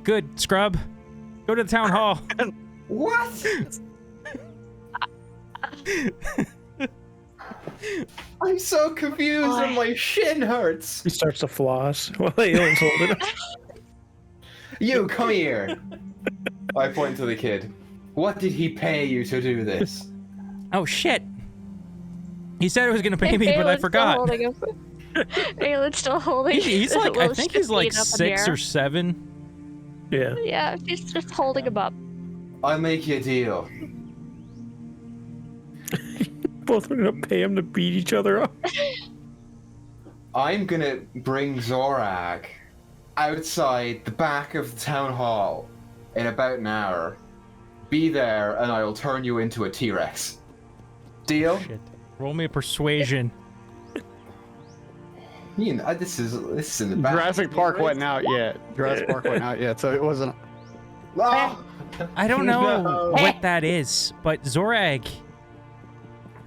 S1: good, scrub. Go to the town hall.
S6: What? I'm so confused and my shin hurts.
S4: He starts to floss while Aelin's holding it.
S6: You, come here. I point to the kid. What did he pay you to do this?
S1: Oh, shit. He said he was going to pay me, but I forgot.
S2: Aelin's still holding
S1: He's like, I think he's like 6 or 7.
S4: Yeah.
S2: Yeah, he's just holding him up.
S6: I'll make you a deal.
S4: Both are going to pay him to beat each other up.
S6: I'm going to bring Zorak outside the back of the town hall in about an hour. Be there and I'll turn you into a T-Rex. Deal?
S1: Shit. Roll me a persuasion.
S6: You know, this is in the back.
S3: Jurassic Park wasn't out yet. So it wasn't.
S6: Oh!
S1: I don't know what that is, but Zorag,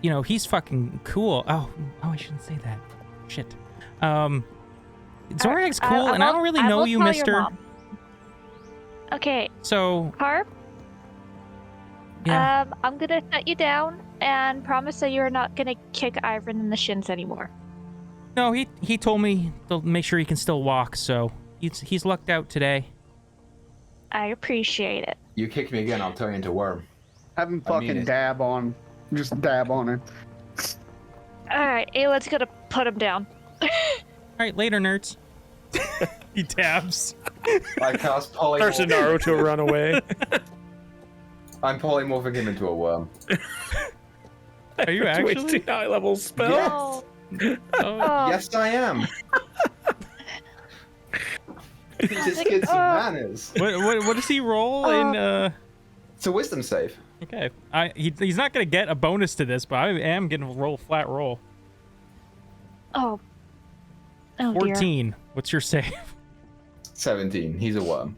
S1: you know, he's fucking cool. Oh, I shouldn't say that. Shit. Zorag's cool, and I don't really know you, mister.
S2: Okay.
S1: So.
S2: Carp?
S1: Yeah.
S2: I'm gonna set you down and promise that you're not gonna kick Ivern in the shins anymore.
S1: No, he told me to make sure he can still walk, so he's lucked out today.
S2: I appreciate it.
S6: You kick me again, I'll turn you into a worm.
S3: Have him fucking dab on. Just dab on him.
S2: Alright, Aelin's gonna put him down.
S1: Alright, later, nerds. He dabs.
S6: I cast polymorph.
S4: Starts Naruto to run away.
S6: I'm polymorphing him into a worm.
S1: Are you actually?
S4: Wasting high level spell?
S6: Yes. Yes, I am. Teach this kid some manners.
S1: What does he roll in
S6: It's a wisdom save.
S1: Okay. He's not going to get a bonus to this, but I am going to roll a flat roll.
S2: Oh. Oh,
S1: 14.
S2: dear.
S1: What's your save?
S6: 17. He's a worm.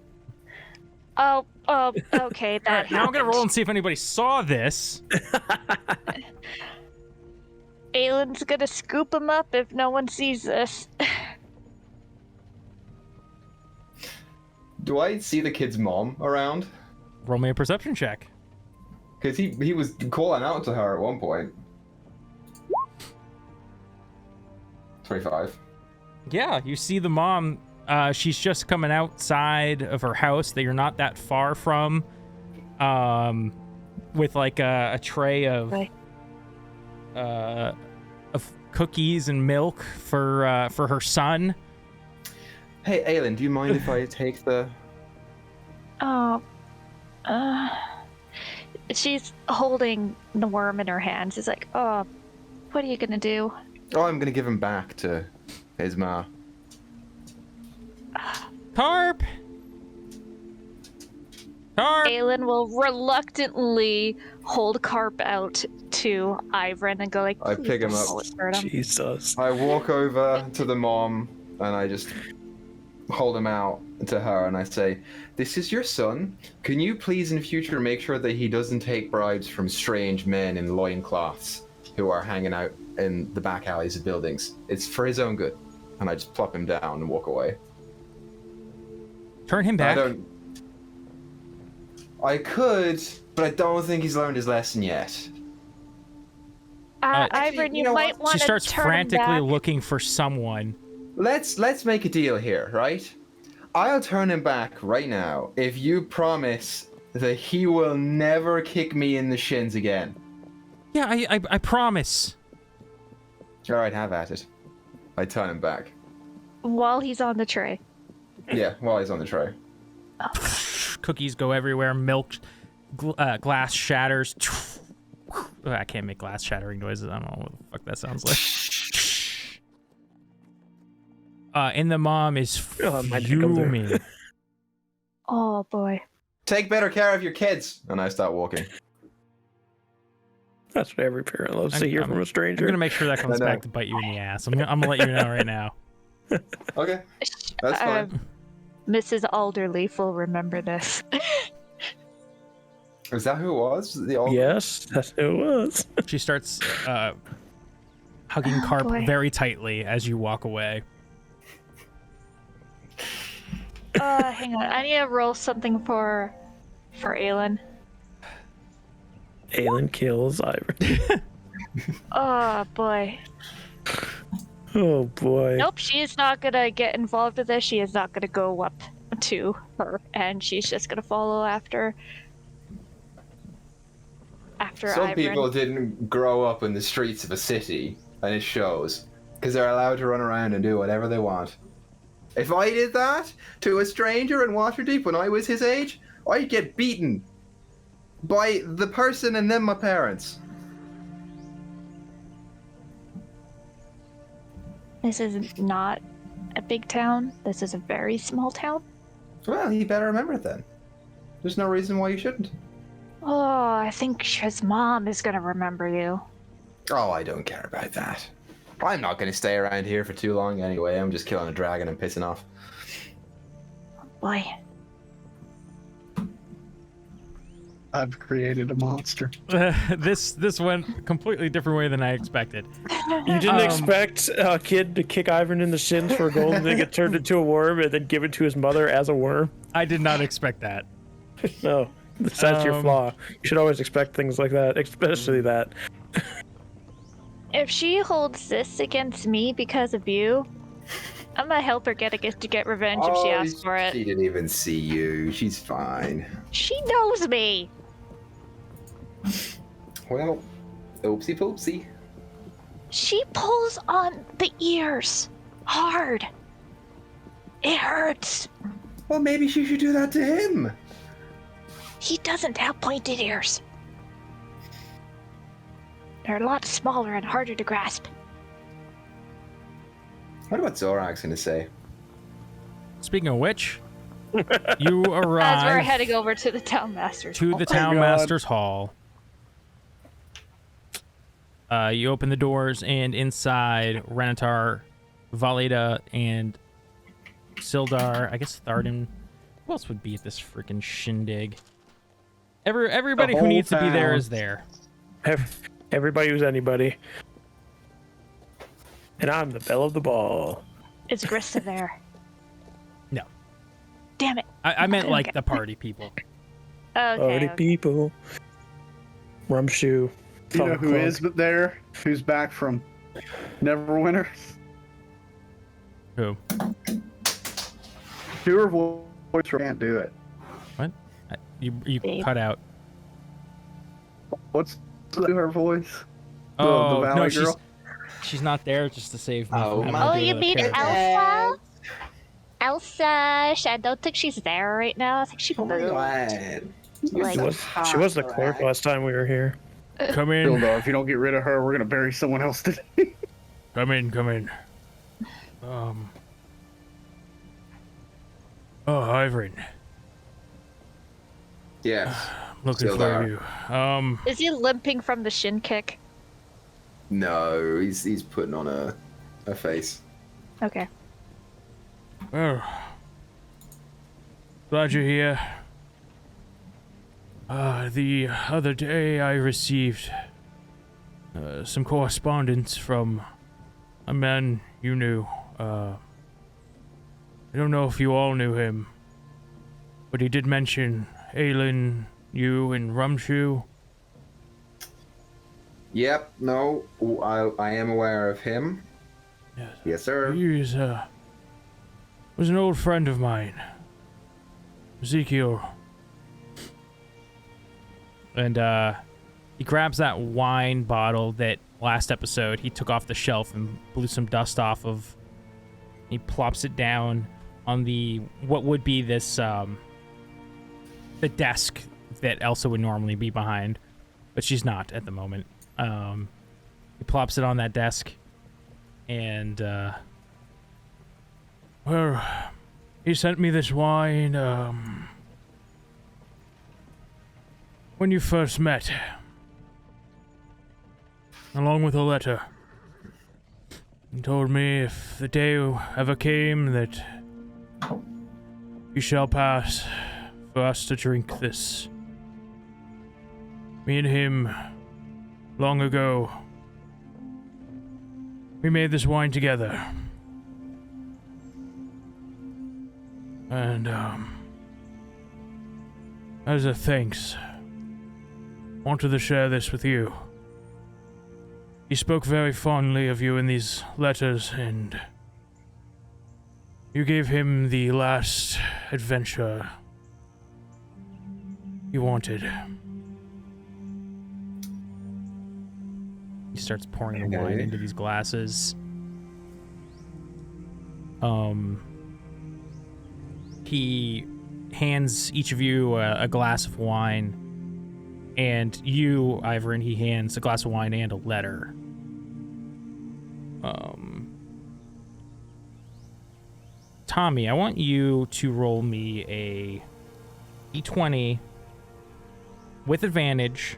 S2: Oh, okay, that
S1: Alright, now I'm going to roll and see if anybody saw this.
S2: Aylin's gonna scoop him up if no one sees this.
S6: Do I see the kid's mom around?
S1: Roll me a perception check.
S6: Because he was calling out to her at one point. 25.
S1: Yeah, you see the mom. She's just coming outside of her house that you're not that far from, with like a tray of cookies and milk for her son.
S6: Hey, Aylin, do you mind if I take the...
S2: Oh, she's holding the worm in her hands. She's like, oh, what are you gonna do?
S6: Oh, I'm gonna give him back to his ma.
S1: Carp!
S2: Aylin will reluctantly hold Carp out to Ivren and go like,
S6: I pick him up.
S2: hurt him.
S4: Jesus.
S6: I walk over to the mom and I just hold him out to her and I say, "This is your son. Can you please in future make sure that he doesn't take bribes from strange men in loincloths who are hanging out in the back alleys of buildings? It's for his own good." And I just plop him down and walk away.
S1: Turn him back.
S6: I could, but I don't think he's learned his lesson yet.
S2: Ivren, you might want to
S1: She starts
S2: turn
S1: frantically
S2: back.
S1: looking for someone.
S6: Let's make a deal here, right? I'll turn him back right now if you promise that he will never kick me in the shins again.
S1: Yeah, I promise.
S6: All right, have at it. I turn him back.
S2: While he's on the tray.
S6: Yeah, while he's on the tray.
S1: Cookies go everywhere. Milk, glass shatters. I can't make glass shattering noises. I don't know what the fuck that sounds like. And the mom is fuming.
S2: Oh boy.
S6: Take better care of your kids. And I start walking.
S4: That's what every parent loves to hear from a stranger.
S1: I'm gonna make sure that comes back to bite you in the ass. I'm gonna let you know right now.
S6: Okay, that's fine.
S2: Mrs. Alderleaf will remember this.
S6: Is that who it was?
S4: Yes, that's who it was.
S1: She starts hugging Carp
S2: boy.
S1: very tightly as you walk away.
S2: Hang on. I need to roll something for Aylin.
S4: Aylin kills Ivern.
S2: Oh boy.
S4: Oh boy.
S2: Nope, she is not gonna get involved with this. She is not gonna go up to her, and she's just gonna follow after
S6: Some
S2: Ivren.
S6: people didn't grow up in the streets of a city, and it shows, because they're allowed to run around and do whatever they want. If I did that to a stranger in Waterdeep when I was his age, I'd get beaten by the person and then my parents.
S2: This is not a big town. This is a very small town.
S6: Well, you better remember it then. There's no reason why you shouldn't.
S2: Oh, I think his mom is gonna remember you.
S6: Oh, I don't care about that. I'm not going to stay around here for too long anyway. I'm just killing a dragon and pissing off.
S2: Boy.
S3: I've created a monster.
S1: This went a completely different way than I expected.
S4: You didn't expect a kid to kick Ivern in the shins for a gold and then get turned into a worm and then give it to his mother as a worm?
S1: I did not expect that.
S4: No, that's your flaw. You should always expect things like that, especially that.
S2: If she holds this against me because of you, I'm gonna help her get revenge if she asks for it.
S6: She didn't even see you. She's fine.
S2: She knows me.
S6: Well, oopsie poopsie.
S2: She pulls on the ears hard. It hurts.
S6: Well, maybe she should do that to him.
S2: He doesn't have pointed ears. They're a lot smaller and harder to grasp.
S6: What about Zorag's gonna say?
S1: Speaking of which, You arrive
S2: As we're heading over to the town master's
S1: to
S2: hall.
S1: the town master's hall. You open the doors, and inside, Renatar, Valida, and Sildar. I guess Tharden. Who else would be at this freaking shindig? Everybody who needs to be there is there.
S4: Everybody who's anybody. And I'm the belle of the ball.
S2: Is Grista there?
S1: No.
S2: Damn it.
S1: I meant like
S2: Okay.
S1: the party people.
S2: Okay.
S4: Party people. Rumshoe.
S3: You know who is there? Who's back from Neverwinter?
S1: Who?
S3: Do her voice can't do it.
S1: What? You
S2: Babe.
S1: cut out.
S3: What's her voice?
S1: Oh,
S3: the
S1: no,
S3: Valley girl?
S1: she's not there just to save me.
S6: Oh,
S1: from having
S6: my
S1: to do
S2: you
S1: the
S2: mean
S1: character.
S2: Elsa? Elsa, I don't think she's there right now. I think she
S6: Oh my
S2: moved.
S6: god.
S2: Like-
S4: She was the clerk last time we were here.
S1: Come in.
S3: Sildar, if you don't get rid of her, we're gonna bury someone else today.
S1: Come in. Oh, Ivrin.
S6: Yes.
S1: Looking
S6: Sildar.
S1: for you.
S2: Is he limping from the shin kick?
S6: No, he's putting on a face.
S2: Okay.
S1: Well, glad you're here. The other day I received some correspondence from a man you knew. I don't know if you all knew him, but he did mention Aelin, you, and Rumshoe.
S6: Yep, no, I am aware of him.
S1: Yes.
S6: Yes, sir.
S1: He was an old friend of mine, Ezekiel. And he grabs that wine bottle that last episode he took off the shelf and blew some dust off of. He plops it down on what would be this the desk that Elsa would normally be behind, but she's not at the moment. He plops it on that desk, and well, he sent me this wine when you first met, along with a letter. He told me if the day ever came that you shall pass for us to drink this. Me and him, long ago, we made this wine together. And, as a thanks, wanted to share this with you. He spoke very fondly of you in these letters, and you gave him the last adventure he wanted. He starts pouring the wine into these glasses. He hands each of you a glass of wine, and you, Ivrin, he hands a glass of wine and a letter. Tommy, I want you to roll me a d20 with advantage.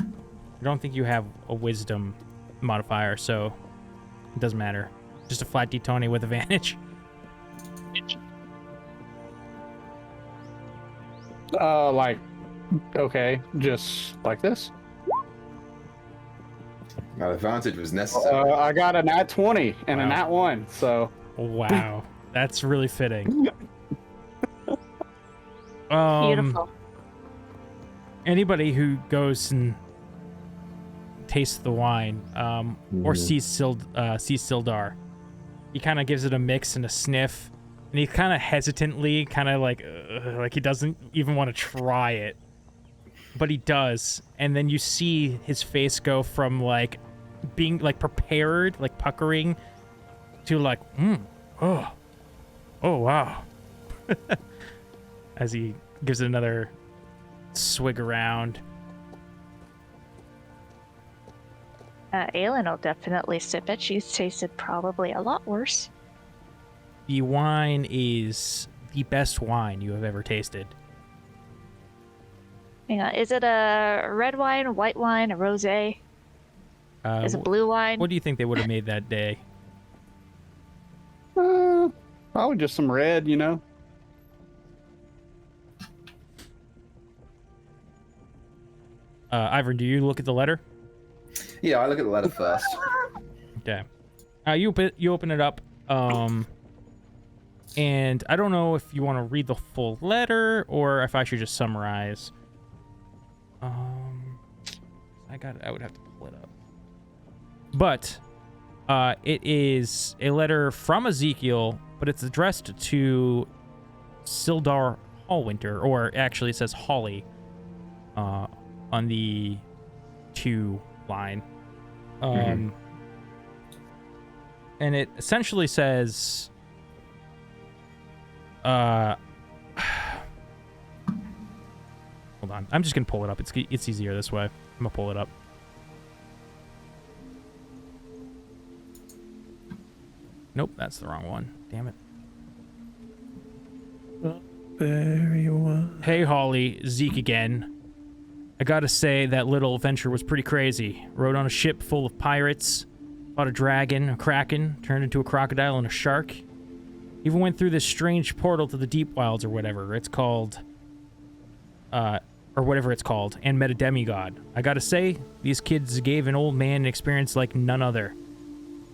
S1: I don't think you have a wisdom modifier, so it doesn't matter. Just a flat d20 with advantage.
S3: Okay, just like this.
S6: My advantage was necessary.
S3: I got a nat 20 and a
S1: Wow.
S3: nat 1, so.
S1: Wow, that's really fitting.
S2: Beautiful.
S1: Anybody who goes and tastes the wine, or sees Sildar, he kind of gives it a mix and a sniff, and he kind of hesitantly, kind of like he doesn't even want to try it, but he does, and then you see his face go from like being like prepared, like puckering, to like, oh wow, as he gives it another swig around.
S2: Aelin will definitely sip it. She's tasted probably a lot worse.
S1: The wine is the best wine you have ever tasted.
S2: Hang on, is it a red wine, a white wine, a rosé? Is it blue wine?
S1: What do you think they would have made that day?
S3: Probably just some red, you know.
S1: Ivan, do you look at the letter?
S6: Yeah, I look at the letter first.
S1: Okay. You open it up, and I don't know if you want to read the full letter or if I should just summarize. I would have to pull it up. But it is a letter from Ezekiel, but it's addressed to Sildar Hallwinter, or actually it says Holly on the 2 line. And it essentially says, hold on. I'm just going to pull it up. It's easier this way. I'm going to pull it up. Nope, that's the wrong one. Damn it.
S4: Very well.
S1: Hey, Holly. Zeke again. I gotta say, that little adventure was pretty crazy. Rode on a ship full of pirates, fought a dragon, a kraken, turned into a crocodile and a shark. Even went through this strange portal to the deep wilds or whatever it's called. Or whatever it's called, and met a demigod. I gotta say, these kids gave an old man an experience like none other.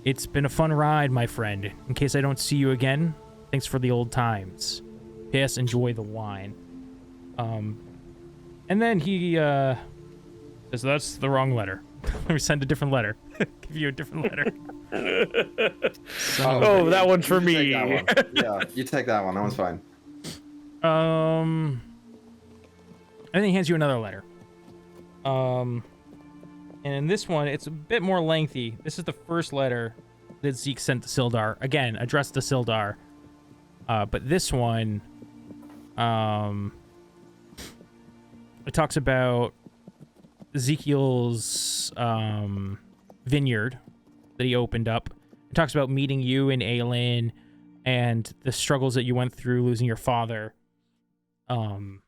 S1: It's been a fun ride, my friend. In case I don't see you again, thanks for the old times. P.S. Enjoy the wine. And then he says, that's the wrong letter. Let me send a different letter. Give you a different letter.
S4: Oh, that one's for me.
S6: That one. Yeah, you take that one. That one's fine.
S1: And then he hands you another letter. And in this one, it's a bit more lengthy. This is the first letter that Zeke sent to Sildar. Again, addressed to Sildar. But this one, it talks about Ezekiel's vineyard that he opened up. It talks about meeting you and Aelin and the struggles that you went through losing your father. And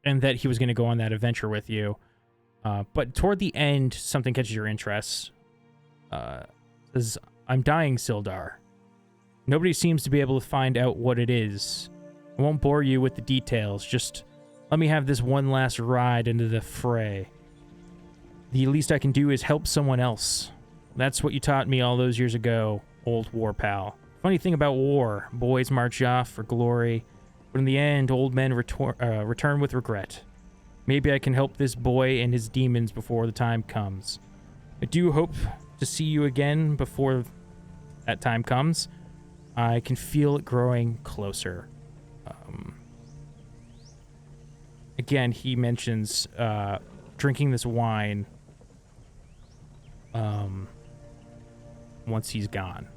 S1: that he was going to go on that adventure with you. But toward the end, something catches your interest. Says, I'm dying, Sildar. Nobody seems to be able to find out what it is. I won't bore you with the details. Just let me have this one last ride into the fray. The least I can do is help someone else. That's what you taught me all those years ago, old war pal. Funny thing about war, boys march off for glory, but in the end, old men return with regret. Maybe I can help this boy and his demons before the time comes. I do hope to see you again before that time comes. I can feel it growing closer. Again, he mentions drinking this wine once he's gone.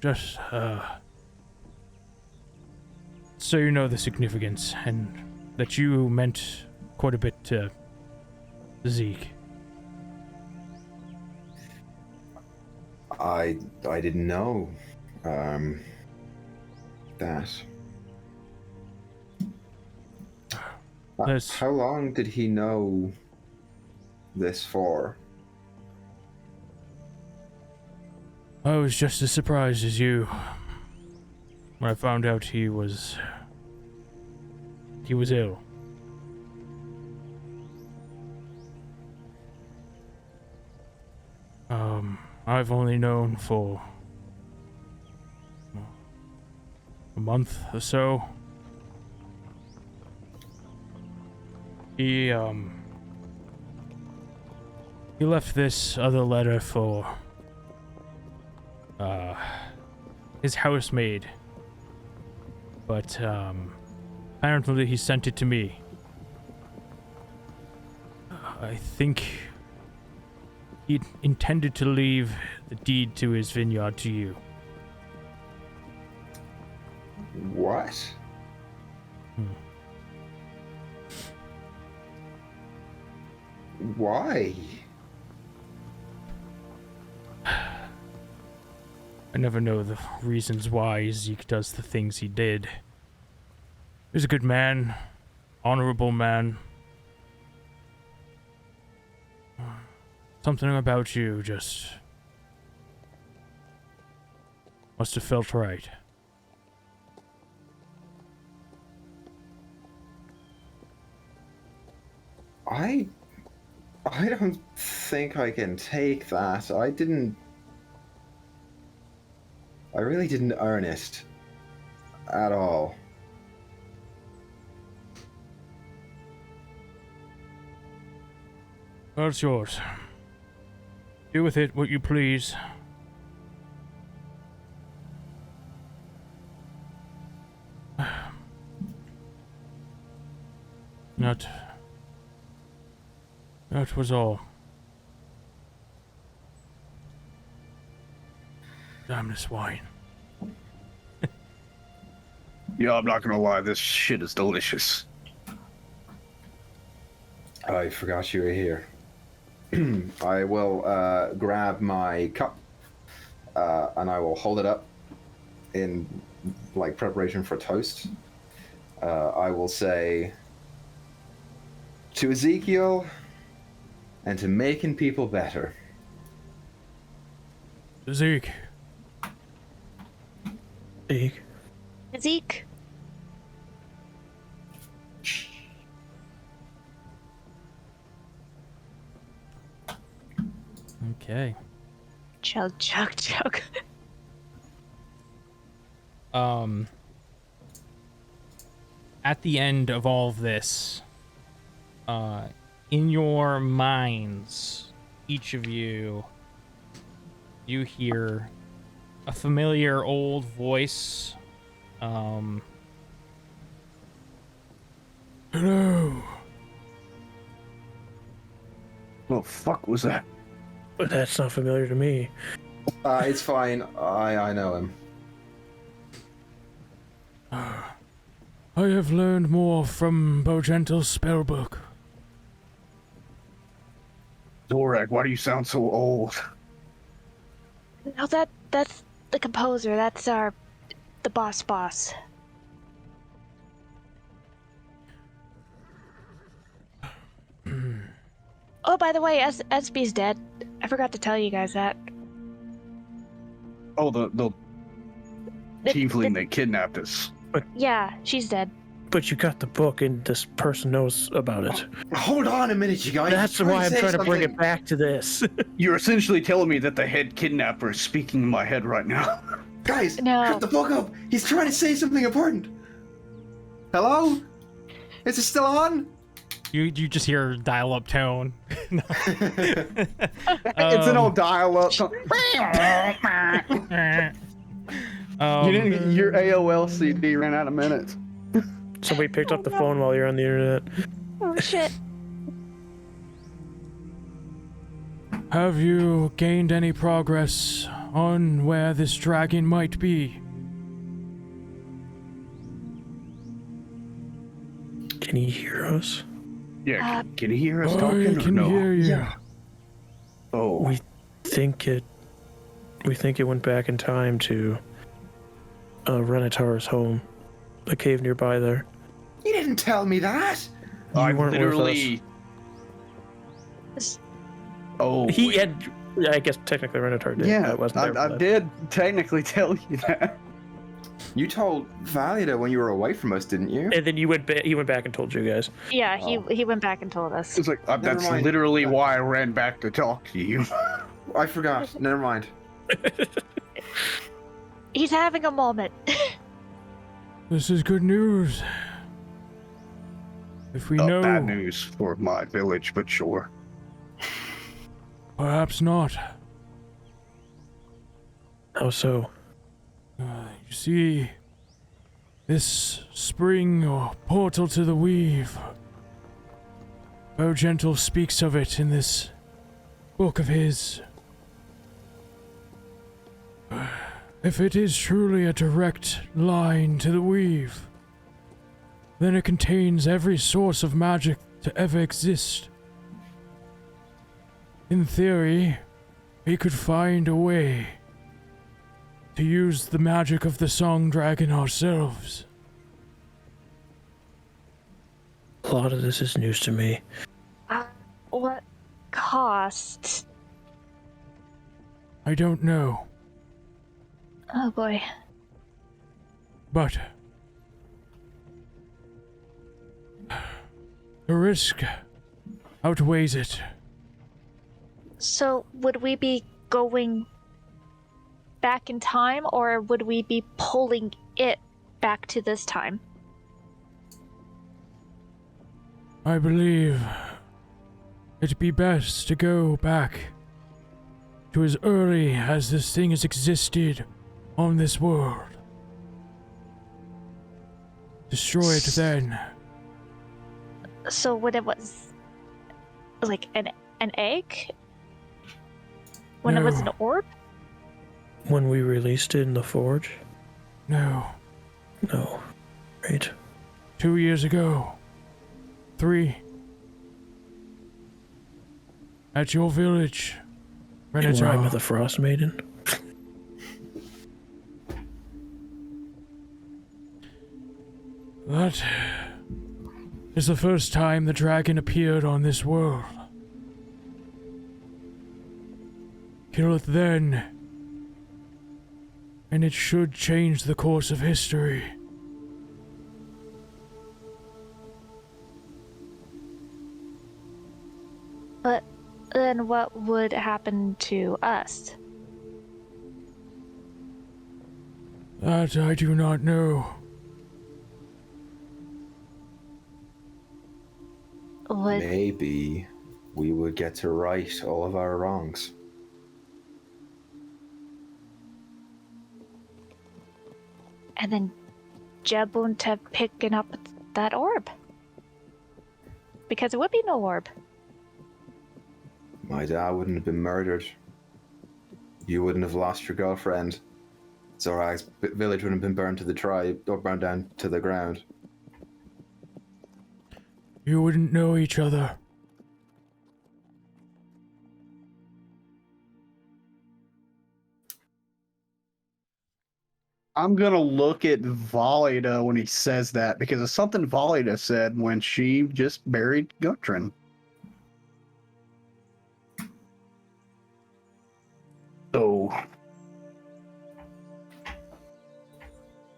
S1: Just so you know the significance, and that you meant quite a bit to Zeke.
S6: I didn't know that. How long did he know this for?
S1: I was just as surprised as you when I found out he was ill. I've only known for a month or so. He left this other letter for his housemaid, but apparently he sent it to me. I think he intended to leave the deed to his vineyard to you.
S6: What? Why?
S1: I never know the reasons why Zeke does the things he did. He's a good man, honorable man. Something about you just must have felt right.
S6: I don't think I can take that. I really didn't earn it at all.
S1: Well, it's yours. Do with it what you please. That was all. Damn this wine.
S3: Yeah, I'm not gonna lie, this shit is delicious.
S6: I forgot you were here. I will grab my cup and I will hold it up in like preparation for toast. I will say to Ezekiel and to making people better.
S1: Zeke.
S4: Zeke.
S2: Zeke.
S1: Okay.
S2: Chug, chug, chug.
S1: At the end of all of this, in your minds, each of you hear a familiar old voice. Hello.
S3: What the fuck was that?
S4: But that's not familiar to me.
S6: It's fine. I know him.
S1: I have learned more from Bojentle's spellbook.
S3: Zorag, why do you sound so old?
S2: No, that's the composer. That's the boss. Oh, by the way, SB's dead. I forgot to tell you guys that.
S3: Oh, the tiefling that kidnapped us.
S2: Yeah, she's dead.
S4: But you got the book, and this person knows about it.
S6: Hold on a minute, you guys.
S4: That's why I'm trying to bring it back to this.
S3: You're essentially telling me that the head kidnapper is speaking in my head right now.
S6: Guys,
S2: No.
S6: cut the book up. He's trying to say something important. Hello? Is it still on?
S1: You just hear dial-up tone.
S3: It's an old dial-up. Your AOL CD ran out of minutes.
S4: Somebody picked up the phone while you're on the internet.
S2: Oh shit.
S1: Have you gained any progress on where this dragon might be?
S4: Can he hear us?
S3: Yeah, can you hear us
S1: I
S3: talking or
S1: can
S3: no?
S1: hear you.
S3: Yeah. Oh,
S4: We think it went back in time to Renatar's home, a cave nearby there.
S6: You didn't tell me that.
S3: I
S4: weren't with
S3: literally. Oh,
S4: He had, I guess technically Renatar did.
S3: yeah,
S4: I wasn't there for
S3: I
S4: that.
S3: did technically tell you that.
S6: You told Valida when you were away from us, didn't you?
S4: And then he went back and told you guys.
S2: Yeah, he went back and told us.
S3: It's like that's
S6: Never mind.
S3: literally why I ran back to talk to you.
S6: I forgot. Never mind.
S2: He's having a moment.
S1: This is good news. If we know,
S3: Bad news for my village, but sure.
S1: perhaps not.
S4: How so?
S1: You see, this spring or portal to the weave, Bogentle speaks of it in this book of his. If it is truly a direct line to the weave, then it contains every source of magic to ever exist. In theory, we could find a way to use the magic of the Song Dragon ourselves.
S4: A lot of this is news to me.
S2: What cost?
S1: I don't know,
S2: Oh boy.
S1: but the risk outweighs it.
S2: So, would we be going back in time, or would we be pulling it back to this time?
S1: I believe it'd be best to go back to as early as this thing has existed on this world. Destroy it then.
S2: So, when it was like an egg? When it was an
S1: No.
S2: orb?
S4: When we released it in the forge?
S1: No.
S4: No. Right.
S1: 2 years ago. 3. At your village,
S4: In Rime of
S1: Renatar.
S4: the Frost Maiden?
S1: That is the first time the dragon appeared on this world. Kill it then, and it should change the course of history.
S2: But then what would happen to us?
S1: That I do not know.
S2: Would
S6: Maybe we would get to right all of our wrongs.
S2: and then Jeb wouldn't have picking up that orb. Because it would be no orb.
S6: My dad wouldn't have been murdered. You wouldn't have lost your girlfriend. Zorag's village wouldn't have been burned to the tribe, or burned down to the ground.
S1: You wouldn't know each other.
S3: I'm gonna look at Volida when he says that, because it's something Volida said when she just buried Gundren. So,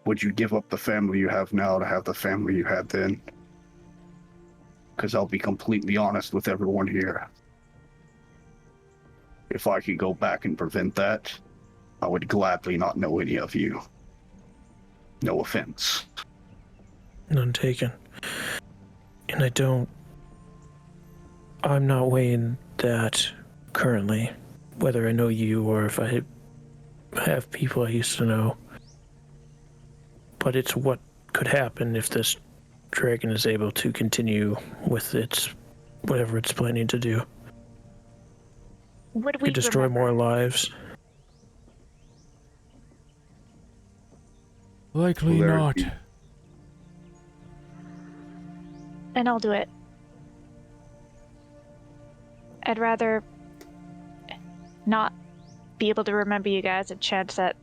S3: would you give up the family you have now to have the family you had then? Because I'll be completely honest with everyone here. If I could go back and prevent that, I would gladly not know any of you. No offense.
S4: None taken. And I'm not weighing that currently, whether I know you or if I have people I used to know. But it's what could happen if this dragon is able to continue with its whatever it's planning to do.
S2: Would
S4: It
S2: we
S4: could destroy
S2: remember?
S4: more lives.
S1: Likely
S6: Will there
S1: not.
S6: be-
S2: Then I'll do it. I'd rather not be able to remember you guys and chance at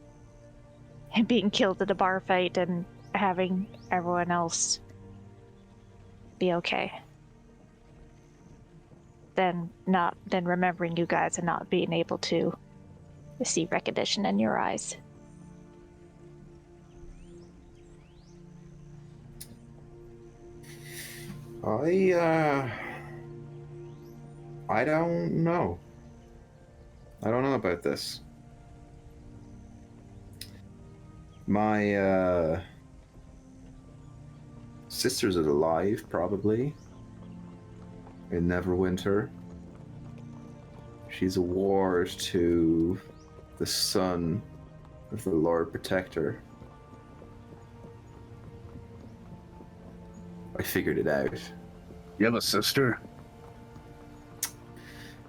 S2: him being killed in a bar fight and having everyone else be okay. Than remembering you guys and not being able to see recognition in your eyes.
S6: I don't know. I don't know about this. My sisters are alive, probably. In Neverwinter. She's a ward to the son of the Lord Protector. I figured it out.
S3: You have a sister?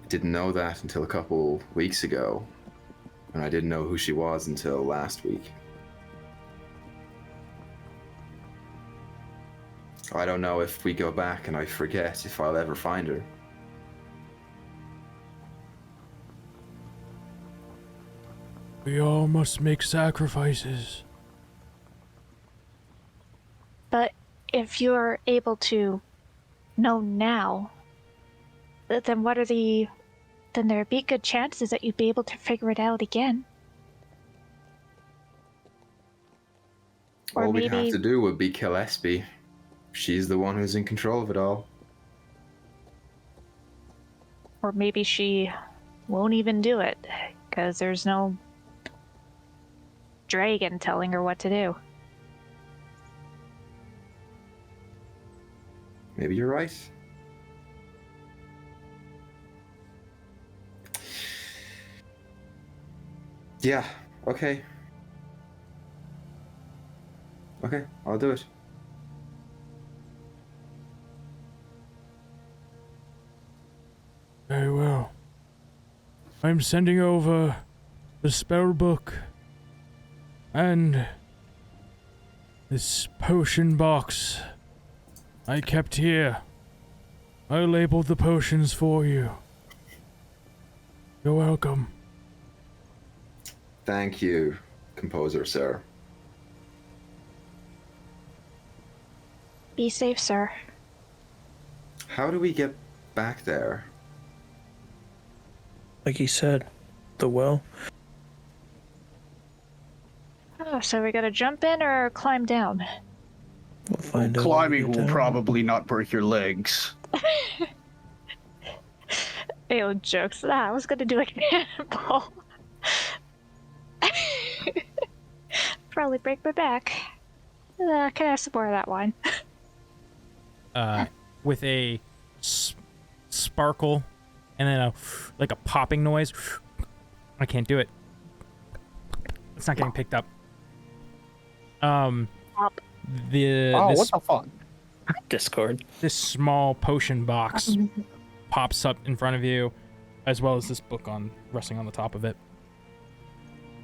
S6: Didn't know that until a couple weeks ago, and I didn't know who she was until last week. I don't know if we go back and I forget if I'll ever find her.
S1: We all must make sacrifices.
S2: But if you're able to know now, then then there'd be good chances that you'd be able to figure it out again. Or
S6: All
S2: maybe
S6: we'd have to do would be kill Espy. She's the one who's in control of it all.
S2: Or maybe she won't even do it, because there's no dragon telling her what to do.
S6: Maybe you're right. Yeah, okay. Okay, I'll do it.
S1: Very well. I'm sending over the spell book and this potion box I kept here. I labeled the potions for you. You're welcome.
S6: Thank you, composer, sir.
S2: Be safe, sir.
S6: How do we get back there?
S4: Like he said, the well.
S2: Oh, so we gotta jump in or climb down?
S4: We'll find out.
S3: Climbing
S4: when we
S3: will
S4: get down.
S3: probably not break your legs.
S2: Ew, jokes. I was gonna do a cannonball. Probably break my back. Can I have some more of that wine?
S1: With a sparkle and then a popping noise. I can't do it. It's not getting picked up.
S2: Pop.
S3: What the fuck?
S4: Discord.
S1: This small potion box pops up in front of you, as well as this book resting on the top of it.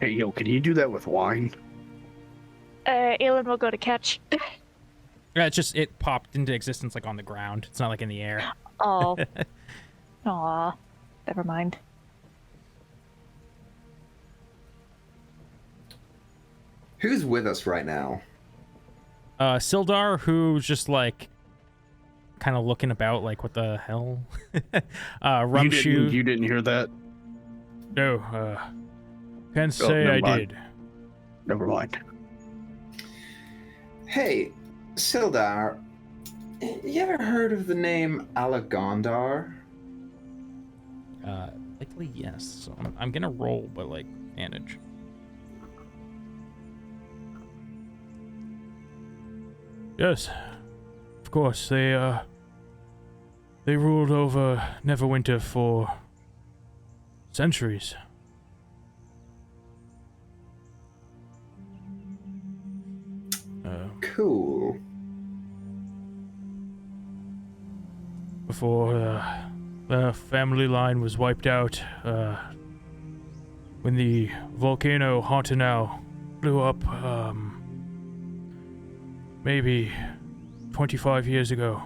S3: Hey, yo, can you do that with wine?
S2: Aelin will go to catch.
S1: Yeah, it popped into existence like on the ground. It's not like in the air.
S2: Oh. Aw. Never mind.
S6: Who's with us right now?
S1: Sildar, who's just like kind of looking about like, what the hell? Rumshoe.
S3: You didn't hear that?
S1: No, can't say
S3: never
S1: I
S3: mind.
S1: did.
S3: Never mind.
S6: Hey, Sildar, you ever heard of the name Alagondar?
S1: Likely yes. So I'm gonna roll, but like manage. Yes, of course. They ruled over Neverwinter for centuries.
S6: Cool.
S1: Before the family line was wiped out, when the volcano Hontanau blew up, maybe 25 years ago.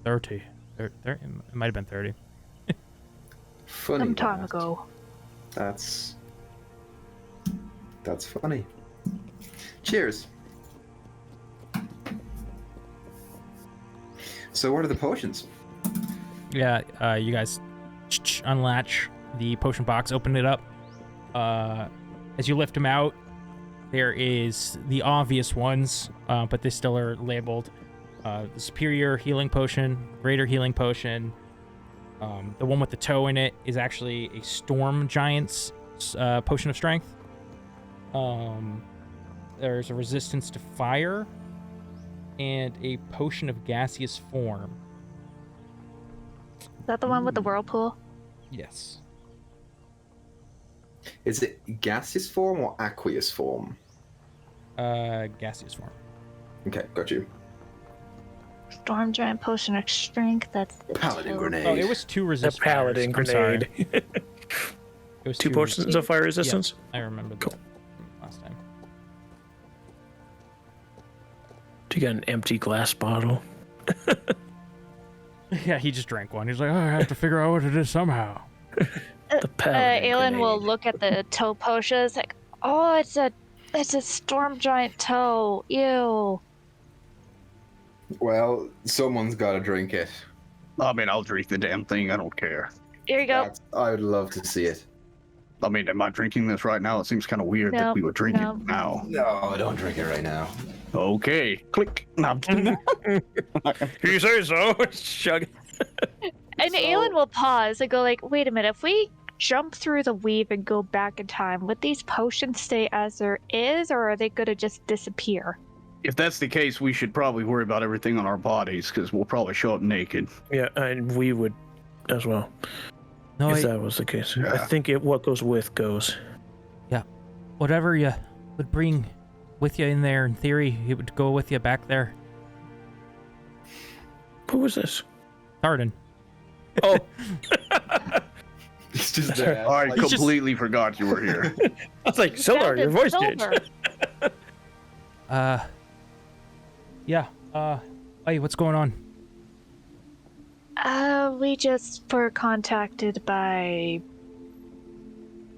S1: 30. It might have been 30.
S6: Funny.
S2: Some time
S6: that.
S2: ago.
S6: That's funny. Cheers. So what are the potions?
S1: Yeah, you guys unlatch the potion box, open it up. As you lift them out, there is the obvious ones, but they still are labeled. The superior healing potion, greater healing potion. The one with the toe in it is actually a storm giant's potion of strength. There's a resistance to fire and a potion of gaseous form.
S2: Is that the one with the whirlpool?
S1: Yes.
S6: Is it gaseous form or aqueous form?
S1: Gaseous form.
S6: Okay, got you.
S2: Storm giant potion of strength. That's the
S6: Paladin
S2: toe.
S6: grenade.
S1: Oh, it was 2
S4: The
S1: resistance.
S4: paladin grenade.
S1: It was
S4: Two potions of fire resistance.
S1: I remember that
S4: Cool.
S1: from last time.
S4: You got an empty glass bottle.
S1: Yeah, he just drank one. He's like, oh, I have to figure out what it is somehow.
S4: paladin
S2: Aelin will
S4: grenade.
S2: look at the toe potions like, oh, it's a storm giant toe. Ew.
S6: Well, someone's got to drink it.
S3: I mean, I'll drink the damn thing. I don't care.
S2: Here you go.
S6: I would love to see it.
S3: I mean, am I drinking this right now? It seems kind of weird that we would drink
S2: no.
S3: it now.
S6: No, don't drink it right now.
S3: Okay. Click. No, I'm kidding.
S4: You say so? Chug.
S2: And Aelin will pause and go like, wait a minute, if we jump through the weave and go back in time, would these potions stay as there is, or are they gonna just disappear?
S3: If that's the case, we should probably worry about everything on our bodies, because we'll probably show up naked.
S4: Yeah, and we would as well.
S1: No,
S4: If that was the case.
S3: Yeah.
S4: I think what goes with goes.
S1: whatever you would bring with you in there, in theory, it would go with you back there.
S4: Who was this?
S1: Arden.
S4: Oh,
S6: It's just there.
S3: I
S6: Like,
S3: completely forgot you were here.
S4: I was like, Sildar, your voice changed.
S1: Yeah. Hey, what's going on?
S2: We just were contacted by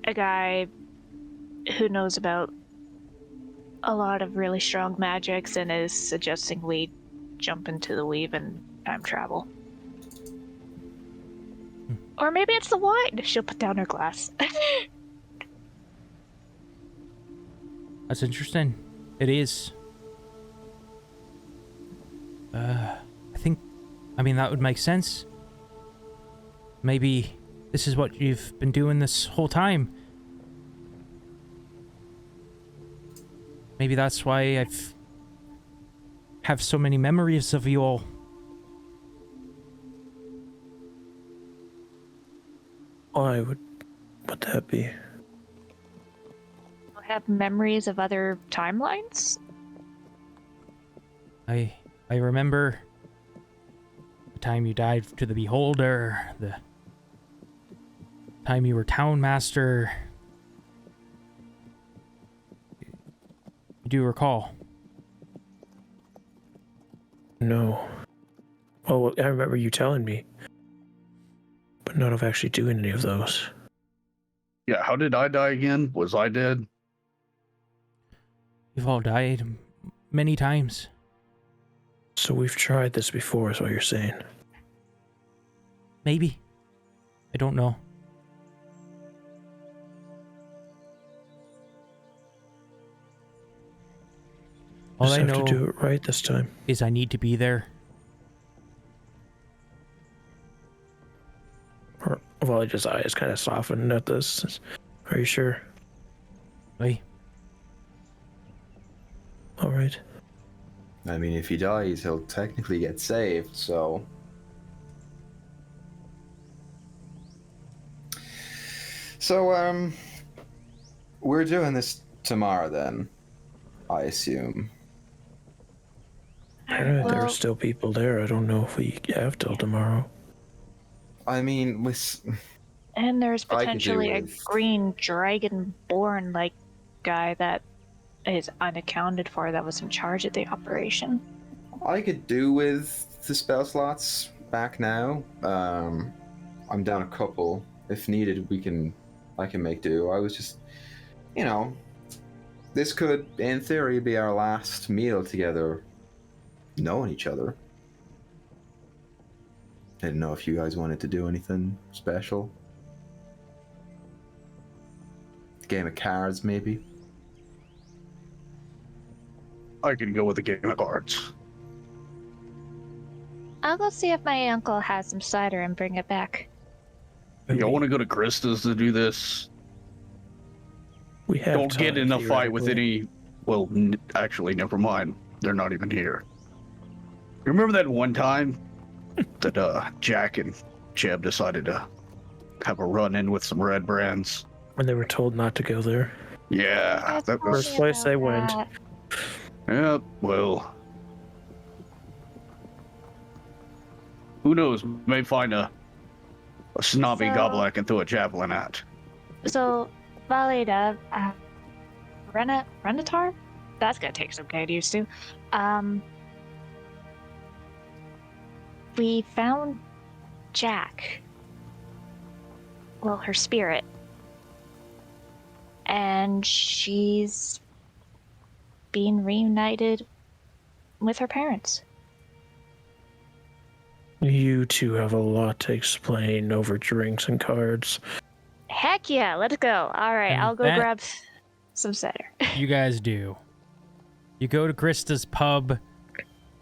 S2: a guy who knows about a lot of really strong magics and is suggesting we jump into the weave and time travel. Or maybe it's the wine. She'll put down her glass.
S1: That's interesting. It is. I mean, that would make sense. Maybe this is what you've been doing this whole time. Maybe that's why I've have so many memories of you all.
S4: Why would that be?
S2: I have memories of other timelines.
S1: I remember the time you died to the Beholder, the time you were town master. You do recall?
S4: No. Oh, I remember you telling me. But not of actually doing any of those.
S3: Yeah, how did I die again? Was I dead?
S1: You've all died many times.
S4: So we've tried this before, is what you're saying.
S1: Maybe. I don't know. All
S4: Just
S1: I
S4: have
S1: know
S4: to do it right this time.
S1: is I need to be there.
S4: Elijah's eyes kind of softened at this. Are you sure?
S1: Hey,
S4: All right.
S6: I mean, if he dies, he'll technically get saved, so... So, we're doing this tomorrow then, I assume.
S4: There
S2: Well-
S4: are still people there. I don't know if we have till tomorrow.
S6: I mean, with...
S2: And there's
S6: I could do
S2: potentially a
S6: with-
S2: green dragon-born like guy that is unaccounted for that was in charge of the operation.
S6: I could do with the spell slots back now. I'm down a couple. If needed, I can make do. I was just, this could, in theory, be our last meal together, knowing each other. I didn't know if you guys wanted to do anything special. Game of cards, maybe.
S3: I can go with a game of cards.
S2: I'll go see if my uncle has some cider and bring it back.
S3: Y'all want to go to Krista's to do this?
S4: We have
S3: Don't get
S4: time,
S3: in a fight with
S4: theoretically.
S3: any... Well, actually, never mind. They're not even here. Remember that one time that Jack and Jeb decided to have a run-in with some red brands?
S4: When they were told not to go there.
S3: Yeah, that was...
S4: First place they went.
S3: Yeah, well... Who knows? May find a snobby
S2: So-
S3: goblin I can throw a javelin at.
S2: So, Valida, Renatar? That's gonna take some getting used to. We found Jack. well, her spirit. And she's being reunited with her parents.
S4: You two have a lot to explain over drinks and cards.
S2: Heck yeah, let's go. All right,
S1: And
S2: I'll go grab some cider.
S1: You guys do. You go to Krista's pub.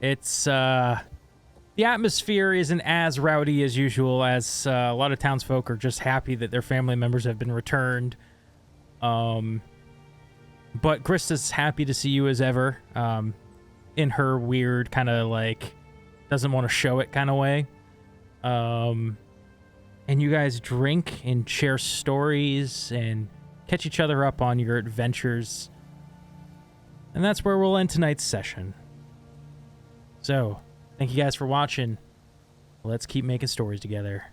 S1: It's, the atmosphere isn't as rowdy as usual, as a lot of townsfolk are just happy that their family members have been returned. But Krista's happy to see you as ever, in her weird kind of like doesn't want to show it kind of way. And you guys drink and share stories and catch each other up on your adventures. And that's where we'll end tonight's session. So, thank you guys for watching. Let's keep making stories together.